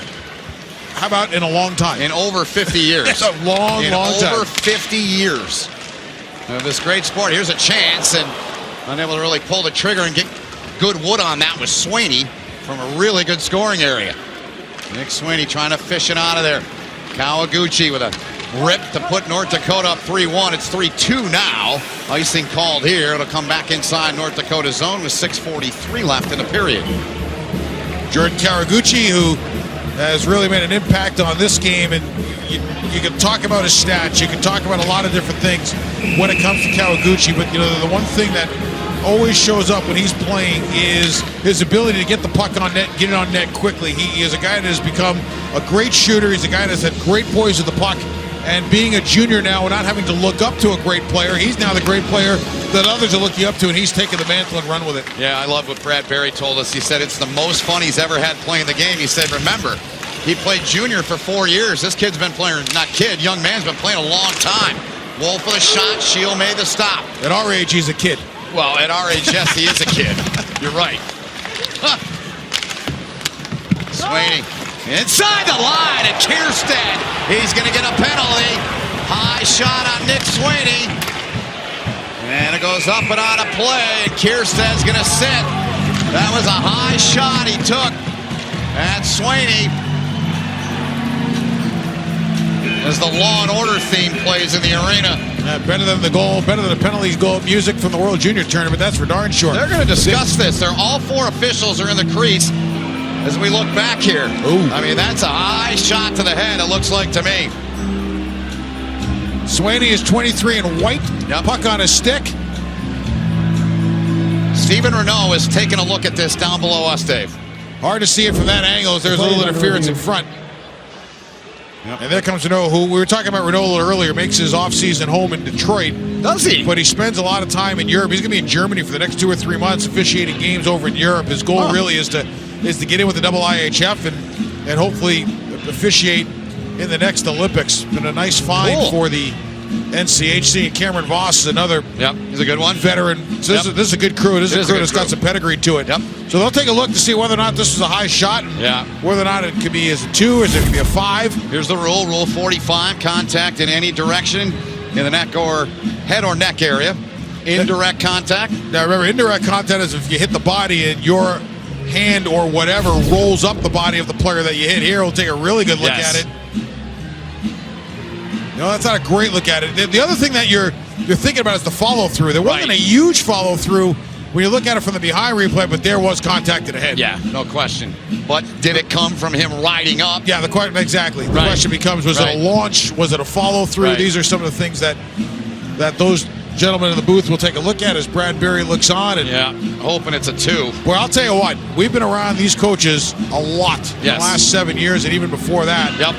Speaker 12: How about in a long time?
Speaker 4: In over 50 years.
Speaker 12: That's a long time.
Speaker 4: Over 50 years of this great sport. Here's a chance, and unable to really pull the trigger and get good wood on that was Sweeney from a really good scoring area. Nick Sweeney trying to fish it out of there. Kawaguchi with a rip to put North Dakota up 3-1. It's 3-2 now. Icing called here. It'll come back inside North Dakota's zone with 6:43 left in the period.
Speaker 12: Jordan Kawaguchi, who has really made an impact on this game, and you can talk about his stats, you can talk about a lot of different things when it comes to Kawaguchi, but the one thing that always shows up when he's playing is his ability to get the puck on net, get it on net quickly. He is a guy that has become a great shooter. He's a guy that's had great poise with the puck, and being a junior now and not having to look up to a great player, he's now the great player that others are looking up to, and he's taken the mantle and run with it.
Speaker 4: Yeah, I love what Brad Berry told us. He said it's the most fun he's ever had playing the game. He said, remember, he played junior for 4 years. This kid's been playing, not kid, young man's been playing a long time. Wolf with a shot, Shield made the stop.
Speaker 12: At our age, he's a kid.
Speaker 4: Well, at our age, yes, he is a kid. You're right. Sweeney inside the line, and Kierstead, he's going to get a penalty. High shot on Nick Sweeney. And it goes up and out of play, and Kierstead's going to sit. That was a high shot he took at Sweeney. As the Law and Order theme plays in the arena.
Speaker 12: Better than the goal, better than the penalties goal music from the World Junior Tournament. That's for darn sure.
Speaker 4: They're going to discuss this. All 4 officials are in the crease as we look back here.
Speaker 12: Ooh.
Speaker 4: I mean, that's a high shot to the head, it looks like to me.
Speaker 12: Sweeney is 23 and white.
Speaker 4: Yep.
Speaker 12: Puck on his stick.
Speaker 4: Stephen Renaud is taking a look at this down below us, Dave.
Speaker 12: Hard to see it from that angle as there's a little interference in front. Yep. And there comes Renaud, who we were talking about Renaud earlier, makes his offseason home in Detroit.
Speaker 4: Does he?
Speaker 12: But he spends a lot of time in Europe. He's going to be in Germany for the next 2 or 3 months, officiating games over in Europe. His goal really is to get in with the IIHF and hopefully officiate in the next Olympics. Been a nice find for the NCHC. And Cameron Voss is another
Speaker 4: he's a good one.
Speaker 12: Veteran. So this is a good crew. This is a crew that's got some pedigree to it.
Speaker 4: Yep.
Speaker 12: So they'll take a look to see whether or not this was a high shot. Whether or not it could be as a 2 or is it could be a 5.
Speaker 4: Here's the rule. Rule 45, contact in any direction in the neck or head or neck area. Indirect contact.
Speaker 12: Now remember, indirect contact is if you hit the body and your hand or whatever rolls up the body of the player that you hit. Here, we'll take a really good look at it. No, that's not a great look at it. The other thing that you're thinking about is the follow-through. There wasn't a huge follow-through when you look at it from the behind replay, but there was contact to the head.
Speaker 4: Yeah, no question. But did it come from him riding up?
Speaker 12: Yeah, exactly. The question becomes, was it a launch? Was it a follow-through? These are some of the things that those gentlemen in the booth will take a look at as Brad Berry looks on. And
Speaker 4: hoping it's a 2.
Speaker 12: Well, I'll tell you what, we've been around these coaches a lot in the last 7 years, and even before that.
Speaker 4: Yep.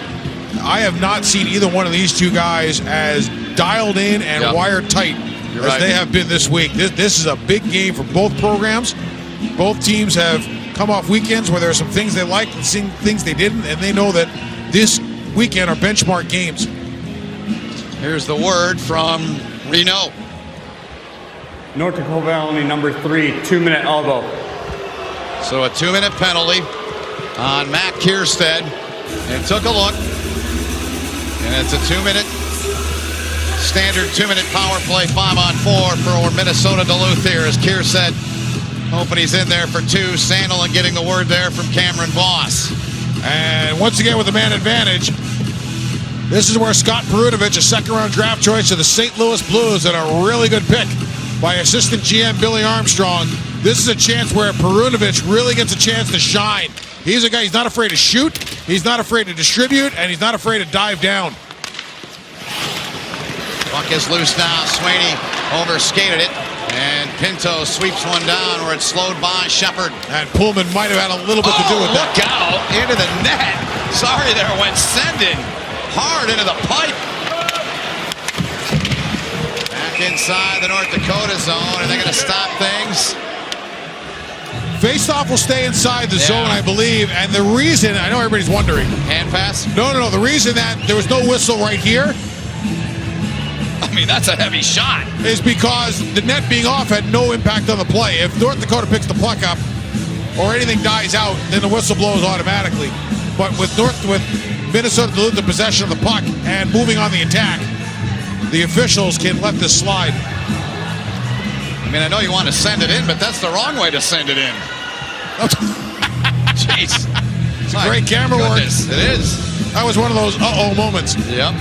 Speaker 12: I have not seen either one of these two guys as dialed in and wired tight as they have been this week. This is a big game for both programs. Both teams have come off weekends where there are some things they liked and some things they didn't, and they know that this weekend are benchmark games.
Speaker 4: Here's the word from Reno.
Speaker 8: North Dakota Valley number 3, 2-minute elbow.
Speaker 4: So a 2-minute penalty on Matt Kierstead. And took a look. And it's a 2-minute, standard 2-minute power play, 5-on-4 for Minnesota Duluth here, as Kierstead hoping he's in there for 2. Sandlin getting the word there from Cameron Voss.
Speaker 12: And once again with the man advantage, this is where Scott Perunovich, a second-round draft choice of the St. Louis Blues, and a really good pick by assistant GM Billy Armstrong. This is a chance where Perunovich really gets a chance to shine. He's a guy, he's not afraid to shoot, he's not afraid to distribute, and he's not afraid to dive down.
Speaker 4: Puck is loose now. Sweeney overskated it. And Pinto sweeps one down where it's slowed by Shepard.
Speaker 12: And Pullman might have had a little bit to do with that.
Speaker 4: Look out into the net. Sorry there, went sending hard into the pipe. Back inside the North Dakota zone, and they're going to stop things.
Speaker 12: Faceoff will stay inside the zone, I believe. And the reason, I know everybody's wondering.
Speaker 4: Hand pass?
Speaker 12: No. The reason that there was no whistle right here,
Speaker 4: I mean, that's a heavy shot,
Speaker 12: is because the net being off had no impact on the play. If North Dakota picks the puck up or anything dies out, then the whistle blows automatically. But with Minnesota Duluth in possession of the puck and moving on the attack, the officials can let this slide.
Speaker 4: I mean, I know you want to send it in, but that's the wrong way to send it in. Jeez.
Speaker 12: It's a great camera work.
Speaker 4: It is.
Speaker 12: That was one of those uh-oh moments.
Speaker 4: Yep.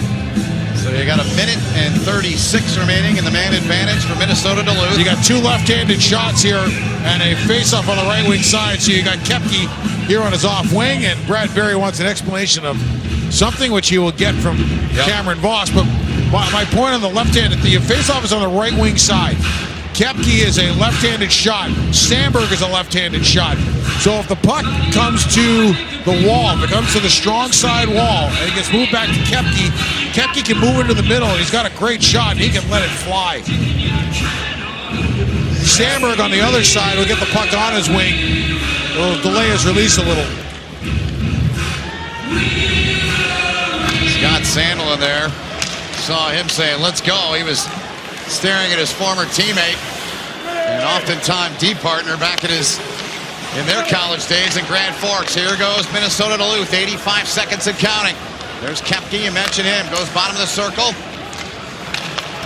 Speaker 4: So you got a minute and 36 remaining in the man advantage for Minnesota Duluth.
Speaker 12: You got 2 left-handed shots here and a face-off on the right wing side. So you got Koepke here on his off wing, and Brad Berry wants an explanation of something which he will get from Cameron Voss. But my point on the left-handed, the face-off is on the right wing side. Koepke is a left-handed shot. Sandberg is a left-handed shot. So if the puck comes to the wall, if it comes to the strong side wall, and it gets moved back to Koepke, Koepke can move into the middle, and he's got a great shot, and he can let it fly. Sandberg on the other side will get the puck on his wing. It'll delay his release a little.
Speaker 4: Scott Sandlin there. Saw him saying, let's go. He was staring at his former teammate and oftentimes D partner back in their college days in Grand Forks. Here goes Minnesota Duluth, 85 seconds and counting. There's Koepke, you mentioned him, goes bottom of the circle.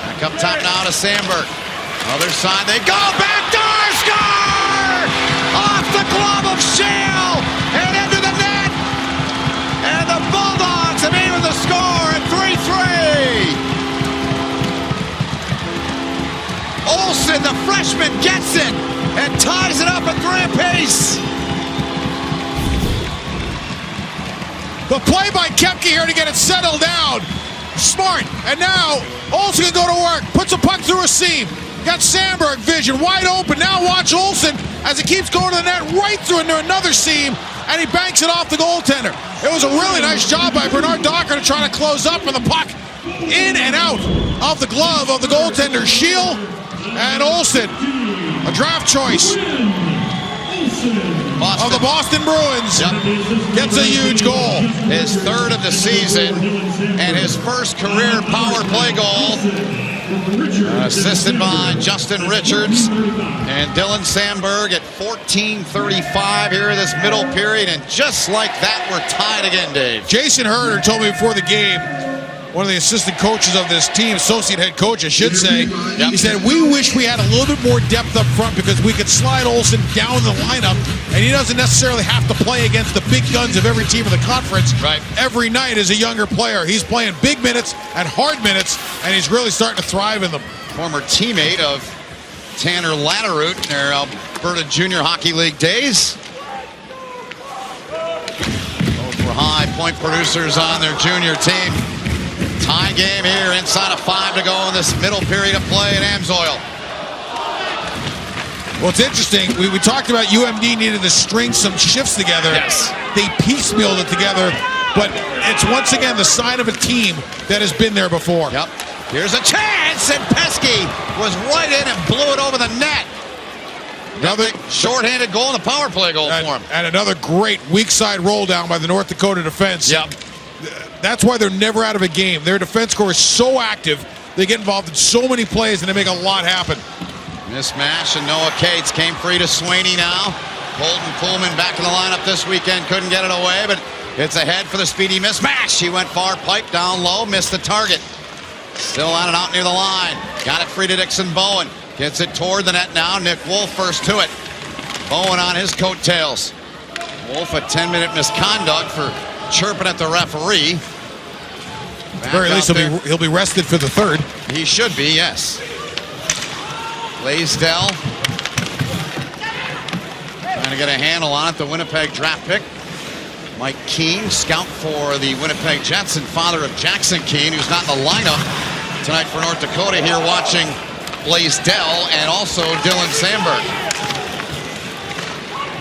Speaker 4: Back up top now to Sandberg. Other side they go, backdoor score! Off the glove of Scheel and into the net! And the Bulldogs have evened the score at 3-3. Olsen, the freshman, gets it and ties it up at 3 apiece.
Speaker 12: The play by Koepke here to get it settled down. Smart. And now Olsen can go to work. Puts a puck through a seam. Got Sandberg vision wide open. Now watch Olsen as he keeps going to the net right through into another seam, and he banks it off the goaltender. It was a really nice job by Bernard Docker to try to close up, and the puck in and out off the glove of the goaltender. Scheel and Olsen, a draft choice of the Boston Bruins, gets a huge goal.
Speaker 4: His 3rd of the season and his first career power play goal. Assisted by Justin Richards and Dylan Sandberg at 14:35 here in this middle period. And just like that, we're tied again, Dave.
Speaker 12: Jason Herder told me before the game, one of the assistant coaches of this team, associate head coach, I should say, he said, we wish we had a little bit more depth up front because we could slide Olsen down the lineup, and he doesn't necessarily have to play against the big guns of every team in the conference every night as a younger player. He's playing big minutes and hard minutes, and he's really starting to thrive in them.
Speaker 4: Former teammate of Tanner Latterroot in their Alberta Junior Hockey League days. Both were high point producers on their junior team. Tying point game here, inside of 5 to go in this middle period of play at Amsoil.
Speaker 12: Well, it's interesting. We talked about UMD needed to string some shifts together.
Speaker 4: Yes.
Speaker 12: They piecemealed it together, but it's once again the sign of a team that has been there before.
Speaker 4: Yep. Here's a chance, and Pesky was right in and blew it over the net. Another shorthanded goal and a power play goal for him.
Speaker 12: And another great weak side roll down by the North Dakota defense.
Speaker 4: Yep.
Speaker 12: That's why they're never out of a game. Their defense core is so active. They get involved in so many plays, and they make a lot happen.
Speaker 4: Mismatch, and Noah Cates came free to Sweeney now. Colton Pullman back in the lineup this weekend. Couldn't get it away, but it's ahead for the speedy mismatch. He went far, pipe down low, missed the target. Still on and out near the line. Got it free to Dixon Bowen. Gets it toward the net now. Nick Wolf first to it. Bowen on his coattails. Wolf a 10-minute misconduct for chirping at the referee.
Speaker 12: At the very least, he'll be rested for the third.
Speaker 4: He should be, yes. Blaisdell trying to get a handle on it. The Winnipeg draft pick. Mike Keene, scout for the Winnipeg Jets and father of Jackson Keene, who's not in the lineup tonight for North Dakota, here watching Blaisdell and also Dylan Sandberg.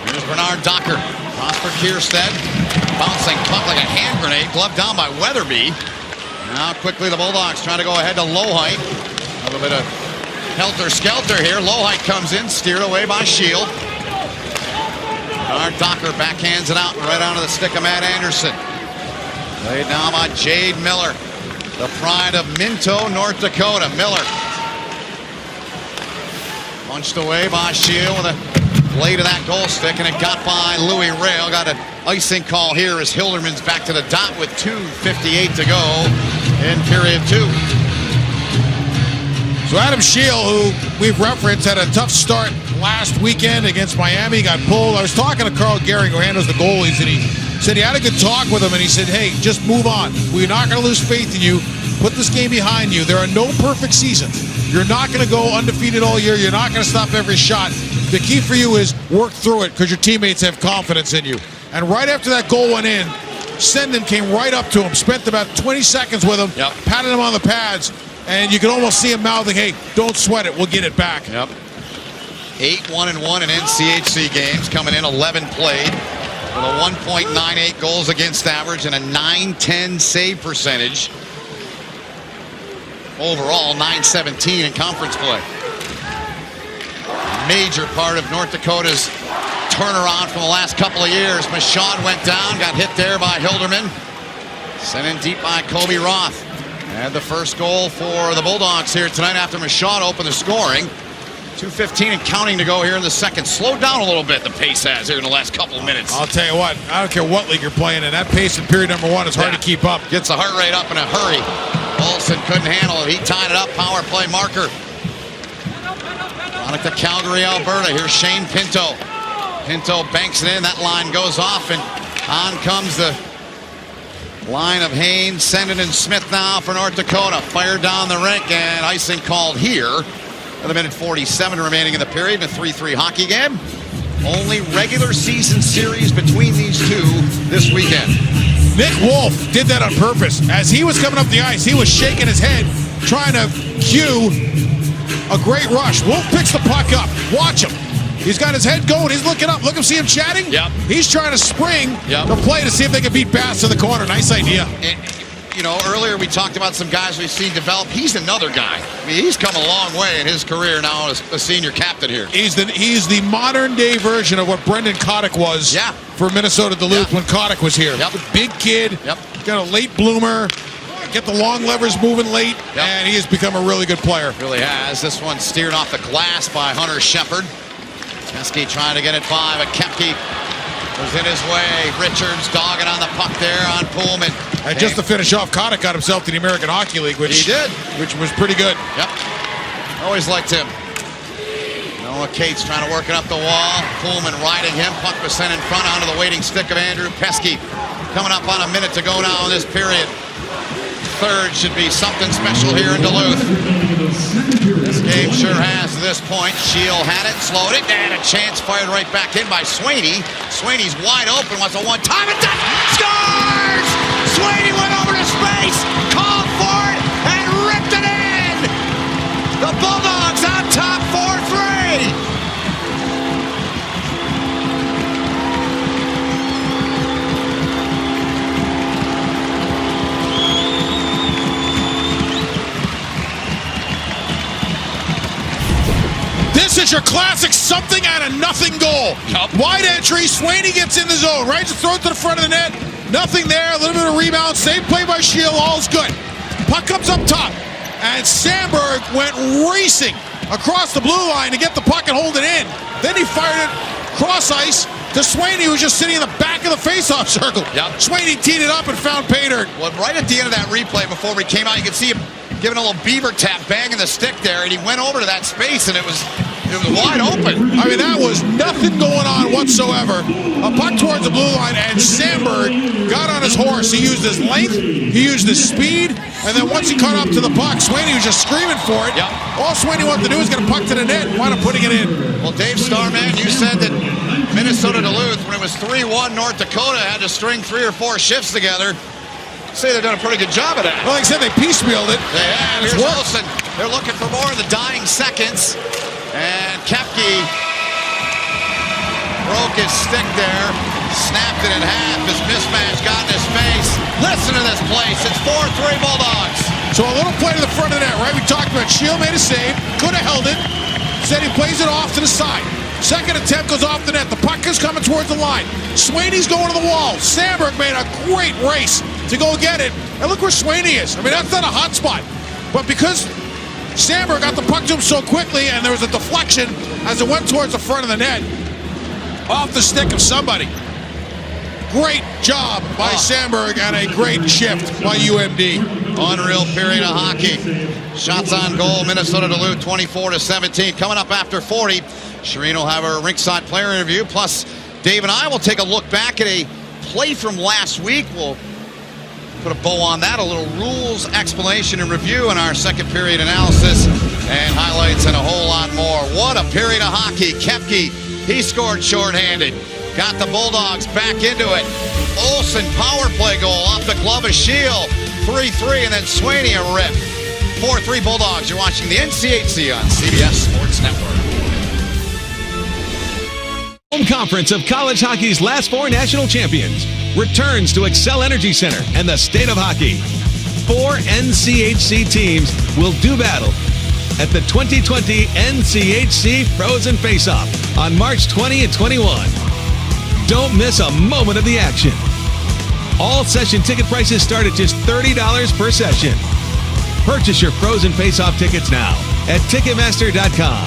Speaker 4: Here's Bernard Docker. Prosper Kierstead. Bouncing puck like a hand grenade. Gloved down by Weatherby. Now quickly the Bulldogs trying to go ahead to Lowhite. A little bit of helter-skelter here. Lowhite comes in, steered away by Shield. Bernard Docker backhands it out right onto the stick of Matt Anderson. Laid down by Jade Miller. The pride of Minto, North Dakota. Miller. Punched away by Shield with a blade of that goal stick, and it got by Louis Rail. Got an icing call here as Hilderman's back to the dot with 2:58 to go in period 2.
Speaker 12: So Adam Shield, who we've referenced, had a tough start last weekend against Miami, got pulled. I was talking to Carl Gehring, who handles the goalies, and he said he had a good talk with him, and he said, hey, just move on. We're not going to lose faith in you. Put this game behind you. There are no perfect seasons. You're not going to go undefeated all year. You're not going to stop every shot. The key for you is work through it because your teammates have confidence in you. And right after that goal went in, Sendin came right up to him, spent about 20 seconds with him, patted him on the pads, and you could almost see him mouthing, hey, don't sweat it. We'll get it back.
Speaker 4: Yep. 8-1-1 in NCHC games, coming in 11 played with a 1.98 goals against average and a .910 save percentage. Overall, .917 in conference play. Major part of North Dakota's turnaround from the last couple of years. Michaud went down, got hit there by Hilderman. Sent in deep by Kobe Roth. And the first goal for the Bulldogs here tonight after Michaud opened the scoring. 2:15 and counting to go here in the second. Slowed down a little bit, the pace has here in the last couple of minutes.
Speaker 12: I'll tell you what, I don't care what league you're playing in. That pace in period number 1 is hard to keep up.
Speaker 4: Gets the heart rate up in a hurry. Olsen couldn't handle it. He tied it up. Power play marker. On it to Calgary, Alberta. Here's Shane Pinto. Pinto banks it in. That line goes off, and on comes the line of Haynes, Sendin, and Smith now for North Dakota. Fired down the rink, and icing called here. Another minute 47 remaining in the period in a 3-3 hockey game. Only regular season series between these two this weekend.
Speaker 12: Nick Wolf did that on purpose. As he was coming up the ice, he was shaking his head, trying to cue a great rush. Wolf picks the puck up. Watch him. He's got his head going. He's looking up. Look him, see him chatting?
Speaker 4: Yep.
Speaker 12: He's trying to spring the play to see if they can beat Bass to the corner. Nice idea.
Speaker 4: You know, earlier we talked about some guys we've seen develop. He's another guy. I mean, he's come a long way in his career now as a senior captain here.
Speaker 12: He's the modern day version of what Brendan Kotick was for Minnesota Duluth when Kotick was here.
Speaker 4: Yep.
Speaker 12: Big kid, got a late bloomer, get the long levers moving late, and he has become a really good player.
Speaker 4: Really has. This one steered off the glass by Hunter Shepard. Teske trying to get it by, but Kepke was in his way. Richards dogging on the puck there on Pullman.
Speaker 12: And just to finish off, Kotick got himself to the American Hockey League, which
Speaker 4: he did,
Speaker 12: which was pretty good.
Speaker 4: Yep. Always liked him. Noah Cates trying to work it up the wall. Pullman riding him. Puck was sent in front onto the waiting stick of Andrew Pesky. Coming up on a minute to go now in this period. Third should be something special here in Duluth. This game sure has to this point. Shield had it, slowed it, and a chance fired right back in by Sweeney. Sweeney's wide open, wants a one-time attack, scores! Sweeney went over to space, called for it,
Speaker 12: is your classic something out of nothing goal. Wide entry, Swaney gets in the zone, right? Just throw it to the front of the net. Nothing there, a little bit of rebound, save play by Shield, all's good. Puck comes up top, and Sandberg went racing across the blue line to get the puck and hold it in. Then he fired it cross ice to Swaney, who was just sitting in the back of the faceoff circle. Swaney teed it up and found Pater.
Speaker 4: Well, right at the end of that replay before we came out, you could see him giving a little beaver tap, banging the stick there, and he went over to that space, and it was wide open.
Speaker 12: I mean, that was nothing going on whatsoever. A puck towards the blue line, and Sandberg got on his horse. He used his length, he used his speed, and then once he caught up to the puck, Swaney was just screaming for it. All Swaney wanted to do was get a puck to the net and wind up putting it in.
Speaker 4: Well, Dave Starman, you said that Minnesota Duluth, when it was 3-1, North Dakota had to string 3 or 4 shifts together. Say they've done a pretty good job of that.
Speaker 12: Well, like I said, they piecemealed it.
Speaker 4: They have. Here's Wilson. They're looking for more in the dying seconds. And Kepke broke his stick there, snapped it in half. His mismatch got in his face. Listen to this place. It's 4-3 Bulldogs.
Speaker 12: So a little play to the front of the net, right? We talked about Shield made a save, could have held it. Instead, he plays it off to the side. Second attempt goes off the net. The puck is coming towards the line. Swaney's going to the wall. Sandberg made a great race to go get it. And look where Swaney is. I mean, that's not a hot spot. But because Sandberg got the puck to him so quickly and there was a deflection as it went towards the front of the net, off the stick of somebody. Great job by Sandberg and a great shift by UMD.
Speaker 4: Unreal period of hockey. Shots on goal, Minnesota Duluth 24-17. Coming up after 40, Shireen will have our Rinkside player interview. Plus, Dave and I will take a look back at a play from last week. We'll put a bow on that, a little rules explanation and review in our second period analysis, and highlights and a whole lot more. What a period of hockey. Kepke, he scored shorthanded. Got the Bulldogs back into it. Olsen, power play goal off the glove of Shield. 3-3, and then Swaney a rip. 4-3 Bulldogs. You're watching the NCHC on CBS Sports Network.
Speaker 3: Home conference of college hockey's last 4 national champions returns to Xcel Energy Center and the state of hockey. 4 NCHC teams will do battle at the 2020 NCHC Frozen Face-Off on March 20 and 21. Don't miss a moment of the action. All session ticket prices start at just $30 per session. Purchase your Frozen Face-Off tickets now at Ticketmaster.com.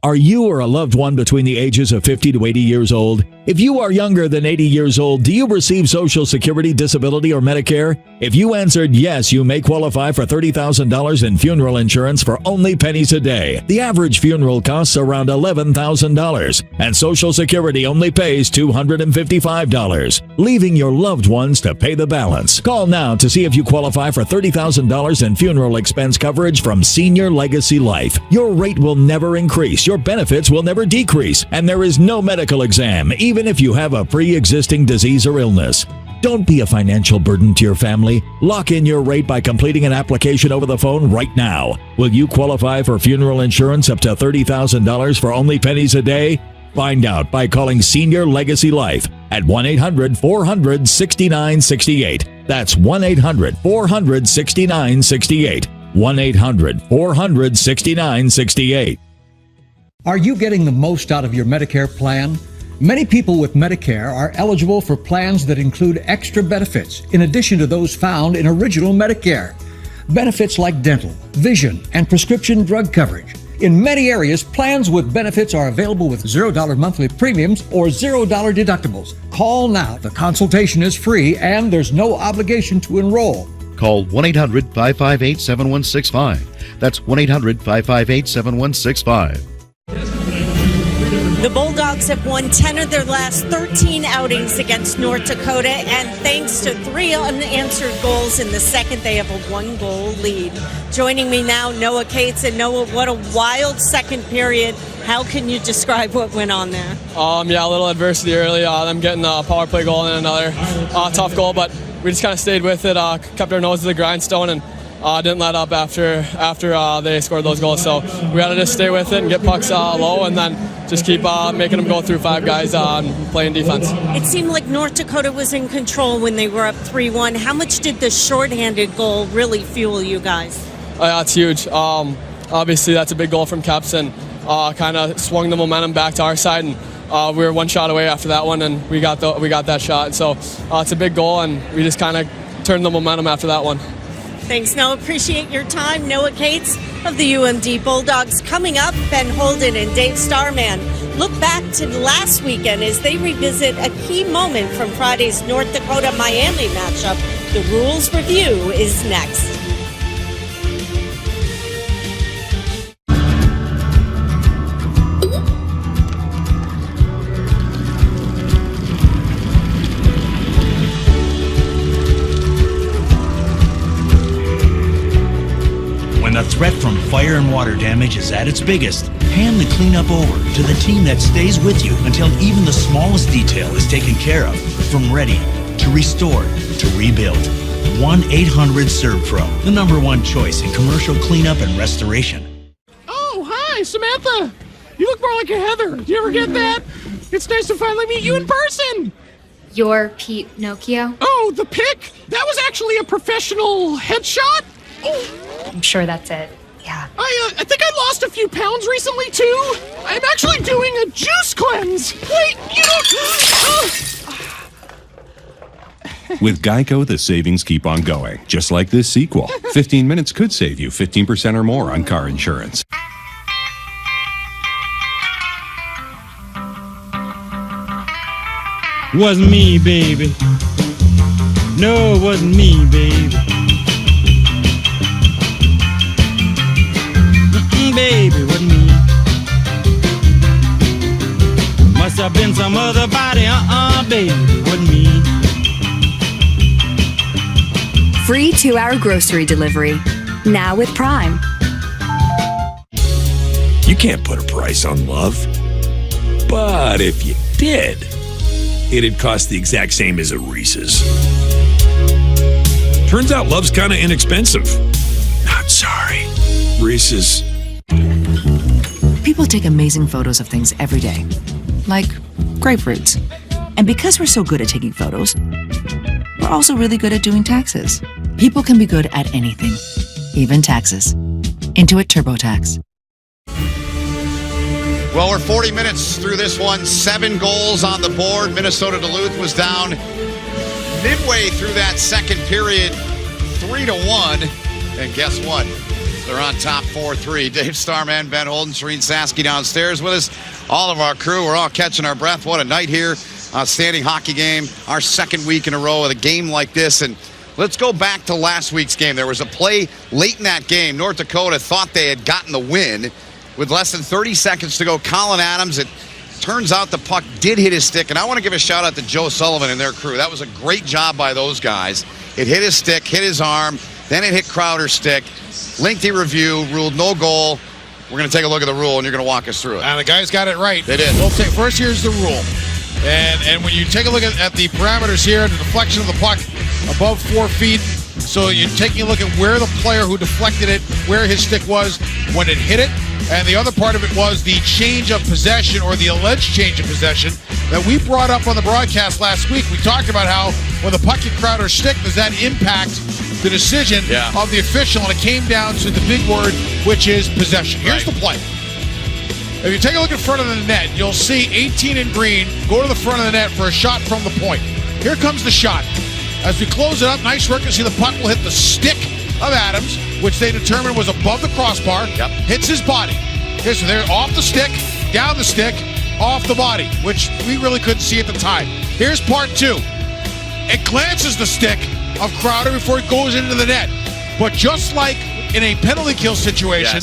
Speaker 9: Are you or a loved one between the ages of 50 to 80 years old? If you are younger than 80 years old, do you receive Social Security, Disability, or Medicare? If you answered yes, you may qualify for $30,000 in funeral insurance for only pennies a day. The average funeral costs around $11,000, and Social Security only pays $255, leaving your loved ones to pay the balance. Call now to see if you qualify for $30,000 in funeral expense coverage from Senior Legacy Life. Your rate will never increase, your benefits will never decrease, and there is no medical exam, even if you have a pre-existing disease or illness. Don't be a financial burden to your family. Lock in your rate by completing an application over the phone right now. Will you qualify for funeral insurance up to $30,000 for only pennies a day? Find out by calling Senior Legacy Life at 1-800-400-6968. That's 1-800-400-6968. 1-800-400-6968.
Speaker 22: Are you getting the most out of your Medicare plan? Many people with Medicare are eligible for plans that include extra benefits in addition to those found in original Medicare. Benefits like dental, vision, and prescription drug coverage. In many areas, plans with benefits are available with $0 monthly premiums or $0 deductibles. Call now. The consultation is free and there's no obligation to enroll.
Speaker 23: Call 1-800-558-7165. That's 1-800-558-7165.
Speaker 13: The Bulldogs have won 10 of their last 13 outings against North Dakota, and thanks to 3 unanswered goals in the second, they have a 1-goal lead. Joining me now, Noah Cates. And Noah, what a wild second period. How can you describe what went on there?
Speaker 24: A little adversity early. Them getting a power play goal and another tough goal, but we just kind of stayed with it, kept our nose to the grindstone, and didn't let up after they scored those goals. So we had to just stay with it and get pucks low, and then just keep making them go through 5 guys playing defense.
Speaker 13: It seemed like North Dakota was in control when they were up 3-1. How much did the shorthanded goal really fuel you guys?
Speaker 24: It's huge. obviously that's a big goal from Keps, and kind of swung the momentum back to our side, and we were one shot away after that one, and we got that shot. And so it's a big goal, and we just kind of turned the momentum after that one.
Speaker 13: Thanks, Noah. Appreciate your time. Noah Cates of the UMD Bulldogs. Coming up, Ben Holden and Dave Starman look back to last weekend as they revisit a key moment from Friday's North Dakota-Miami matchup. The Rules Review is next.
Speaker 7: When the threat from fire and water damage is at its biggest, hand the cleanup over to the team that stays with you until even the smallest detail is taken care of. From ready to restore to rebuild. 1-800-SERVPRO, the #1 choice in commercial cleanup and restoration.
Speaker 2: Oh, hi, Samantha. You look more like a Heather. Do you ever get that? It's nice to finally meet you in person.
Speaker 11: You're Pete Nokia?
Speaker 2: Oh, the pic? That was actually a professional headshot? Oh.
Speaker 11: I'm sure that's it. Yeah.
Speaker 2: I think I lost a few pounds recently, too. I'm actually doing a juice cleanse. Wait, you don't...
Speaker 15: With Geico, the savings keep on going. Just like this sequel. 15 minutes could save you 15% or more on car insurance.
Speaker 16: Wasn't me, baby. No, it wasn't me, baby. Baby, wasn't me. Must have been some other body. Baby, wasn't me.
Speaker 14: Free 2-hour grocery delivery. Now with Prime.
Speaker 23: You can't put a price on love. But if you did, it'd cost the exact same as a Reese's. Turns out love's kind of inexpensive. Not sorry. Reese's.
Speaker 25: People take amazing photos of things every day, like grapefruits. And because we're so good at taking photos, we're also really good at doing taxes. People can be good at anything, even taxes. Intuit TurboTax.
Speaker 4: Well, we're 40 minutes through this one. 7 goals on the board. Minnesota Duluth was down midway through that second period, 3-1. And guess what? They're on top 4-3. Dave Starman, Ben Holden, Serene Sasky downstairs with us. All of our crew, we're all catching our breath. What a night here. Outstanding hockey game. Our second week in a row with a game like this. And let's go back to last week's game. There was a play late in that game. North Dakota thought they had gotten the win with less than 30 seconds to go. Colin Adams, it turns out the puck did hit his stick. And I want to give a shout out to Joe Sullivan and their crew. That was a great job by those guys. It hit his stick, hit his arm, then it hit Crowder's stick. Lengthy review, ruled no goal. We're going to take a look at the rule, and you're going to walk us through it.
Speaker 12: And the guys got it right.
Speaker 4: They did.
Speaker 12: We'll take, first, here's the rule. And when you take a look at the parameters here, the deflection of the puck above 4 feet, so you're taking a look at where the player who deflected it, where his stick was when it hit it. And the other part of it was the change of possession, or the alleged change of possession, that we brought up on the broadcast last week. We talked about how when the puck hit Crowder's stick, does that impact the decision of the official? And it came down to the big word, which is possession. Here's the play. If you take a look in front of the net, you'll see 18 in green go to the front of the net for a shot from the point. Here comes the shot. As we close it up, nice work. You see the puck will hit the stick of Adams, which they determined was above the crossbar, hits his body. Okay, so they're off the stick, down the stick, off the body, which we really couldn't see at the time. Here's part 2. It glances the stick of Crowder before it goes into the net. But just like in a penalty kill situation,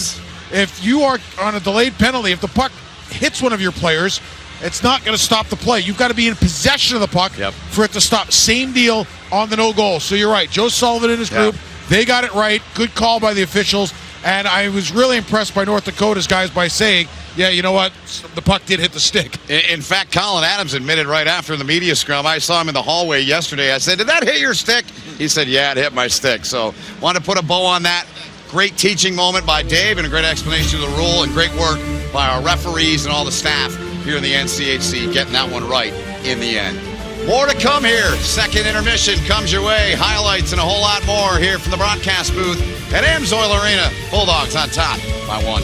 Speaker 12: if you are on a delayed penalty, if the puck hits one of your players, it's not going to stop the play. You've got to be in possession of the puck for it to stop. Same deal on the no goal. So you're right. Joe Sullivan and his group, they got it right. Good call by the officials. And I was really impressed by North Dakota's guys by saying, yeah, you know what? The puck did hit the stick.
Speaker 4: In fact, Colin Adams admitted right after the media scrum. I saw him in the hallway yesterday. I said, did that hit your stick? He said, yeah, it hit my stick. So want to put a bow on that. Great teaching moment by Dave and a great explanation of the rule, and great work by our referees and all the staff here in the NCHC getting that one right in the end. More to come here. Second intermission comes your way. Highlights and a whole lot more here from the broadcast booth at Amsoil Arena. Bulldogs on top by 1.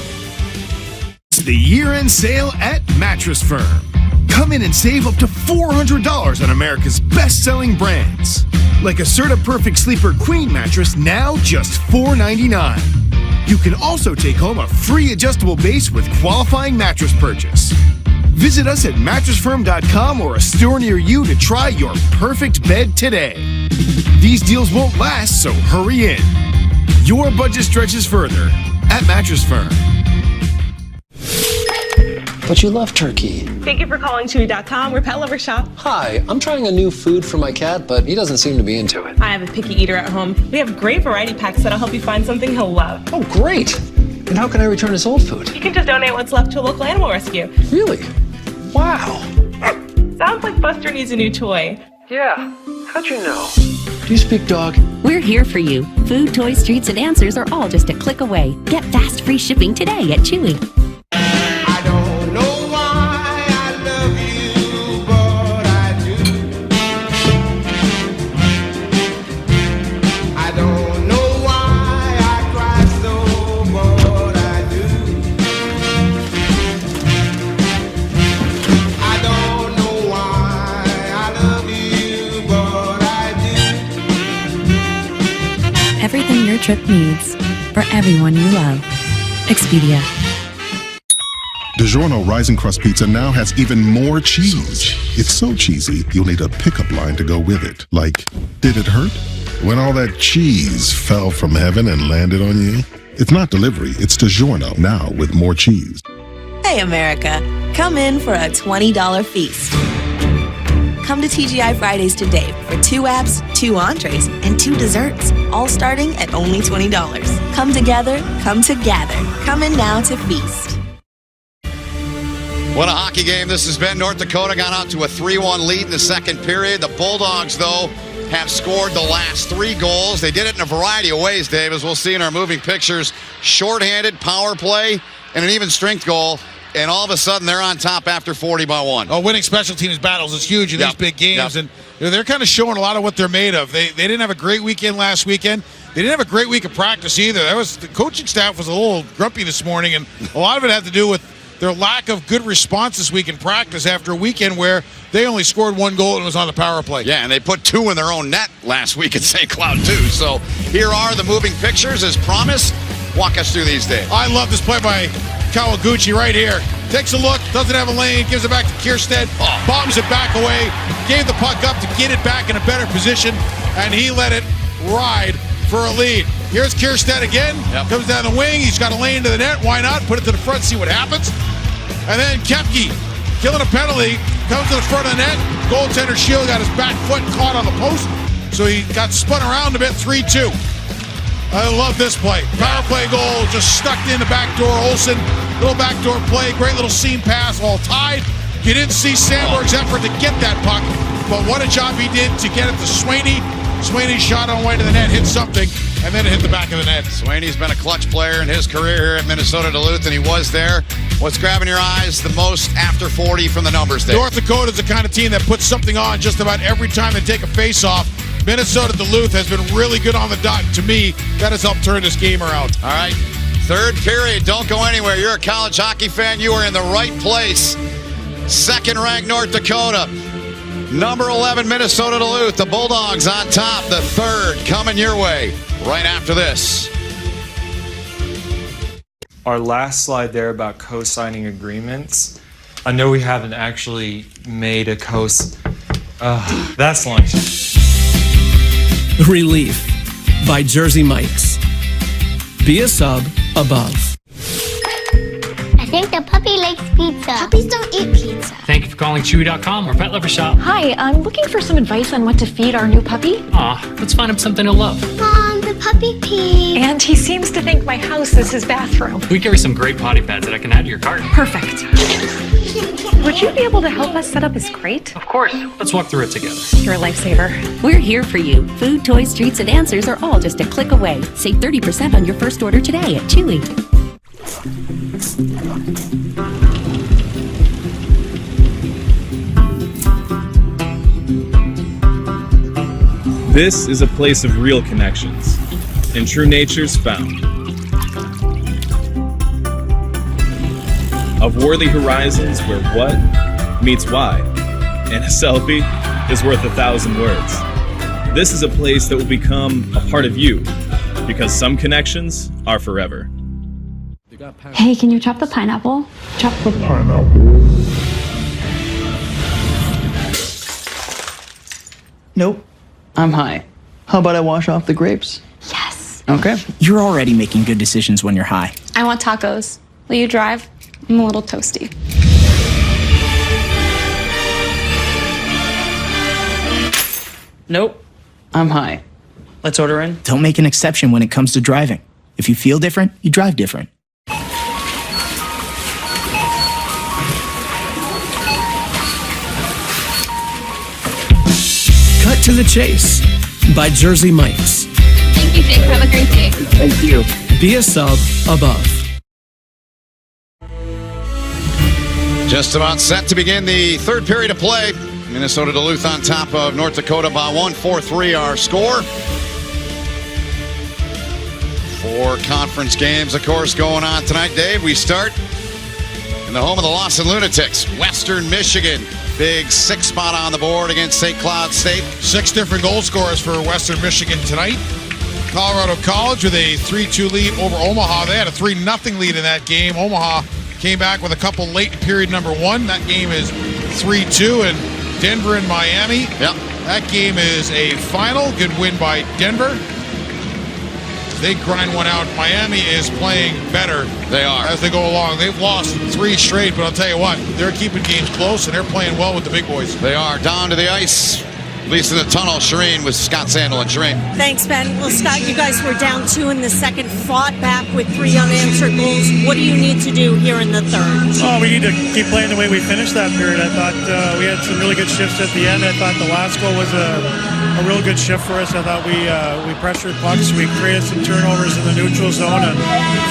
Speaker 6: It's the year-end sale at Mattress Firm. Come in and save up to $400 on America's best-selling brands. Like a Serta Perfect Sleeper Queen mattress, now just $4.99. You can also take home a free adjustable base with qualifying mattress purchase. Visit us at mattressfirm.com or a store near you to try your perfect bed today. These deals won't last, so hurry in. Your budget stretches further at Mattress Firm.
Speaker 5: But you love turkey.
Speaker 17: Thank you for calling Chewy.com. We're Pet Lover Shop.
Speaker 5: Hi, I'm trying a new food for my cat, but he doesn't seem to be into it.
Speaker 17: I have a picky eater at home. We have great variety packs that'll help you find something he'll love.
Speaker 5: Oh, great. And how can I return his old food?
Speaker 17: You can just donate what's left to a local animal rescue.
Speaker 5: Really? Wow.
Speaker 17: Sounds like Buster needs a new toy.
Speaker 5: Yeah. How'd you know? Do you speak dog?
Speaker 19: We're here for you. Food, toys, treats, and answers are all just a click away. Get fast, free shipping today at Chewy.
Speaker 1: I don't know why I love you, but I do. I don't know why I cry so, but I do. I don't know why I love you, but I do.
Speaker 14: Everything your trip needs for everyone you love. Expedia.
Speaker 20: DiGiorno Rising Crust Pizza now has even more cheese. It's so cheesy, you'll need a pickup line to go with it. Like, did it hurt? When all that cheese fell from heaven and landed on you? It's not delivery, it's DiGiorno, now with more cheese.
Speaker 21: Hey, America. Come in for a $20 feast. Come to TGI Fridays today for 2 apps, 2 entrees, and 2 desserts, all starting at only $20. Come together, come together. Come in now to feast.
Speaker 4: What a hockey game this has been. North Dakota got out to a 3-1 lead in the second period. The Bulldogs, though, have scored the last 3 goals. They did it in a variety of ways, Dave, as we'll see in our moving pictures. Shorthanded, power play, and an even strength goal. And all of a sudden, they're on top after 40 by 1.
Speaker 12: Oh, winning special teams battles is huge in these big games. And they're kind of showing a lot of what they're made of. They didn't have a great weekend last weekend. They didn't have a great week of practice either. The coaching staff was a little grumpy this morning, and a lot of it had to do with their lack of good response this week in practice after a weekend where they only scored 1 goal and it was on the power play.
Speaker 4: Yeah, and they put 2 in their own net last week at St. Cloud, too. So here are the moving pictures as promised. Walk us through these, Dave.
Speaker 12: I love this play by Kawaguchi right here. Takes a look, doesn't have a lane, gives it back to Kierstead, bombs it back away, gave the puck up to get it back in a better position, and he let it ride for a lead. Here's Kierstead again, comes down the wing, he's got a lane to the net, why not? Put it to the front, see what happens. And then Kepke, killing a penalty, comes to the front of the net, goaltender Shield got his back foot caught on the post, so he got spun around a bit, 3-2. I love this play. Power play goal, just stuck in the back door. Olsen, little backdoor play, great little seam pass, all tied. You didn't see Sandberg's effort to get that puck, but what a job he did to get it to Swaney. Swaney's shot on way to the net, hit something, and then it hit the back of the net.
Speaker 4: Swaney's been a clutch player in his career here at Minnesota Duluth, and he was there. What's grabbing your eyes the most after 40 from the numbers there?
Speaker 12: North Dakota's the kind of team that puts something on just about every time they take a face-off. Minnesota Duluth has been really good on the dot. To me, that has helped turn this game around.
Speaker 4: All right, third period. Don't go anywhere. You're a college hockey fan. You are in the right place. Second-ranked North Dakota. Number 11, Minnesota Duluth. The Bulldogs on top. The third coming your way right after this.
Speaker 26: Our last slide there about co-signing agreements. I know we haven't actually made a that's lunch.
Speaker 27: Relief by Jersey Mike's. Be a sub above.
Speaker 28: I think the puppy likes pizza. Puppies don't eat pizza.
Speaker 29: Thank you for calling Chewy.com or Pet Lover Shop.
Speaker 30: Hi, I'm looking for some advice on what to feed our new puppy.
Speaker 29: Aw, let's find him something he'll love.
Speaker 28: Mom, the puppy peed.
Speaker 30: And he seems to think my house is his bathroom.
Speaker 29: We carry some great potty pads that I can add to your cart.
Speaker 30: Perfect. Would you be able to help us set up his crate?
Speaker 29: Of course. Let's walk through it together.
Speaker 30: You're a lifesaver.
Speaker 19: We're here for you. Food, toys, treats, and answers are all just a click away. Save 30% on your first order today at Chewy.
Speaker 3: This is a place of real connections, and true nature's found. Of worthy horizons where what meets why, and a selfie is worth 1,000 words. This is a place that will become a part of you, because some connections are forever.
Speaker 28: Hey, can you chop the pineapple? Chop the pineapple.
Speaker 7: Nope. I'm high. How about I wash off the grapes?
Speaker 28: Yes.
Speaker 7: Okay.
Speaker 8: You're already making good decisions when you're high.
Speaker 28: I want tacos. Will you drive? I'm a little toasty.
Speaker 7: Nope. I'm high. Let's order in.
Speaker 8: Don't make an exception when it comes to driving. If you feel different, you drive different.
Speaker 27: Cut to the Chase by Jersey Mike's.
Speaker 28: Thank you, Jake. Have a great day.
Speaker 27: Thank you. Be a sub above.
Speaker 4: Just about set to begin the third period of play. Minnesota Duluth on top of North Dakota by 1, 4-3 our score. 4 conference games, of course, going on tonight. Dave, we start in the home of the Lawson Lunatics, Western Michigan. Big 6 spot on the board against St. Cloud State.
Speaker 12: 6 different goal scorers for Western Michigan tonight. Colorado College with a 3-2 lead over Omaha. They had a 3-0 lead in that game. Omaha came back with a couple late in period number 1. That game is 3-2. And Denver and Miami.
Speaker 4: Yep.
Speaker 12: That game is a final. Good win by Denver. They grind one out. Miami is playing better.
Speaker 4: They are.
Speaker 12: As they go along. They've lost 3 straight, but I'll tell you what, they're keeping games close, and they're playing well with the big boys.
Speaker 4: They are. Down to the ice, at least in the tunnel, Shireen with Scott Sandel and Shireen.
Speaker 9: Thanks, Ben. Well, Scott, you guys were down 2 in the second, fought back with 3 unanswered goals. What do you need to do here in the third?
Speaker 10: Oh, we need to keep playing the way we finished that period. I thought we had some really good shifts at the end. I thought the last goal was a real good shift for us. I thought we pressured pucks. We created some turnovers in the neutral zone and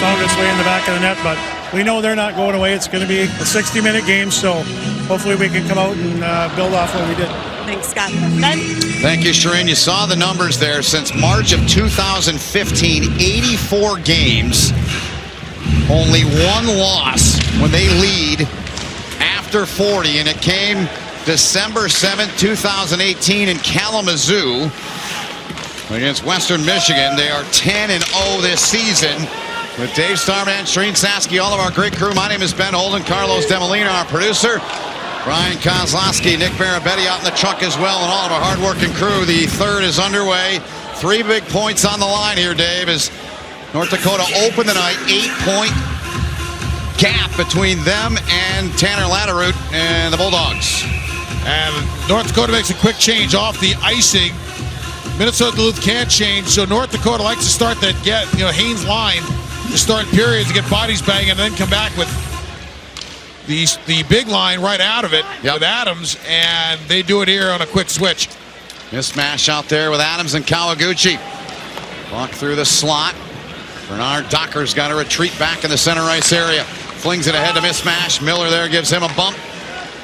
Speaker 10: found its way in the back of the net. But we know they're not going away. It's going to be a 60-minute game, so hopefully we can come out and build off what we did.
Speaker 9: Thanks, Scott. Ben?
Speaker 4: Thank you, Shireen. You saw the numbers there. Since March of 2015, 84 games, only 1 loss when they lead after 40, and it came December 7th, 2018 in Kalamazoo against Western Michigan. They are 10-0 this season. With Dave Starman, Shireen Saski, all of our great crew. My name is Ben Holden, Carlos Demolina, our producer. Brian Kozlowski, Nick Barabetti out in the truck as well, and all of our hard-working crew. The third is underway. 3 big points on the line here, Dave, as North Dakota opened the night. 8-point gap between them and Tanner Latterroot and the Bulldogs.
Speaker 12: And North Dakota makes a quick change off the icing. Minnesota Duluth can't change, so North Dakota likes to start that Haynes line to start periods to get bodies banging and then come back with the big line right out of it with Adams, and they do it here on a quick switch.
Speaker 4: Mismatch out there with Adams and Kawaguchi. Walk through the slot. Bernard Docker's got to retreat back in the center ice area. Flings it ahead to Mismatch. Miller there gives him a bump.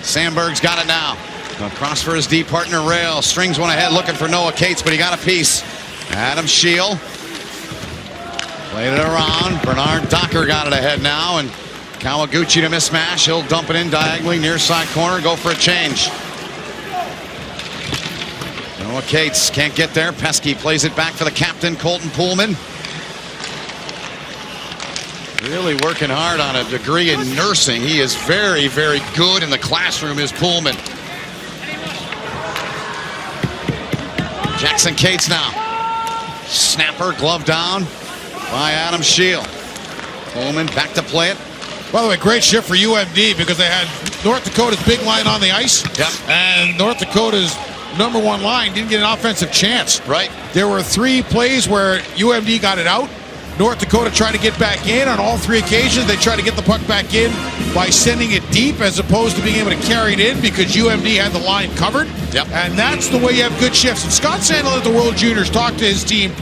Speaker 4: Sandberg's got it now. Across for his D partner, Rail. Strings one ahead looking for Noah Cates, but he got a piece. Adam Scheel played it around. Bernard Docker got it ahead now, and Kawaguchi to Mismatch. He'll dump it in diagonally, near side corner, go for a change. Noah Cates can't get there. Pesky plays it back for the captain, Colton Pullman. Really working hard on a degree in nursing. He is very, very good in the classroom, is Pullman. Jackson Cates now. Snapper, glove down by Adam Scheel. Pullman back to play it.
Speaker 12: By the way, great shift for UMD because they had North Dakota's big line on the ice.
Speaker 4: Yep.
Speaker 12: And North Dakota's number 1 line didn't get an offensive chance.
Speaker 4: Right.
Speaker 12: There were 3 plays where UMD got it out. North Dakota tried to get back in on all 3 occasions. They tried to get the puck back in by sending it deep as opposed to being able to carry it in because UMD had the line covered.
Speaker 4: Yep.
Speaker 12: And that's the way you have good shifts. And Scott Sandel at the World Juniors talked to his team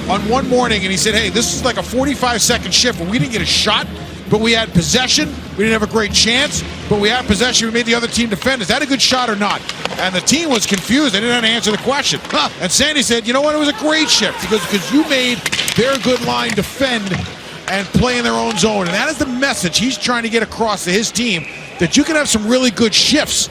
Speaker 12: on one morning and he said, hey, this is like a 45-second shift where we didn't get a shot, but we had possession, we We didn't have a great chance, but we had possession. We made the other team defend. Is that a good shot or not? And the team was confused. They didn't know how to answer the question. And Sandy said, you know what? It was a great shift because you made their good line defend and play in their own zone. And that is the message he's trying to get across to his team, that you can have some really good shifts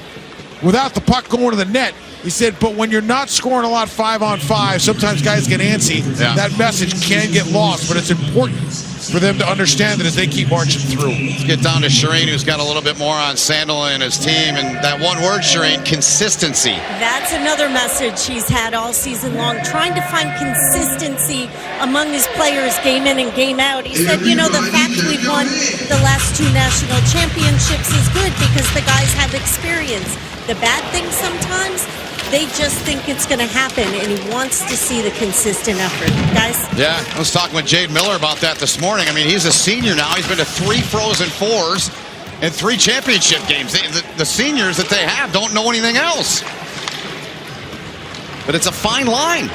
Speaker 12: without the puck going to the net. He said, but when you're not scoring a lot 5-on-5, sometimes guys get antsy.
Speaker 4: Yeah.
Speaker 12: That message can get lost, but it's important for them to understand that as they keep marching through.
Speaker 4: Let's get down to Shireen, who's got a little bit more on Sandel and his team. And that one word, Shireen, consistency.
Speaker 9: That's another message he's had all season long, trying to find consistency among his players game in and game out. He said, you know, the fact we've won the last 2 national championships is good because the guys have experience. The bad thing sometimes, they just think it's going to happen, and he wants to see the consistent effort. Guys?
Speaker 4: Yeah, I was talking with Jade Miller about that this morning. I mean, he's a senior now. He's been to 3 Frozen Fours and 3 championship games. The seniors that they have don't know anything else. But it's a fine line.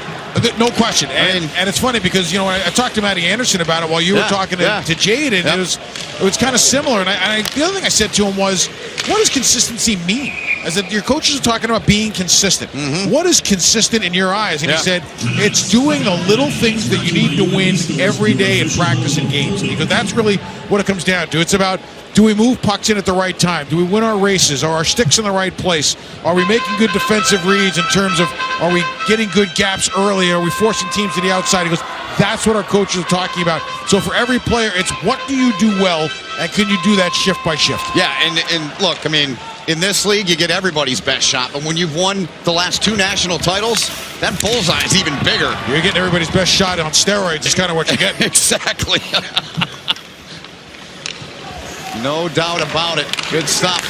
Speaker 12: No question. And it's funny because, you know, I talked to Matty Anderson about it while you were talking to Jade, and it was kind of similar. And the other thing I said to him was, what does consistency mean? I said, your coaches are talking about being consistent. What is consistent in your eyes? And he said, it's doing the little things that you need to win every day in practice and games. Because that's really what it comes down to. It's about, do we move pucks in at the right time? Do we win our races? Are our sticks in the right place? Are we making good defensive reads in terms of, are we getting good gaps early? Are we forcing teams to the outside? He goes, that's what our coaches are talking about. So for every player, it's what do you do well, and can you do that shift by shift?
Speaker 4: Yeah, and look, I mean, in this league, you get everybody's best shot. But when you've won the last 2 national titles, that bullseye is even bigger.
Speaker 12: You're getting everybody's best shot on steroids is kind of what you get.
Speaker 4: Exactly. No doubt about it. Good stuff.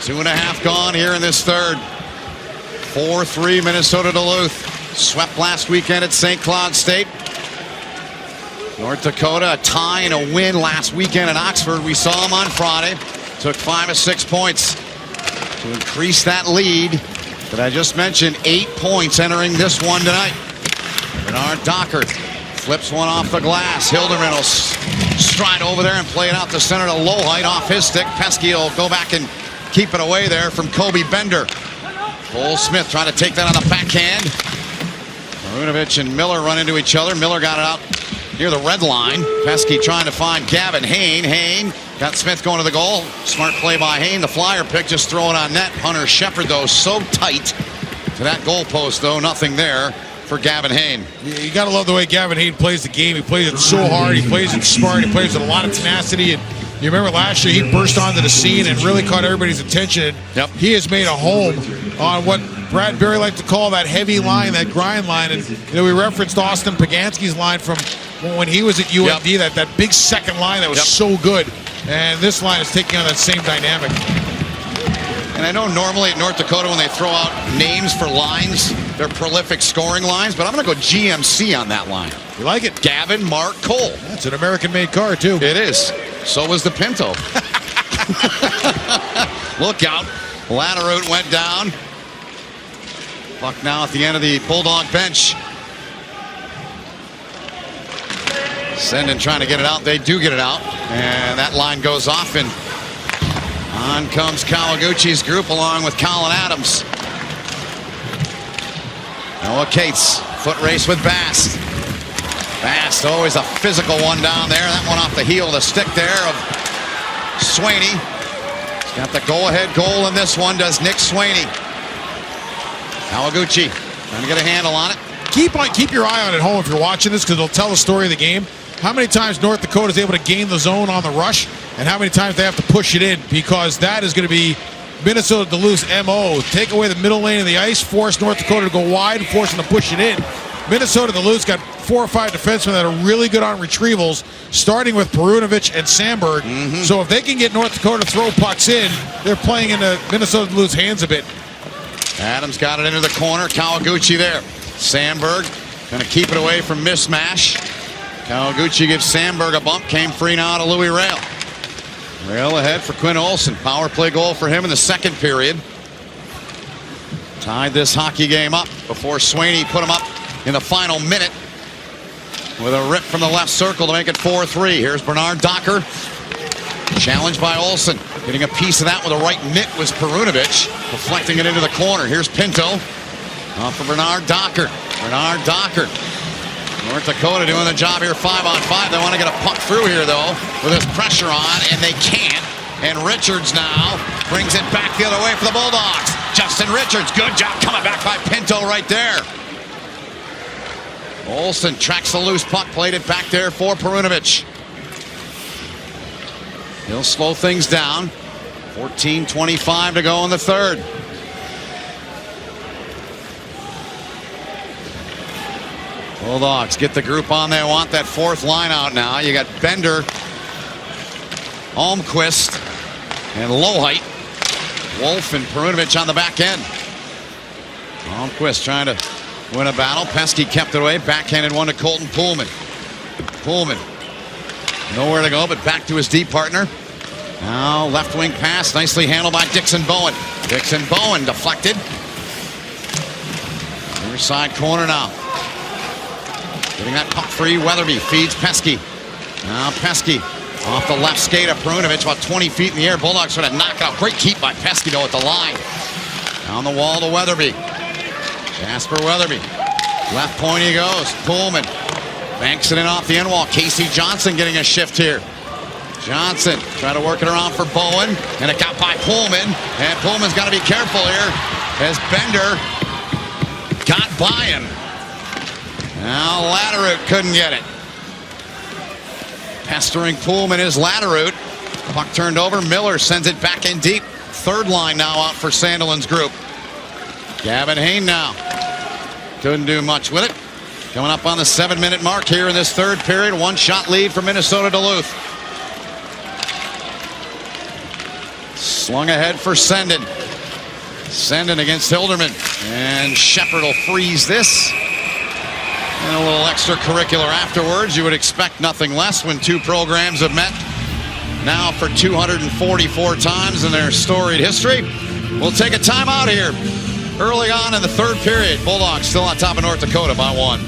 Speaker 4: 2.5 gone here in this third. 4-3 Minnesota Duluth. Swept last weekend at St. Cloud State. North Dakota, a tie and a win last weekend at Oxford. We saw them on Friday. Took 5 of 6 points to increase that lead that I just mentioned. 8 points entering this one tonight. Bernard Dockert flips one off the glass. Hilderman will stride over there and play it out the center to Lowhite off his stick. Pesky will go back and keep it away there from Kobe Bender. Cole Smith trying to take that on the backhand. Marunovich and Miller run into each other. Miller got it out near the red line. Pesky trying to find Gavin Hain. Hain got Smith going to the goal. Smart play by Hain. The flyer pick just throwing on net. Hunter Shepard, though, so tight to that goal post, though. Nothing there for Gavin Hain.
Speaker 12: You got to love the way Gavin Hain plays the game. He plays it so hard. He plays it smart. He plays with a lot of tenacity. And you remember last year he burst onto the scene and really caught everybody's attention.
Speaker 4: Yep.
Speaker 12: He has made a home on what Brad Berry liked to call that heavy line, that grind line. And you know, we referenced Austin Pagansky's line from when he was at UMD, that big second line that was so good. And this line is taking on that same dynamic.
Speaker 4: And I know normally at North Dakota when they throw out names for lines, they're prolific scoring lines, but I'm going to go GMC on that line.
Speaker 12: You like it?
Speaker 4: Gavin Mark Cole.
Speaker 12: That's an American-made car, too.
Speaker 4: It is. So was the Pinto. Look out. Latterute went down. Puck now at the end of the Bulldog bench. Senden trying to get it out. They do get it out. And that line goes off, and on comes Kawaguchi's group along with Colin Adams. Noah Cates, foot race with Bast. Bast, always a physical one down there. That one off the heel of the stick there of Swaney. He's got the go-ahead goal in this one, does Nick Swaney. Kawaguchi trying to get a handle on it.
Speaker 12: Keep your eye on it at home if you're watching this, because it'll tell the story of the game. How many times North Dakota is able to gain the zone on the rush, and how many times they have to push it in, because that is going to be Minnesota Duluth's MO. Take away the middle lane of the ice, force North Dakota to go wide, and force them to push it in. Minnesota Duluth's got 4 or 5 defensemen that are really good on retrievals, starting with Perunovich and Sandberg. So if they can get North Dakota to throw pucks in, they're playing into Minnesota Duluth's hands a bit.
Speaker 4: Adams got it into the corner. Kawaguchi there. Sandberg going to keep it away from mismatch. Kawaguchi gives Sandberg a bump. Came free now to Louis Rail. Rail ahead for Quinn Olson. Power play goal for him in the second period. Tied this hockey game up before Swaney put him up in the final minute. with a rip from the left circle to make it 4-3. Here's Bernard Docker. Challenged by Olsen. Getting a piece of that with a right mitt was Perunovic. Deflecting it into the corner. Here's Pinto. Off for Bernard Docker. Bernard Docker. North Dakota doing the job here 5-on-5. They want to get a puck through here, though, with this pressure on, and they can't. And Richards now brings it back the other way for the Bulldogs. Justin Richards, good job coming back by Pinto right there. Olsen tracks the loose puck, played it back there for Perunovic. He'll slow things down. 14:25 to go in the third. Bulldogs get the group on they want. That fourth line out now. You got Bender, Almquist, and Lowhite. Wolf and Perunovic on the back end. Almquist trying to win a battle. Pesky kept it away. Backhanded one to Colton Pullman. Pullman. Nowhere to go but back to his deep partner. Now left wing pass. Nicely handled by Dixon Bowen. Dixon Bowen deflected. Near side corner now. Getting that puck free. Weatherby feeds Pesky. Now Pesky off the left skate of Perunovic, about 20 feet in the air. Bulldogs trying to knock it out. Great keep by Pesky though at the line. Down the wall to Weatherby. Jasper Weatherby. Left point he goes. Pullman banks it in off the end wall. Casey Johnson getting a shift here. Johnson trying to work it around for Bowen. And it got by Pullman. And Pullman's got to be careful here as Bender got by him. Now Latterute couldn't get it. Pestering Pullman is Latterute. Puck turned over. Miller sends it back in deep. Third line now out for Sandelin's group. Gavin Hayne now. Couldn't do much with it. Coming up on the 7-minute mark here in this third period. One-shot lead for Minnesota Duluth. Slung ahead for Sendin. Sendin against Hilderman. And Shepard will freeze this. And a little extracurricular afterwards. You would expect nothing less when two programs have met now for 244 times in their storied history. We'll take a timeout here early on in the third period. Bulldogs still on top of North Dakota by 1.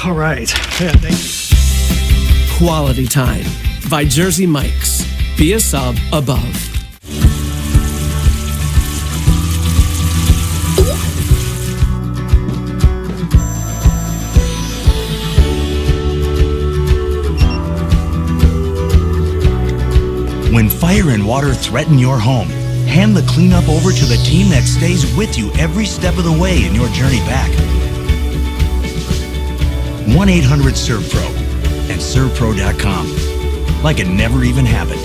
Speaker 27: All right. Yeah, thank you. Quality Time by Jersey Mike's. Be a sub above.
Speaker 2: When fire and water threaten your home, hand the cleanup over to the team that stays with you every step of the way in your journey back. 1-800-SERVPRO and ServPro.com. Like it never even happened.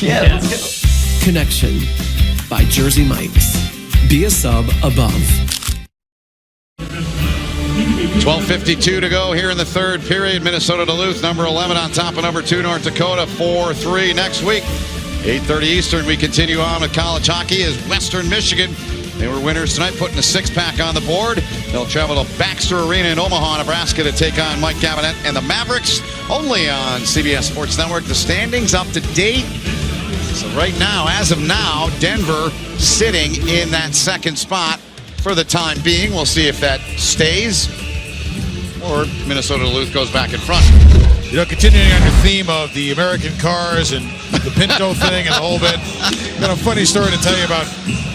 Speaker 27: Yeah, let's go. Connection by Jersey Mike's. Be a sub above.
Speaker 4: 12:52 to go here in the third period. Minnesota Duluth, number 11 on top of number 2 North Dakota, 4-3 next week. 8:30 Eastern, we continue on with college hockey as Western Michigan. They were winners tonight, putting a 6-pack on the board. They'll travel to Baxter Arena in Omaha, Nebraska to take on Mike Gabinet and the Mavericks, only on CBS Sports Network. The standings up to date. So right now, as of now, Denver sitting in that second spot for the time being. We'll see if that stays or Minnesota Duluth goes back in front.
Speaker 12: You know, continuing on your theme of the American cars and the Pinto thing and the whole bit, got a funny story to tell you about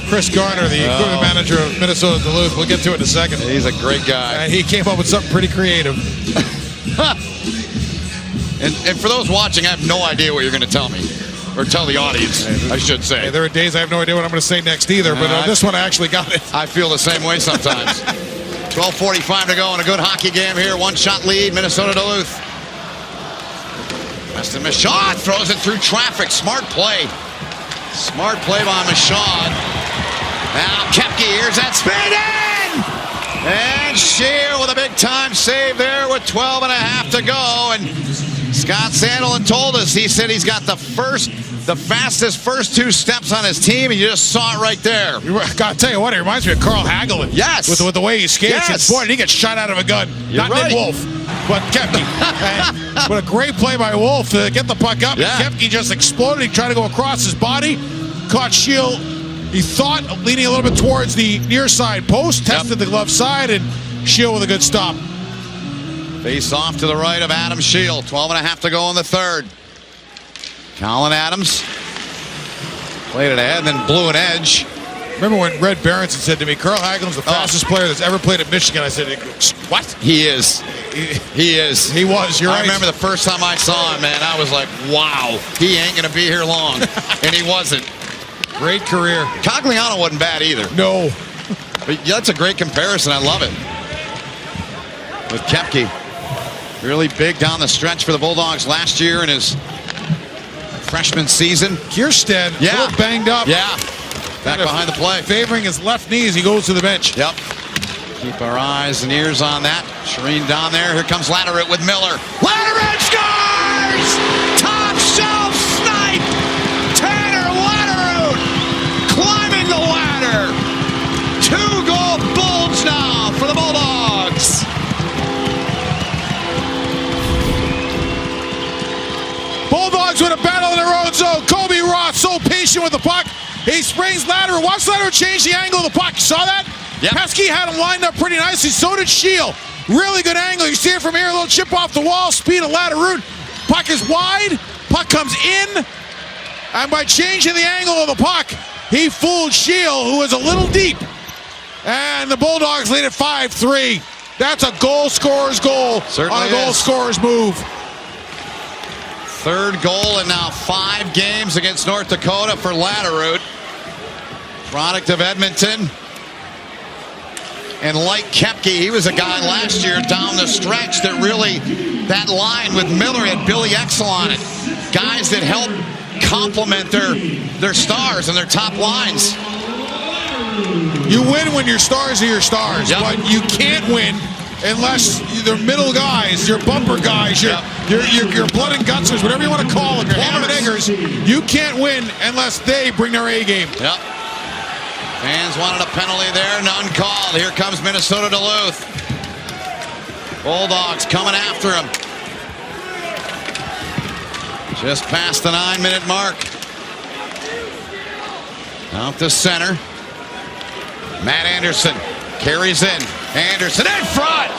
Speaker 12: Chris Garner, the equipment manager of Minnesota Duluth. We'll get to it in a second.
Speaker 4: He's a great guy.
Speaker 12: He came up with something pretty creative.
Speaker 4: and for those watching, I have no idea what you're going to tell me. Or tell the audience, I should say.
Speaker 12: Hey, there are days I have no idea what I'm going to say next either, but this one I actually got it.
Speaker 4: I feel the same way sometimes. 12:45 to go in a good hockey game here. One-shot lead, Minnesota Duluth. Weston Michaud throws it through traffic. Smart play. Smart play by Michaud. Now Koepke, here's that spin in! And Scheer with a big-time save there with 12 and a half to go. And Scott Sandelin told us, he said he's got the fastest first 2 steps on his team, and you just saw it right there.
Speaker 12: Gotta tell you what, it reminds me of Carl Hagelin.
Speaker 4: Yes.
Speaker 12: With the way he skates.
Speaker 4: Yes.
Speaker 12: Boy, did he get shot out of a gun.
Speaker 4: You're
Speaker 12: Not
Speaker 4: right.
Speaker 12: Nick Wolf, but Kepke. But a great play by Wolf to get the puck up.
Speaker 4: Yeah.
Speaker 12: And Kepke just exploded. He tried to go across his body. Caught Shield, he thought, leaning a little bit towards the near side post. Tested the glove side, and Shield with a good stop.
Speaker 4: Face off to the right of Adam Shield. 12.5 to go in the third. Colin Adams played it ahead and then blew an edge.
Speaker 12: Remember when Red Berenson said to me, Carl Hagelin's the fastest player that's ever played at Michigan? I said, what?
Speaker 4: He is. He is.
Speaker 12: He was. You're right.
Speaker 4: I remember the first time I saw him, man, I was like, wow, he ain't going to be here long. And he wasn't.
Speaker 12: Great career.
Speaker 4: Cogliano wasn't bad either.
Speaker 12: No.
Speaker 4: But that's a great comparison. I love it. With Kepke. Really big down the stretch for the Bulldogs last year in his freshman season.
Speaker 12: Kierstead, a little banged up.
Speaker 4: Yeah. Back behind the play.
Speaker 12: Favoring his left knee as he goes to the bench.
Speaker 4: Yep. Keep our eyes and ears on that. Shireen down there. Here comes Latterut with Miller. Latterut scores! Top shelf snipe! Tanner Latterut climbing the ladder. 2-goal Bulls now for the Bulldogs.
Speaker 12: Bulldogs with a battle in their own zone. Kobe Roth so patient with the puck. He springs Latterut. Watch Latterut change the angle of the puck. You saw that?
Speaker 4: Yep.
Speaker 12: Pesky had him lined up pretty nicely. So did Shield. Really good angle. You see it from here. A little chip off the wall. Speed of Latterut. Puck is wide. Puck comes in. And by changing the angle of the puck, he fooled Shield, who was a little deep. And the Bulldogs lead at 5-3. That's a goal scorer's goal.
Speaker 4: Certainly
Speaker 12: on a goal
Speaker 4: is.
Speaker 12: scorer's move.
Speaker 4: Third goal in now 5 games against North Dakota for Latterut. Product of Edmonton. And like Kepke, he was a guy last year down the stretch that really, that line with Miller had Billy Exel on it. Guys that help complement their stars and their top lines.
Speaker 12: You win when your stars are your stars, but you can't win unless they're middle guys, your bumper guys, your blood and gutsers, whatever you want to call them, your hammer diggers. You can't win unless they bring their A game.
Speaker 4: Yep. Fans wanted a penalty there, none called. Here comes Minnesota Duluth. Bulldogs coming after him. Just past the 9-minute mark. Out to center. Matt Anderson carries in. Anderson in front.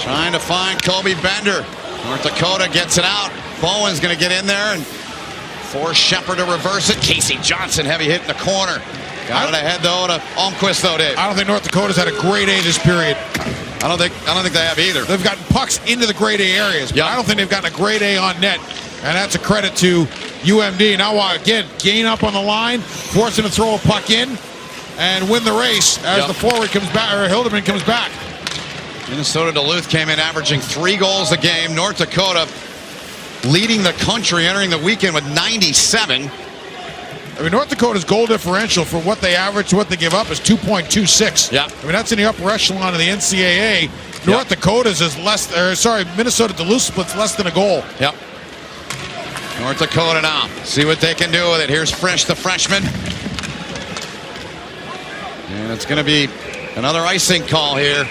Speaker 4: Trying to find Kobe Bender. North Dakota gets it out. Bowen's going to get in there and force Shepard to reverse it. Casey Johnson, heavy hit in the corner. Got it ahead though to Almquist though, Dave.
Speaker 12: I don't think North Dakota's had a grade A this period.
Speaker 4: I don't think they have either.
Speaker 12: They've gotten pucks into the grade A areas, but I don't think they've gotten a grade A on net. And that's a credit to UMD. Now again, gain up on the line, force him to throw a puck in and win the race as the forward comes back, or Hildeman comes back.
Speaker 4: Minnesota Duluth came in averaging 3 goals a game. North Dakota leading the country entering the weekend with 97.
Speaker 12: I mean, North Dakota's goal differential for what they average to what they give up is 2.26.
Speaker 4: Yeah.
Speaker 12: I mean, that's in the upper echelon of the NCAA. North Dakota's is less, Minnesota Duluth splits less than a goal.
Speaker 4: Yep. North Dakota now. See what they can do with it. Here's Frisch, the freshman. And it's going to be another icing call here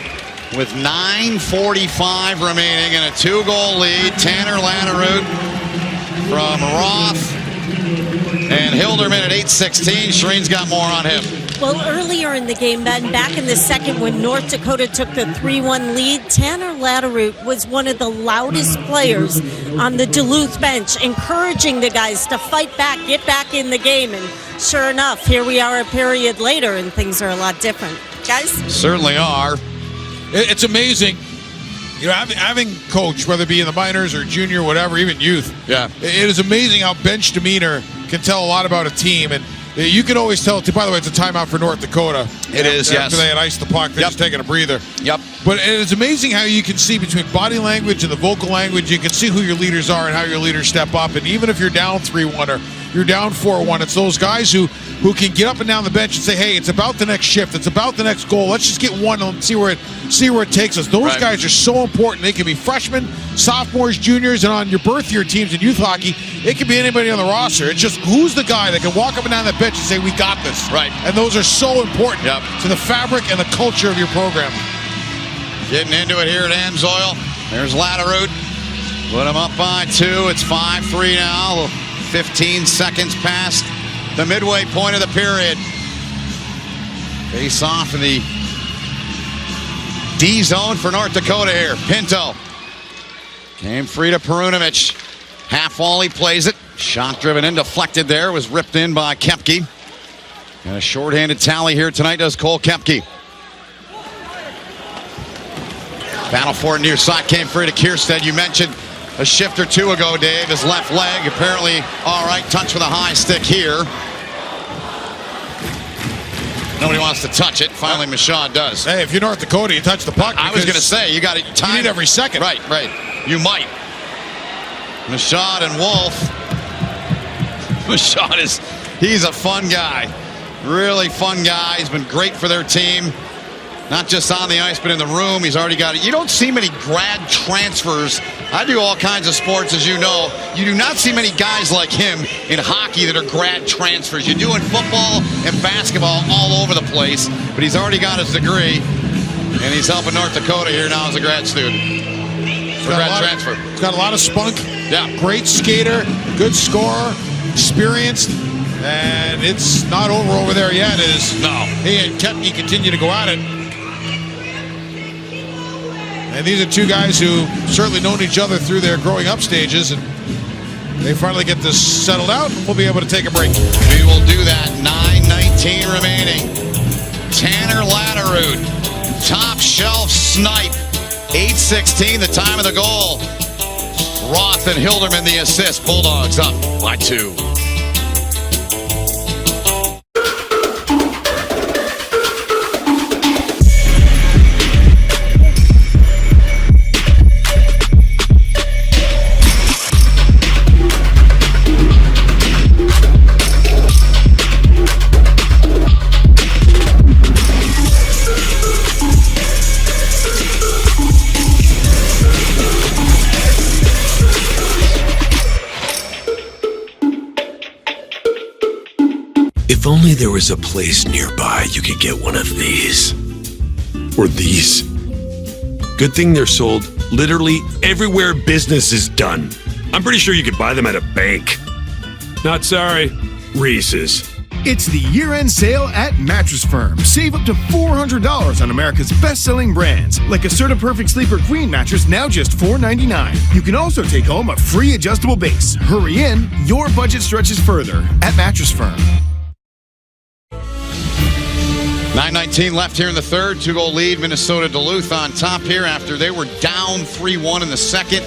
Speaker 4: with 9:45 remaining and a 2-goal lead. Tanner Latterut from Roth and Hilderman at 8:16. Shireen's got more on him.
Speaker 9: Well, earlier in the game, then back in the second when North Dakota took the 3-1 lead, Tanner Latterut was one of the loudest players on the Duluth bench, encouraging the guys to fight back, get back in the game. And sure enough, here we are a period later, and things are a lot different. Guys?
Speaker 4: Certainly are.
Speaker 12: It's amazing. You know, having coached, whether it be in the minors or junior, whatever, even youth.
Speaker 4: Yeah.
Speaker 12: It is amazing how bench demeanor can tell a lot about a team. And you can always tell, by the way, it's a timeout for North Dakota.
Speaker 4: It is, yes.
Speaker 12: After they had iced the puck, they're just taking a breather.
Speaker 4: Yep.
Speaker 12: But it's amazing how you can see between body language and the vocal language, you can see who your leaders are and how your leaders step up. And even if you're down 3-1 or you're down 4-1. It's those guys who can get up and down the bench and say, hey, it's about the next shift. It's about the next goal. Let's just get one and see where it takes us. Those guys are so important. They can be freshmen, sophomores, juniors, and on your birth year teams in youth hockey, it can be anybody on the roster. It's just who's the guy that can walk up and down that bench and say, we got this.
Speaker 4: Right.
Speaker 12: And those are so important to the fabric and the culture of your program.
Speaker 4: Getting into it here at Amsoil. There's Latterroot. Put him up by 2. It's 5-3 now. 15 seconds past the midway point of the period. Face off in the D zone for North Dakota here. Pinto came free to Perunovic. Half volley plays it. Shot driven in, deflected there. Was ripped in by Koepke. And a shorthanded tally here tonight does Cole Koepke. Battle for it near side, came free to Kierstead. You mentioned a shift or two ago, Dave. His left leg apparently all right. Touch with a high stick here. Nobody wants to touch it. Finally, Michaud does.
Speaker 12: Hey, if you're North Dakota, you touch the puck.
Speaker 4: I was going to say, you got it.
Speaker 12: You need every second.
Speaker 4: Right. You might. Michaud and Wolf. Michaud he's a fun guy. Really fun guy. He's been great for their team. Not just on the ice, but in the room. He's already got it. You don't see many grad transfers. I do all kinds of sports, as you know. You do not see many guys like him in hockey that are grad transfers. You do in football and basketball all over the place, but he's already got his degree, and he's helping North Dakota here now as a grad student. Grad transfer.
Speaker 12: He's got a lot of spunk.
Speaker 4: Yeah.
Speaker 12: Great skater, good scorer, experienced, and it's not over there yet.
Speaker 4: No.
Speaker 12: He and Koepke continue to go at it. And these are two guys who certainly known each other through their growing up stages, and they finally get this settled out, and we'll be able to take a break.
Speaker 4: We will do that. 9:19 remaining. Tanner Latterroot, top shelf snipe. 8:16, the time of the goal. Roth and Hilderman the assist. Bulldogs up by 2.
Speaker 6: If only there was a place nearby you could get one of these. Or these. Good thing they're sold literally everywhere business is done. I'm pretty sure you could buy them at a bank. Not sorry, Reese's.
Speaker 11: It's the year-end sale at Mattress Firm. Save up to $400 on America's best-selling brands, like a Serta Perfect Sleeper Queen mattress, now just $499. You can also take home a free adjustable base. Hurry in, your budget stretches further at Mattress Firm.
Speaker 4: 9:19 left here in the third. 2-goal lead. Minnesota Duluth on top here after they were down 3-1 in the second.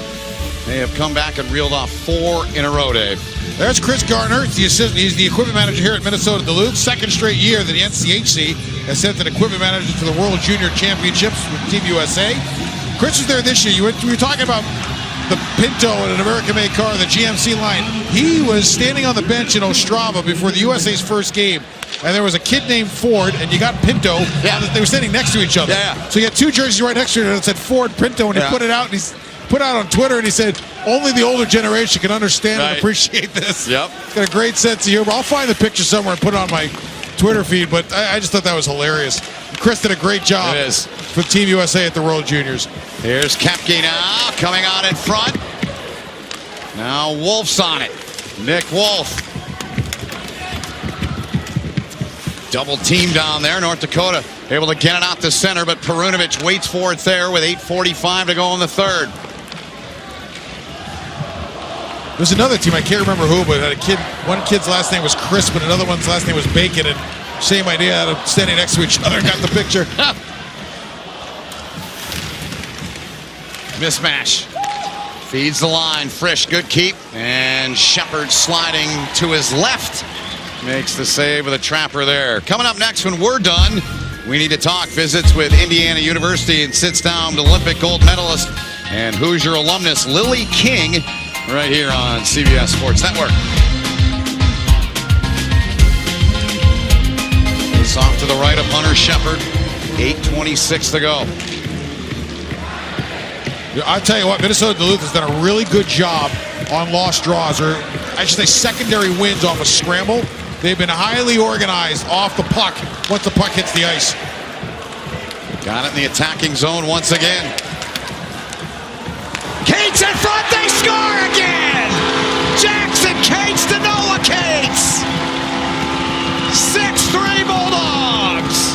Speaker 4: They have come back and reeled off 4 in a row, Dave.
Speaker 12: There's Chris Garner. He's the equipment manager here at Minnesota Duluth. Second straight year that the NCHC has sent an equipment manager to the World Junior Championships with Team USA. Chris was there this year. We were talking about the Pinto in an American-made car, the GMC line. He was standing on the bench in Ostrava before the USA's first game, and there was a kid named Ford, and you got Pinto. Yeah. They were standing next to each other. Yeah. So you had 2 jerseys right next to each other that said Ford Pinto, and he put it out, and he's put out on Twitter, and he said, only the older generation can understand and appreciate this.
Speaker 4: Yep.
Speaker 12: He's got a great sense of humor. I'll find the picture somewhere and put it on my Twitter feed, but I just thought that was hilarious. Chris did a great job for Team USA at the World Juniors.
Speaker 4: Here's Koepke now, coming on in front. Now Wolf's on it. Nick Wolf. Double team down there. North Dakota able to get it out to center, but Perunovic waits for it there with 8:45 to go in the third.
Speaker 12: There's another team, I can't remember who, but had a kid. One kid's last name was Crisp, and another one's last name was Bacon, and same idea, had them standing next to each other. Got the picture.
Speaker 4: Mismatch. Feeds the line. Frisch, good keep. And Shepard sliding to his left. Makes the save with a trapper there. Coming up next when we're done, we need to talk visits with Indiana University and sits down with Olympic gold medalist and Hoosier alumnus Lily King right here on CBS Sports Network. off to the right of Hunter Shepard. 8:26 to go.
Speaker 12: I'll tell you what, Minnesota Duluth has done a really good job on lost draws, or I should say secondary wins off a scramble. They've been highly organized off the puck once the puck hits the ice.
Speaker 4: Got it in the attacking zone once again. Cates in front, they score again! Jackson Cates to Noah Cates! 6-3 Bulldogs!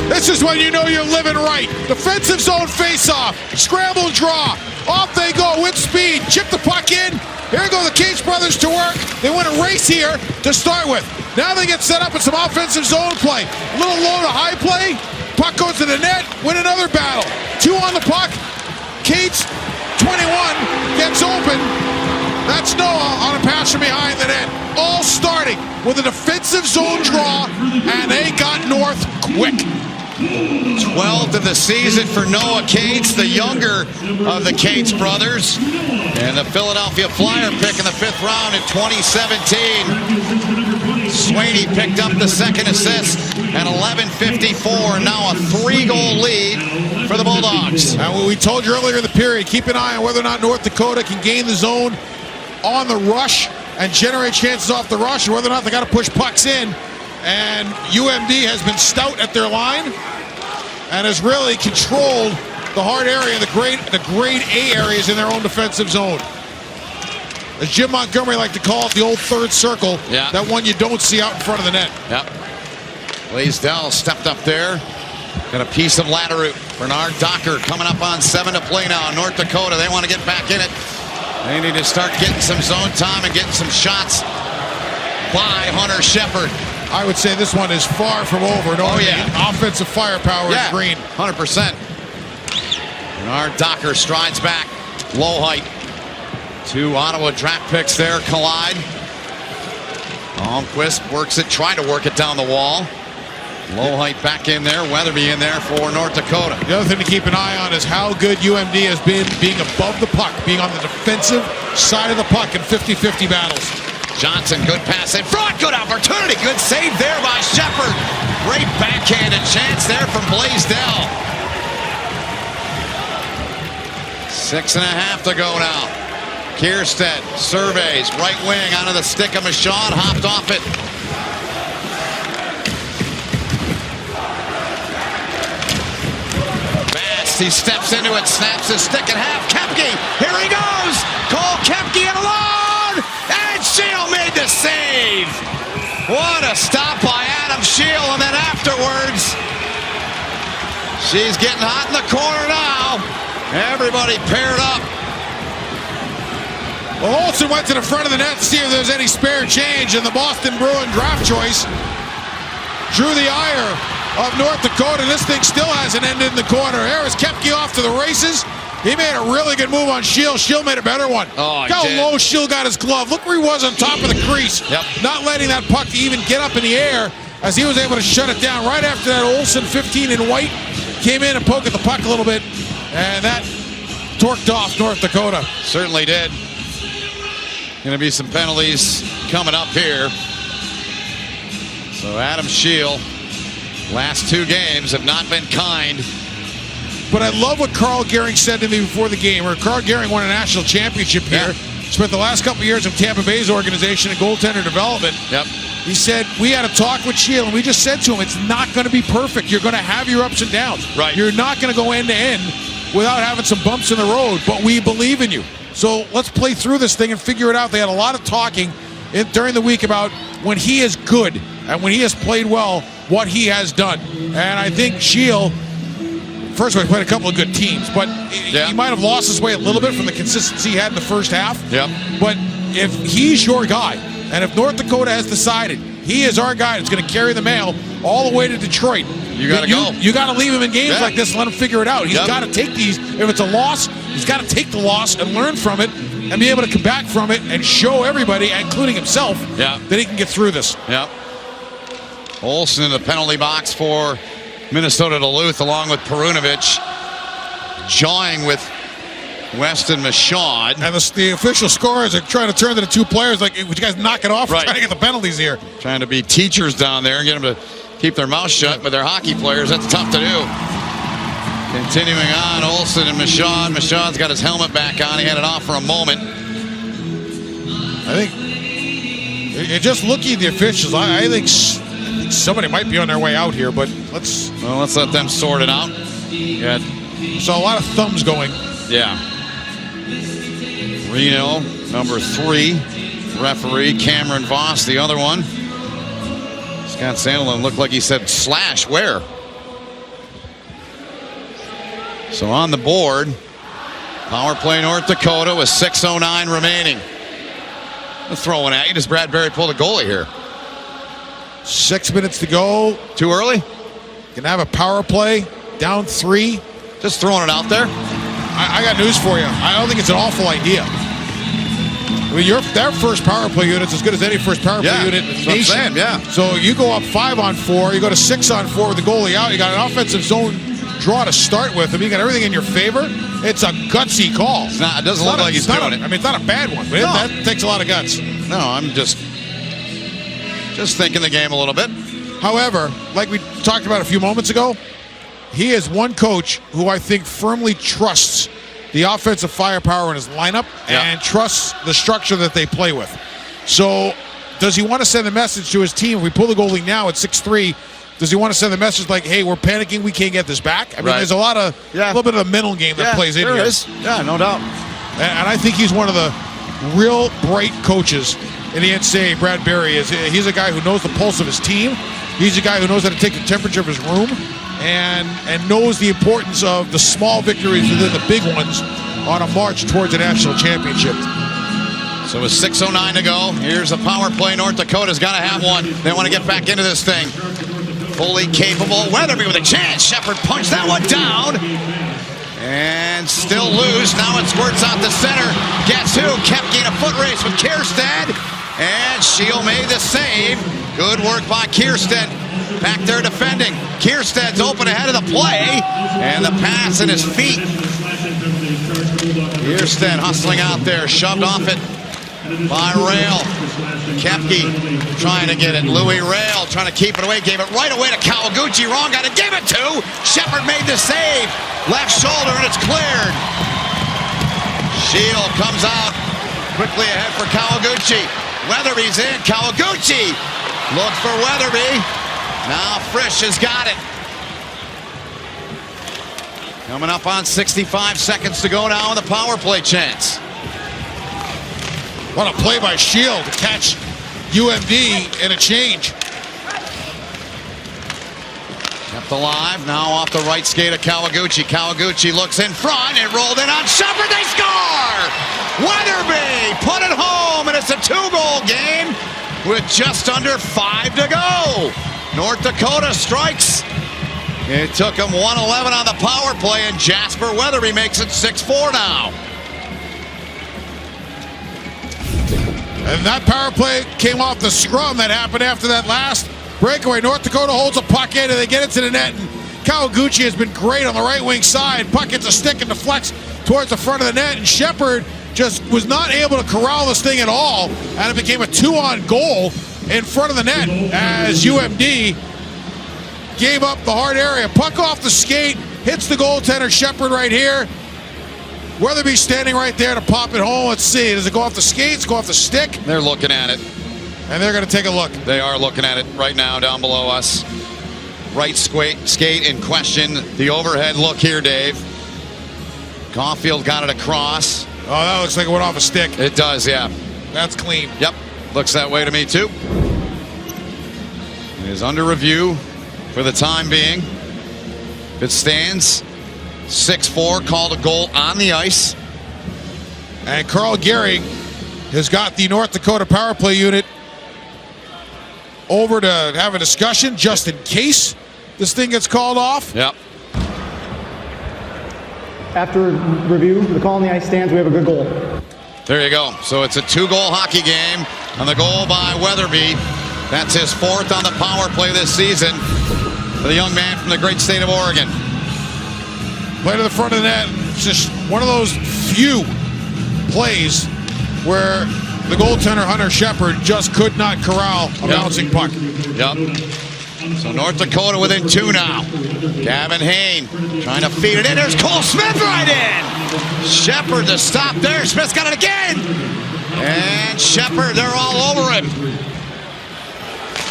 Speaker 12: This is when you know you're living right. Defensive zone face-off, scramble draw. Off they go with speed. Chip the puck in. Here go the Cates brothers to work. They win a race here to start with. Now they get set up with some offensive zone play. A little low to high play. Puck goes to the net. Win another battle. 2 on the puck. Cates, 21, gets open. That's Noah on a pass from behind the net. All starting with a defensive zone draw, and they got north quick.
Speaker 4: 12th of the season for Noah Cates, the younger of the Cates brothers. And the Philadelphia Flyer pick in the 5th round in 2017. Sweeney picked up the second assist at 11:54. Now a 3-goal lead for the Bulldogs.
Speaker 12: And we told you earlier in the period, keep an eye on whether or not North Dakota can gain the zone on the rush and generate chances off the rush, or whether or not they got to push pucks in. And UMD has been stout at their line and has really controlled the hard area, the grade A areas in their own defensive zone. As Jim Montgomery liked to call it, the old third circle, that one you don't see out in front of the net.
Speaker 4: Yep. Blaisdell stepped up there. Got a piece of Latteroot. Bernard Docker coming up on 7 to play now. North Dakota, they want to get back in it. They need to start getting some zone time and getting some shots by Hunter Shepard.
Speaker 12: I would say this one is far from over. Offensive firepower is green.
Speaker 4: 100%. Bernard Docker strides back. Low height. 2 Ottawa draft picks there collide. Almquist works it, trying to work it down the wall. Low height back in there. Weatherby in there for North Dakota.
Speaker 12: The other thing to keep an eye on is how good UMD has been being above the puck, being on the defensive side of the puck in 50-50 battles.
Speaker 4: Johnson, good pass in front, good opportunity, good save there by Shepard. Great backhanded chance there from Blaisdell. 6.5 to go now. Kierstead surveys, right wing onto the stick of Michaud, hopped off it. Fast, he steps into it, snaps his stick in half. Kepke, here he goes. Cole Kepke in alone, and Shield made the save. What a stop by Adam Shield, and then afterwards, she's getting hot in the corner now. Everybody paired up.
Speaker 12: Well, Olsen went to the front of the net to see if there was any spare change, and the Boston Bruin draft choice drew the ire of North Dakota. This thing still hasn't ended in the corner. Harris Kepke off to the races. He made a really good move on Shield. Shield made a better one. Look how low Shield got his glove. Look where he was on top of the crease. Not letting that puck even get up in the air, as he was able to shut it down. Right after that, Olsen, 15 in white, came in and poked at the puck a little bit, and that torqued off North Dakota.
Speaker 4: Certainly did. Going to be some penalties coming up here. So Adam Shield, last 2 games have not been kind.
Speaker 12: But I love what Carl Gehring said to me before the game. Carl Gehring won a national championship here. Spent the last couple of years in Tampa Bay's organization in goaltender development. He said, we had a talk with Shield, and we just said to him, it's not going to be perfect. You're going to have your ups and downs. You're not going to go end to end without having some bumps in the road, but we believe in you. So let's play through this thing and figure it out. They had a lot of talking during the week about when he is good and when he has played well, what he has done. And I think Shield, first of all, he played a couple of good teams, but he might have lost his way a little bit from the consistency he had in the first half. But if he's your guy, and if North Dakota has decided he is our guy that's going to carry the mail all the way to Detroit,
Speaker 4: you got to go.
Speaker 12: You got to leave him in games like this and let him figure it out. He's got to take these. If it's a loss, he's got to take the loss and learn from it and be able to come back from it and show everybody, including himself, that he can get through this.
Speaker 4: Olsen in the penalty box for Minnesota Duluth, along with Perunovic, jawing with Weston Michaud.
Speaker 12: And the official scorers are trying to turn to the two players like, would you guys knock it off?
Speaker 4: Right.
Speaker 12: Trying to get the penalties here.
Speaker 4: Trying to be teachers down there and get them to keep their mouth shut, but they're hockey players. That's tough to do. Continuing on, Olsen and Michaud. Michaud's got his helmet back on. He had it off for a moment.
Speaker 12: I think, just looking at the officials, I think somebody might be on their way out here, but let's
Speaker 4: let them sort it out. Yeah.
Speaker 12: So a lot of thumbs going.
Speaker 4: Yeah. Reno, number 3. Referee Cameron Voss, the other one. Scott Sandelin looked like he said slash where? So on the board, power play North Dakota with 6:09 remaining. Throwing at you. Does Bradbury pull the goalie here?
Speaker 12: 6 minutes to go.
Speaker 4: Too early?
Speaker 12: Can have a power play. Down 3.
Speaker 4: Just throwing it out there.
Speaker 12: I got news for you. I don't think it's an awful idea. I mean, their first power play unit's as good as any first power play unit in the nation.
Speaker 4: Yeah.
Speaker 12: So you go up 5-on-4, you go to 6-on-4 with the goalie out. You got an offensive zone draw to start with. I mean, you got everything in your favor. It's a gutsy call.
Speaker 4: It doesn't look like he's doing it.
Speaker 12: I mean, it's not a bad one, but that takes a lot of guts.
Speaker 4: No, I'm just thinking the game a little bit.
Speaker 12: However, like we talked about a few moments ago, he is one coach who I think firmly trusts the offensive firepower in his lineup and trusts the structure that they play with. So does he want to send a message to his team? If we pull the goalie now at 6-3, does he want to send the message like, hey, we're panicking, we can't get this back? I mean, there's a little bit of a mental game that plays in here.
Speaker 4: There is. Yeah, no doubt.
Speaker 12: And I think he's one of the real bright coaches in the NCAA. Bradbury he's a guy who knows the pulse of his team. He's a guy who knows how to take the temperature of his room and knows the importance of the small victories within the big ones on a march towards a national championship.
Speaker 4: So with 6:09 to go, here's a power play. North Dakota's got to have one. They want to get back into this thing. Fully capable. Weatherby with a chance. Shepard punched that one down. And still loose. Now it squirts out the center. Guess who? Kepke in a foot race with Kierstead. And Shield made the save. Good work by Kierstead. Back there defending. Kierstead's open ahead of the play. And the pass in his feet. Kierstead hustling out there. Shoved off it by Rail. Kepke trying to get it. Louis Rail trying to keep it away. Gave it right away to Kawaguchi. Wrong guy to give it to. Shepard made the save. Left shoulder and it's cleared. Shield comes out quickly ahead for Kawaguchi. Weatherby's in. Kawaguchi looks for Weatherby. Now Frisch has got it. Coming up on 65 seconds to go now in the power play chance.
Speaker 12: What a play by Shield to catch UMD in a change.
Speaker 4: Kept alive. Now off the right skate of Kawaguchi. Kawaguchi looks in front. It rolled in on Shepard. They score! Weatherby put it home, and it's a 2-goal game with just under 5 to go. North Dakota strikes. It took him 1:11 on the power play, and Jasper Weatherby makes it 6-4 now.
Speaker 12: And that power play came off the scrum that happened after that last breakaway. North Dakota holds a puck in, and they get it to the net. And Kawaguchi has been great on the right wing side. Puck gets a stick and deflects towards the front of the net. And Shepard just was not able to corral this thing at all. And it became a 2-on goal in front of the net as UMD gave up the hard area. Puck off the skate, hits the goaltender Shepard right here. Weatherby standing right there to pop it home. Let's see, does it go off the skates, go off the stick?
Speaker 4: They're looking at it.
Speaker 12: And they're going to take a look.
Speaker 4: They are looking at it right now down below us. Right skate in question. The overhead look here, Dave. Caulfield got it across.
Speaker 12: Oh, that looks like it went off a stick.
Speaker 4: It does, yeah.
Speaker 12: That's clean.
Speaker 4: Yep, looks that way to me too. It is under review for the time being. If it stands, 6-4, called a goal on the ice.
Speaker 12: And Carl Gehrig has got the North Dakota power play unit over to have a discussion just in case this thing gets called off.
Speaker 4: Yep.
Speaker 5: After review, the call on the ice stands. We have a good goal.
Speaker 4: There you go. So it's a 2-goal hockey game on the goal by Weatherby. That's his 4th on the power play this season for the young man from the great state of Oregon.
Speaker 12: Play to the front of the net. It's just one of those few plays where the goaltender Hunter Shepard just could not corral a bouncing puck.
Speaker 4: Yep. So North Dakota within 2 now. Gavin Hain trying to feed it in. There's Cole Smith right in. Shepard the stop there. Smith's got it again. And Shepard, they're all over him.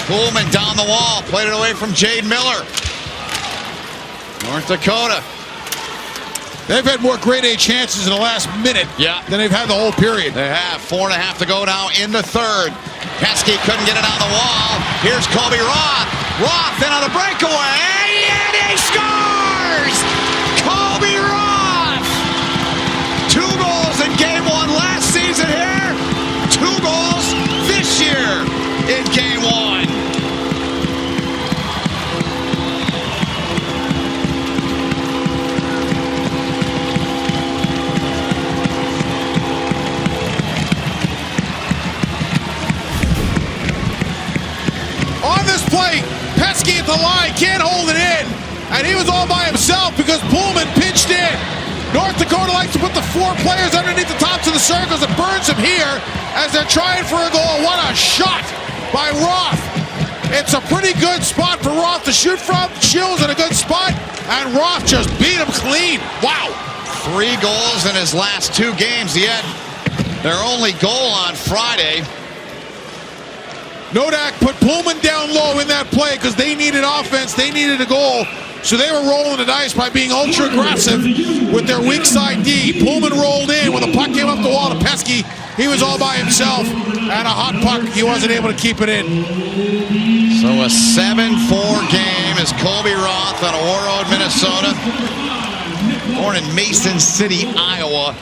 Speaker 4: Pullman down the wall. Played it away from Jade Miller. North Dakota.
Speaker 12: They've had more grade A chances in the last minute than they've had the whole period.
Speaker 4: They have 4.5 to go now in the third. Pesky couldn't get it on the wall. Here's Kobe Roth. Roth in on the breakaway, and he scores! Kobe Roth! 2 goals in game 1 last season here. 2 goals this year in game 1.
Speaker 12: On this play, Pesky at the line, can't hold it in. And he was all by himself because Pullman pinched in. North Dakota likes to put the 4 players underneath the tops of the circles. It burns them here as they're trying for a goal. What a shot by Roth. It's a pretty good spot for Roth to shoot from. Shill's in a good spot, and Roth just beat him clean. Wow.
Speaker 4: 3 goals in his last 2 games. He had their only goal on Friday.
Speaker 12: Nodak put Pullman down low in that play because they needed offense. They needed a goal. So they were rolling the dice by being ultra aggressive with their weak side D. Pullman rolled in. When the puck came up the wall to Pesky, he was all by himself. And a hot puck, he wasn't able to keep it in.
Speaker 4: So a 7-4 game is Kobe Roth out of Warroad, Minnesota. Born in Mason City, Iowa.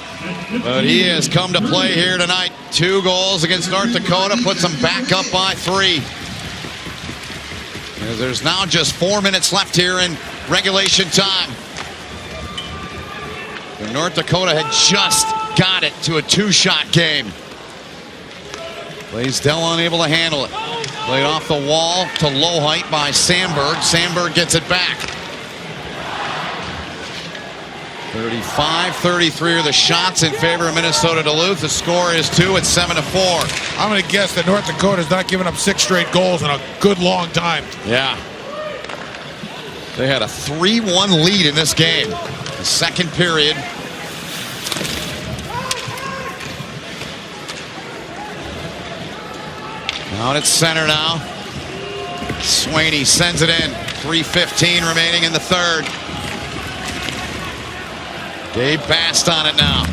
Speaker 4: But he has come to play here tonight. 2 goals against North Dakota, puts them back up by 3. As there's now just 4 minutes left here in regulation time. And North Dakota had just got it to a 2-shot game. Blaisdell unable to handle it. Played off the wall to low height by Sandberg. Sandberg gets it back. 35-33 are the shots in favor of Minnesota Duluth. The score is 2 at 7-4.
Speaker 12: I'm going to guess that North Dakota's not given up 6 straight goals in a good long time.
Speaker 4: Yeah. They had a 3-1 lead in this game. The second period. Out at center now. Swaney sends it in. 3:15 remaining in the third. Gabe Bast on it now.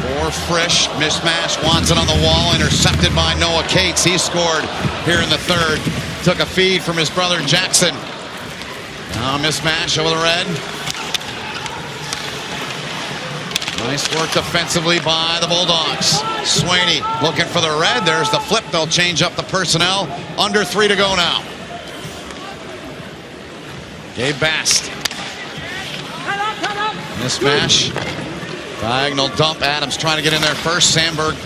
Speaker 4: For Frisch, mismatch, wants it on the wall, intercepted by Noah Cates. He scored here in the third. Took a feed from his brother Jackson. Now mismatch over the red. Nice work defensively by the Bulldogs. Swaney looking for the red. There's the flip. They'll change up the personnel. Under 3 to go now. Gabe Bast. Mismatch. Diagonal dump. Adams trying to get in there first. Sandberg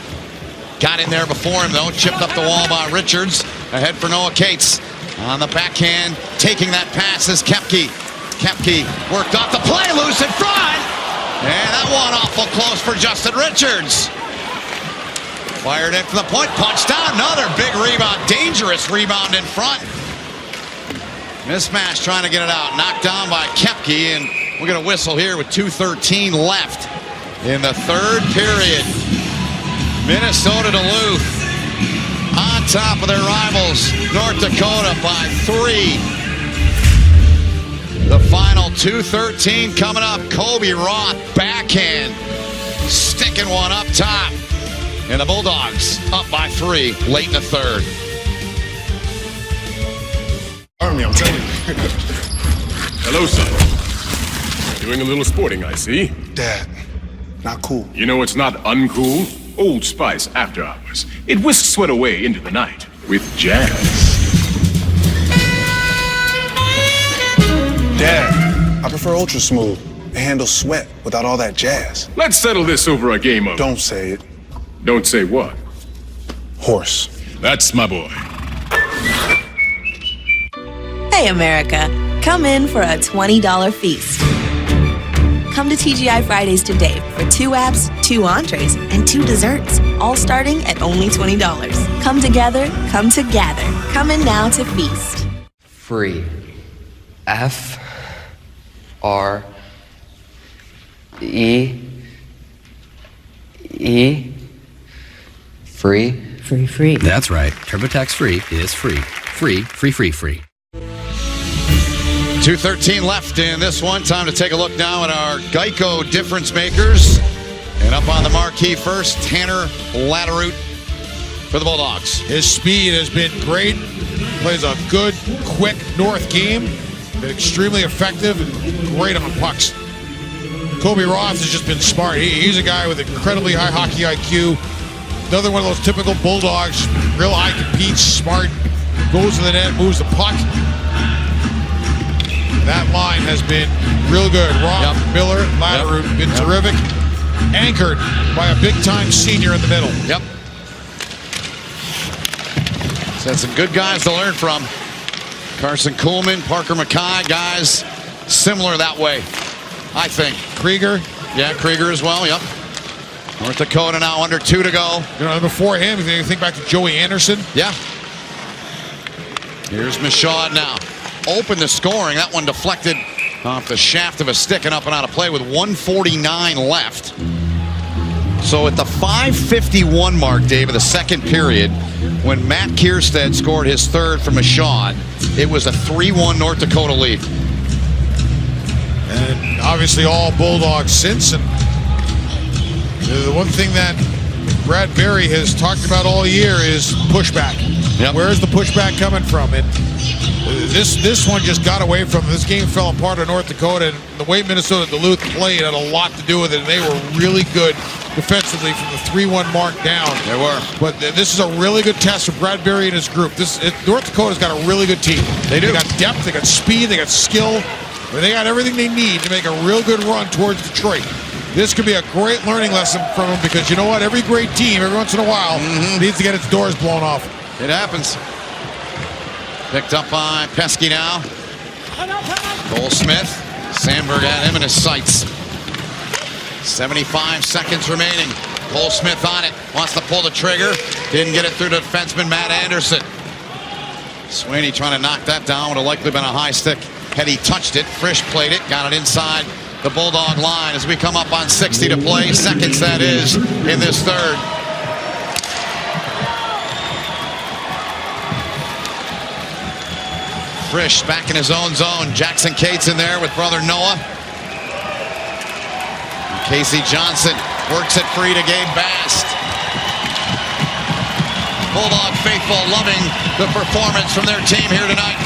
Speaker 4: got in there before him, though. Chipped up the wall by Richards. Ahead for Noah Cates. On the backhand, taking that pass is Kepke. Kepke worked off the play, loose in front. And that one awful close for Justin Richards. Fired in from the point, punched down. Another big rebound, dangerous rebound in front. Mismatch trying to get it out. Knocked down by Kepke, and we're going to whistle here with 2:13 left in the third period. Minnesota Duluth on top of their rivals, North Dakota, by 3. The final 2:13 coming up. Kobe Roth backhand, sticking one up top. And the Bulldogs up by 3 late in the third.
Speaker 1: Army, I'm telling you. Hello, son. Doing a little sporting, I see.
Speaker 13: Dad, not cool.
Speaker 1: You know it's not uncool? Old Spice After Hours. It whisks sweat away into the night with jazz.
Speaker 13: Dad, I prefer Ultra Smooth. It handles sweat without all that jazz.
Speaker 1: Let's settle this over a game of...
Speaker 13: Don't say it.
Speaker 1: Don't say what?
Speaker 13: Horse.
Speaker 1: That's my boy.
Speaker 21: Hey, America. Come in for a $20 feast. Come to TGI Fridays today for 2 apps, 2 entrees, and 2 desserts, all starting at only $20. Come together, come to gather. Come in now to feast.
Speaker 14: Free. F R E E. Free.
Speaker 15: Free, free.
Speaker 16: That's right. TurboTax Free is free. Free, free, free, free.
Speaker 4: 2:13 left in this one. Time to take a look now at our Geico difference makers. And up on the marquee first, Tanner Latterroot for the Bulldogs.
Speaker 12: His speed has been great. Plays a good, quick North game. Been extremely effective and great on pucks. Kobe Roth has just been smart. He's a guy with incredibly high hockey IQ. Another one of those typical Bulldogs. Real eye competes, smart, goes to the net, moves the puck. That line has been real good. Roth, Miller, Latterroot, been terrific. Anchored by a big-time senior in the middle.
Speaker 4: Yep. So that's some good guys to learn from. Carson Kuhlman, Parker Mackay, guys similar that way, I think.
Speaker 12: Krieger.
Speaker 4: Yeah, Krieger as well, yep. North Dakota now under 2 to go.
Speaker 12: You know, before him, if you think back to Joey Anderson.
Speaker 4: Yeah. Here's Michaud now. Open the scoring. That one deflected off the shaft of a stick and up and out of play with 1:49 left. So at the 5:51 mark, Dave, of the second period, when Matt Kierstead scored his third for Michaud, it was a 3-1 North Dakota lead.
Speaker 12: And obviously all Bulldogs since. And the one thing that Brad Berry has talked about all year is pushback.
Speaker 4: Yep.
Speaker 12: Where's the pushback coming from? And this one just got away from. This game fell apart in North Dakota, and the way Minnesota Duluth played had a lot to do with it. And they were really good defensively from the 3-1 mark down.
Speaker 4: They were.
Speaker 12: But this is a really good test for Brad Berry and his group. North Dakota's got a really good team.
Speaker 4: They do.
Speaker 12: They got depth, they got speed, they got skill. They got everything they need to make a real good run towards Detroit. This could be a great learning lesson from them because you know what? Every great team, every once in a while, needs to get its doors blown off.
Speaker 4: It happens. Picked up by Pesky now. Cole Smith. Sandberg had him in his sights. 75 seconds remaining. Cole Smith on it. Wants to pull the trigger. Didn't get it through to defenseman Matt Anderson. Sweeney trying to knock that down. Would have likely been a high stick had he touched it. Frisch played it. Got it inside the Bulldog line as we come up on 60 to play. Seconds, that is, in this third. Frisch back in his own zone. Jackson Cates in there with brother Noah. And Casey Johnson works it free to Gabe Bast. Bulldog faithful loving the performance from their team here tonight.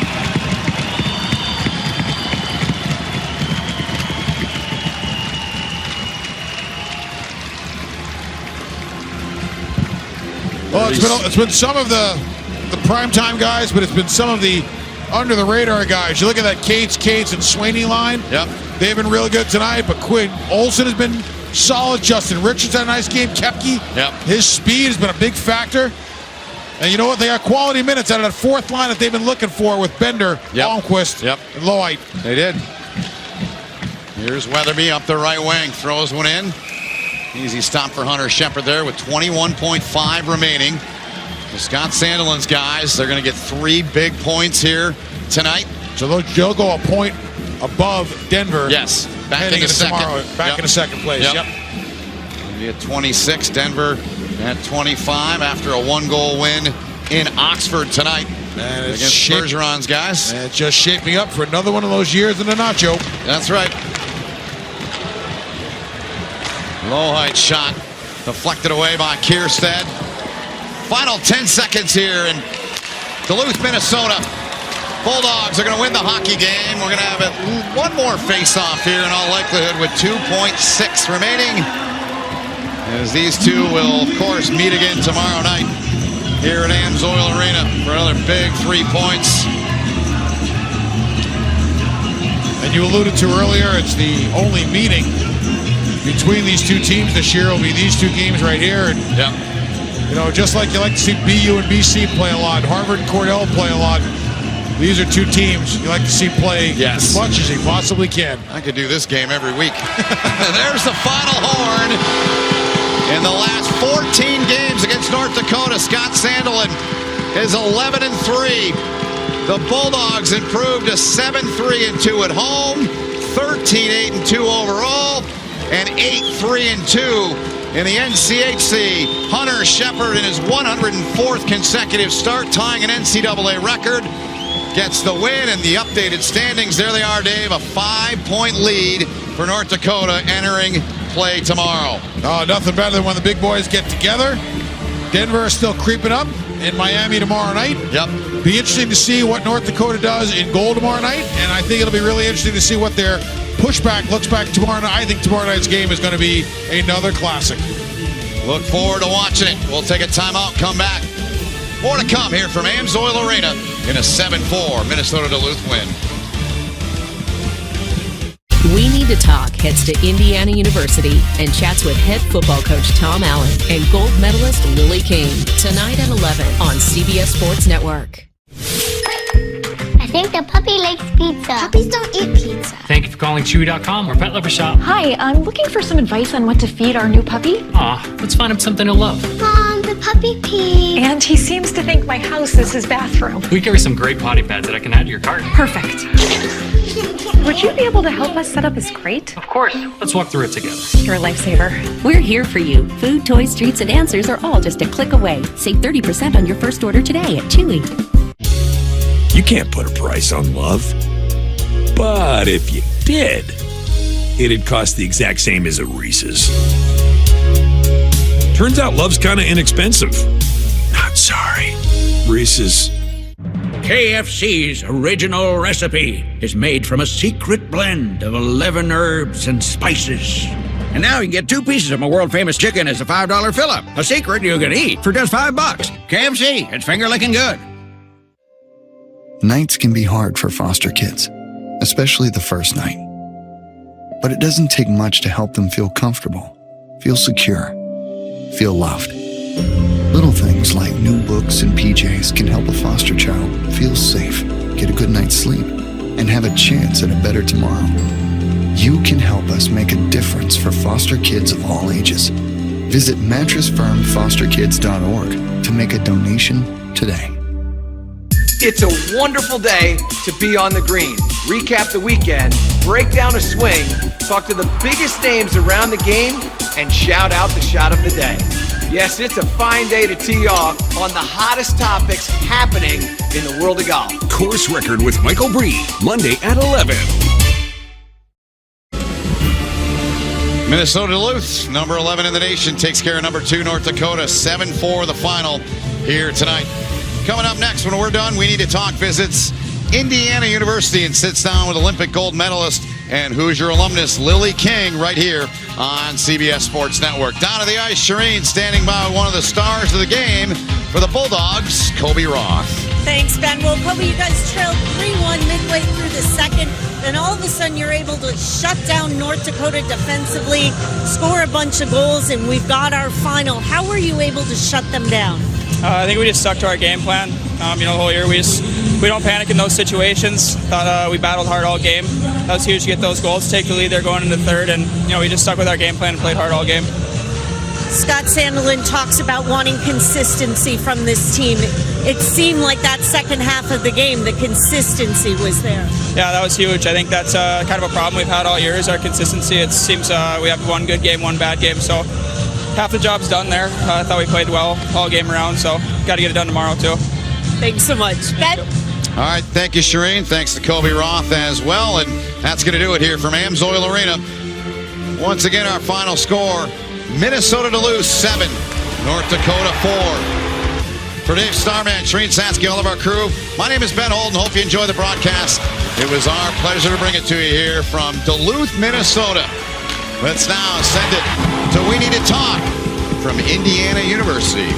Speaker 12: Well, it's been some of the primetime guys, but it's been some of the under-the-radar guys. You look at that Cates, and Sweeney line.
Speaker 4: Yep.
Speaker 12: They've been really good tonight, but Quinn Olsen has been solid. Justin Richards had a nice game. Kepke,
Speaker 4: yep.
Speaker 12: His speed has been a big factor. And you know what? They got quality minutes out of that fourth line that they've been looking for with Bender, Almquist, and Lloyd.
Speaker 4: They did. Here's Weatherby up the right wing. Throws one in. Easy stop for Hunter Shepard there with 21.5 remaining. The Scott Sandilands guys, they're going to get 3 big points here tonight.
Speaker 12: So they'll go a point above Denver.
Speaker 4: Yes, back into second.
Speaker 12: Into second place. Yep.
Speaker 4: We'll be at 26. Denver at 25 after a 1-goal win in Oxford tonight.
Speaker 12: And it's
Speaker 4: against Bergeron's guys.
Speaker 12: And it's just shaping up for another one of those years in the nacho.
Speaker 4: That's right. Low height shot deflected away by Kierstead. Final 10 seconds here in Duluth, Minnesota. Bulldogs are going to win the hockey game. We're going to have one more face-off here in all likelihood with 2.6 remaining. As these two will, of course, meet again tomorrow night here at Amsoil Arena for another big 3 points.
Speaker 12: And you alluded to earlier, it's the only meeting between these two teams this year. Will be these two games right here. And, you know, just like you like to see BU and BC play a lot, Harvard and Cornell play a lot. These are two teams you like to see play
Speaker 4: Yes.
Speaker 12: as much as you possibly can.
Speaker 4: I could do this game every week. There's the final horn. In the last 14 games against North Dakota, Scott Sandelin is 11-3. The Bulldogs improved to 7-3-2 at home, 13-8-2 overall, and 8-3-2 in the NCHC. Hunter Shepard in his 104th consecutive start, tying an NCAA record, gets the win. And the updated standings, there they are, Dave, a 5-point lead for North Dakota entering play tomorrow.
Speaker 12: Oh, nothing better than when the big boys get together. Denver is still creeping up in Miami tomorrow night.
Speaker 4: Yep.
Speaker 12: Be interesting to see what North Dakota does in goal tomorrow night, and I think it'll be really interesting to see what their pushback looks back tomorrow night. I think tomorrow night's game is going to be another classic.
Speaker 4: Look forward to watching it. We'll take a timeout, come back. More to come here from Amsoil Arena in a 7-4 Minnesota Duluth win.
Speaker 15: We Need to Talk heads to Indiana University and chats with head football coach Tom Allen and gold medalist Lily King tonight at 11 on CBS Sports Network.
Speaker 28: I think the puppy likes pizza. Puppies don't eat pizza.
Speaker 17: Thank you for calling Chewy.com or Pet Lover Shop.
Speaker 30: Hi, I'm looking for some advice on what to feed our new puppy.
Speaker 17: Aw, let's find him something to love.
Speaker 28: Mom, the puppy peed.
Speaker 30: And he seems to think my house is his bathroom.
Speaker 17: We carry some great potty pads that I can add to your cart.
Speaker 30: Perfect. Would you be able to help us set up his crate?
Speaker 17: Of course. Let's walk through it together.
Speaker 30: You're a lifesaver.
Speaker 19: We're here for you. Food, toys, treats, and answers are all just a click away. Save 30% on your first order today at Chewy.
Speaker 6: You can't put a price on love. But if you did, it'd cost the exact same as a Reese's. Turns out love's kind of inexpensive. Not sorry. Reese's.
Speaker 18: KFC's original recipe is made from a secret blend of 11 herbs and spices. And now you can get 2 pieces of my world-famous chicken as a $5 fill-up. A secret you can eat for just $5. KFC, it's finger-licking good.
Speaker 20: Nights can be hard for foster kids, especially the first night. But it doesn't take much to help them feel comfortable, feel secure, feel loved. Little things like new books and PJs can help a foster child feel safe, get a good night's sleep, and have a chance at a better tomorrow. You can help us make a difference for foster kids of all ages. Visit mattressfirmfosterkids.org to make a donation today.
Speaker 22: It's a wonderful day to be on the green. Recap the weekend, break down a swing, talk to the biggest names around the game, and shout out the shot of the day. Yes, it's a fine day to tee off on the hottest topics happening in the world of golf.
Speaker 6: Course Record with Michael Bree, Monday at 11.
Speaker 4: Minnesota Duluth, number 11 in the nation, takes care of number 2 North Dakota. 7-4 the final here tonight. Coming up next, when we're done, We Need to Talk visits Indiana University and sits down with Olympic gold medalist and Hoosier alumnus Lily King right here on CBS Sports Network. Down to the ice, Shireen standing by one of the stars of the game for the Bulldogs, Kobe Roth.
Speaker 9: Thanks, Ben. Well, Kobe, you guys trailed 3-1 midway through the second. Then all of a sudden you're able to shut down North Dakota defensively, score a bunch of goals, and we've got our final. How were you able to shut them down?
Speaker 23: I think we just stuck to our game plan. The whole year we don't panic in those situations. Thought we battled hard all game. That was huge to get those goals, take the lead there going into third, and we just stuck with our game plan and played hard all game.
Speaker 9: Scott Sandelin talks about wanting consistency from this team. It seemed like that second half of the game, the consistency was there.
Speaker 23: Yeah, that was huge. I think that's kind of a problem we've had all year is our consistency. It seems we have one good game, one bad game, so half the job's done there. I thought we played well all game around, so got to get it done tomorrow too.
Speaker 9: Thanks so much. Ben?
Speaker 4: All right, thank you, Shireen. Thanks to Kobe Roth as well. And that's going to do it here from Amsoil Arena. Once again, our final score, Minnesota Duluth 7, North Dakota 4. For Dave Starman, Shireen Satsky, all of our crew, my name is Ben Holden. Hope you enjoy the broadcast. It was our pleasure to bring it to you here from Duluth, Minnesota. Let's now send it to We Need to Talk from Indiana University.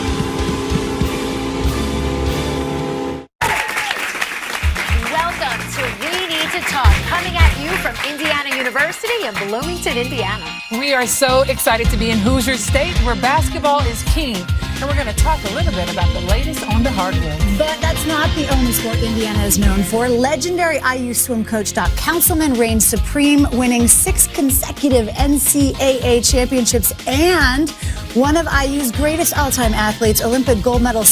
Speaker 24: Welcome to We Need to Talk, coming at you from Indiana University in Bloomington, Indiana.
Speaker 25: We are so excited to be in Hoosier State, where basketball is king.
Speaker 2: And we're going to talk a little bit about the latest on the hardwood.
Speaker 3: But that's not the only sport Indiana is known for. Legendary IU swim coach Doc Councilman reigns supreme, winning 6 consecutive NCAA championships, and one of IU's greatest all-time athletes, Olympic gold medal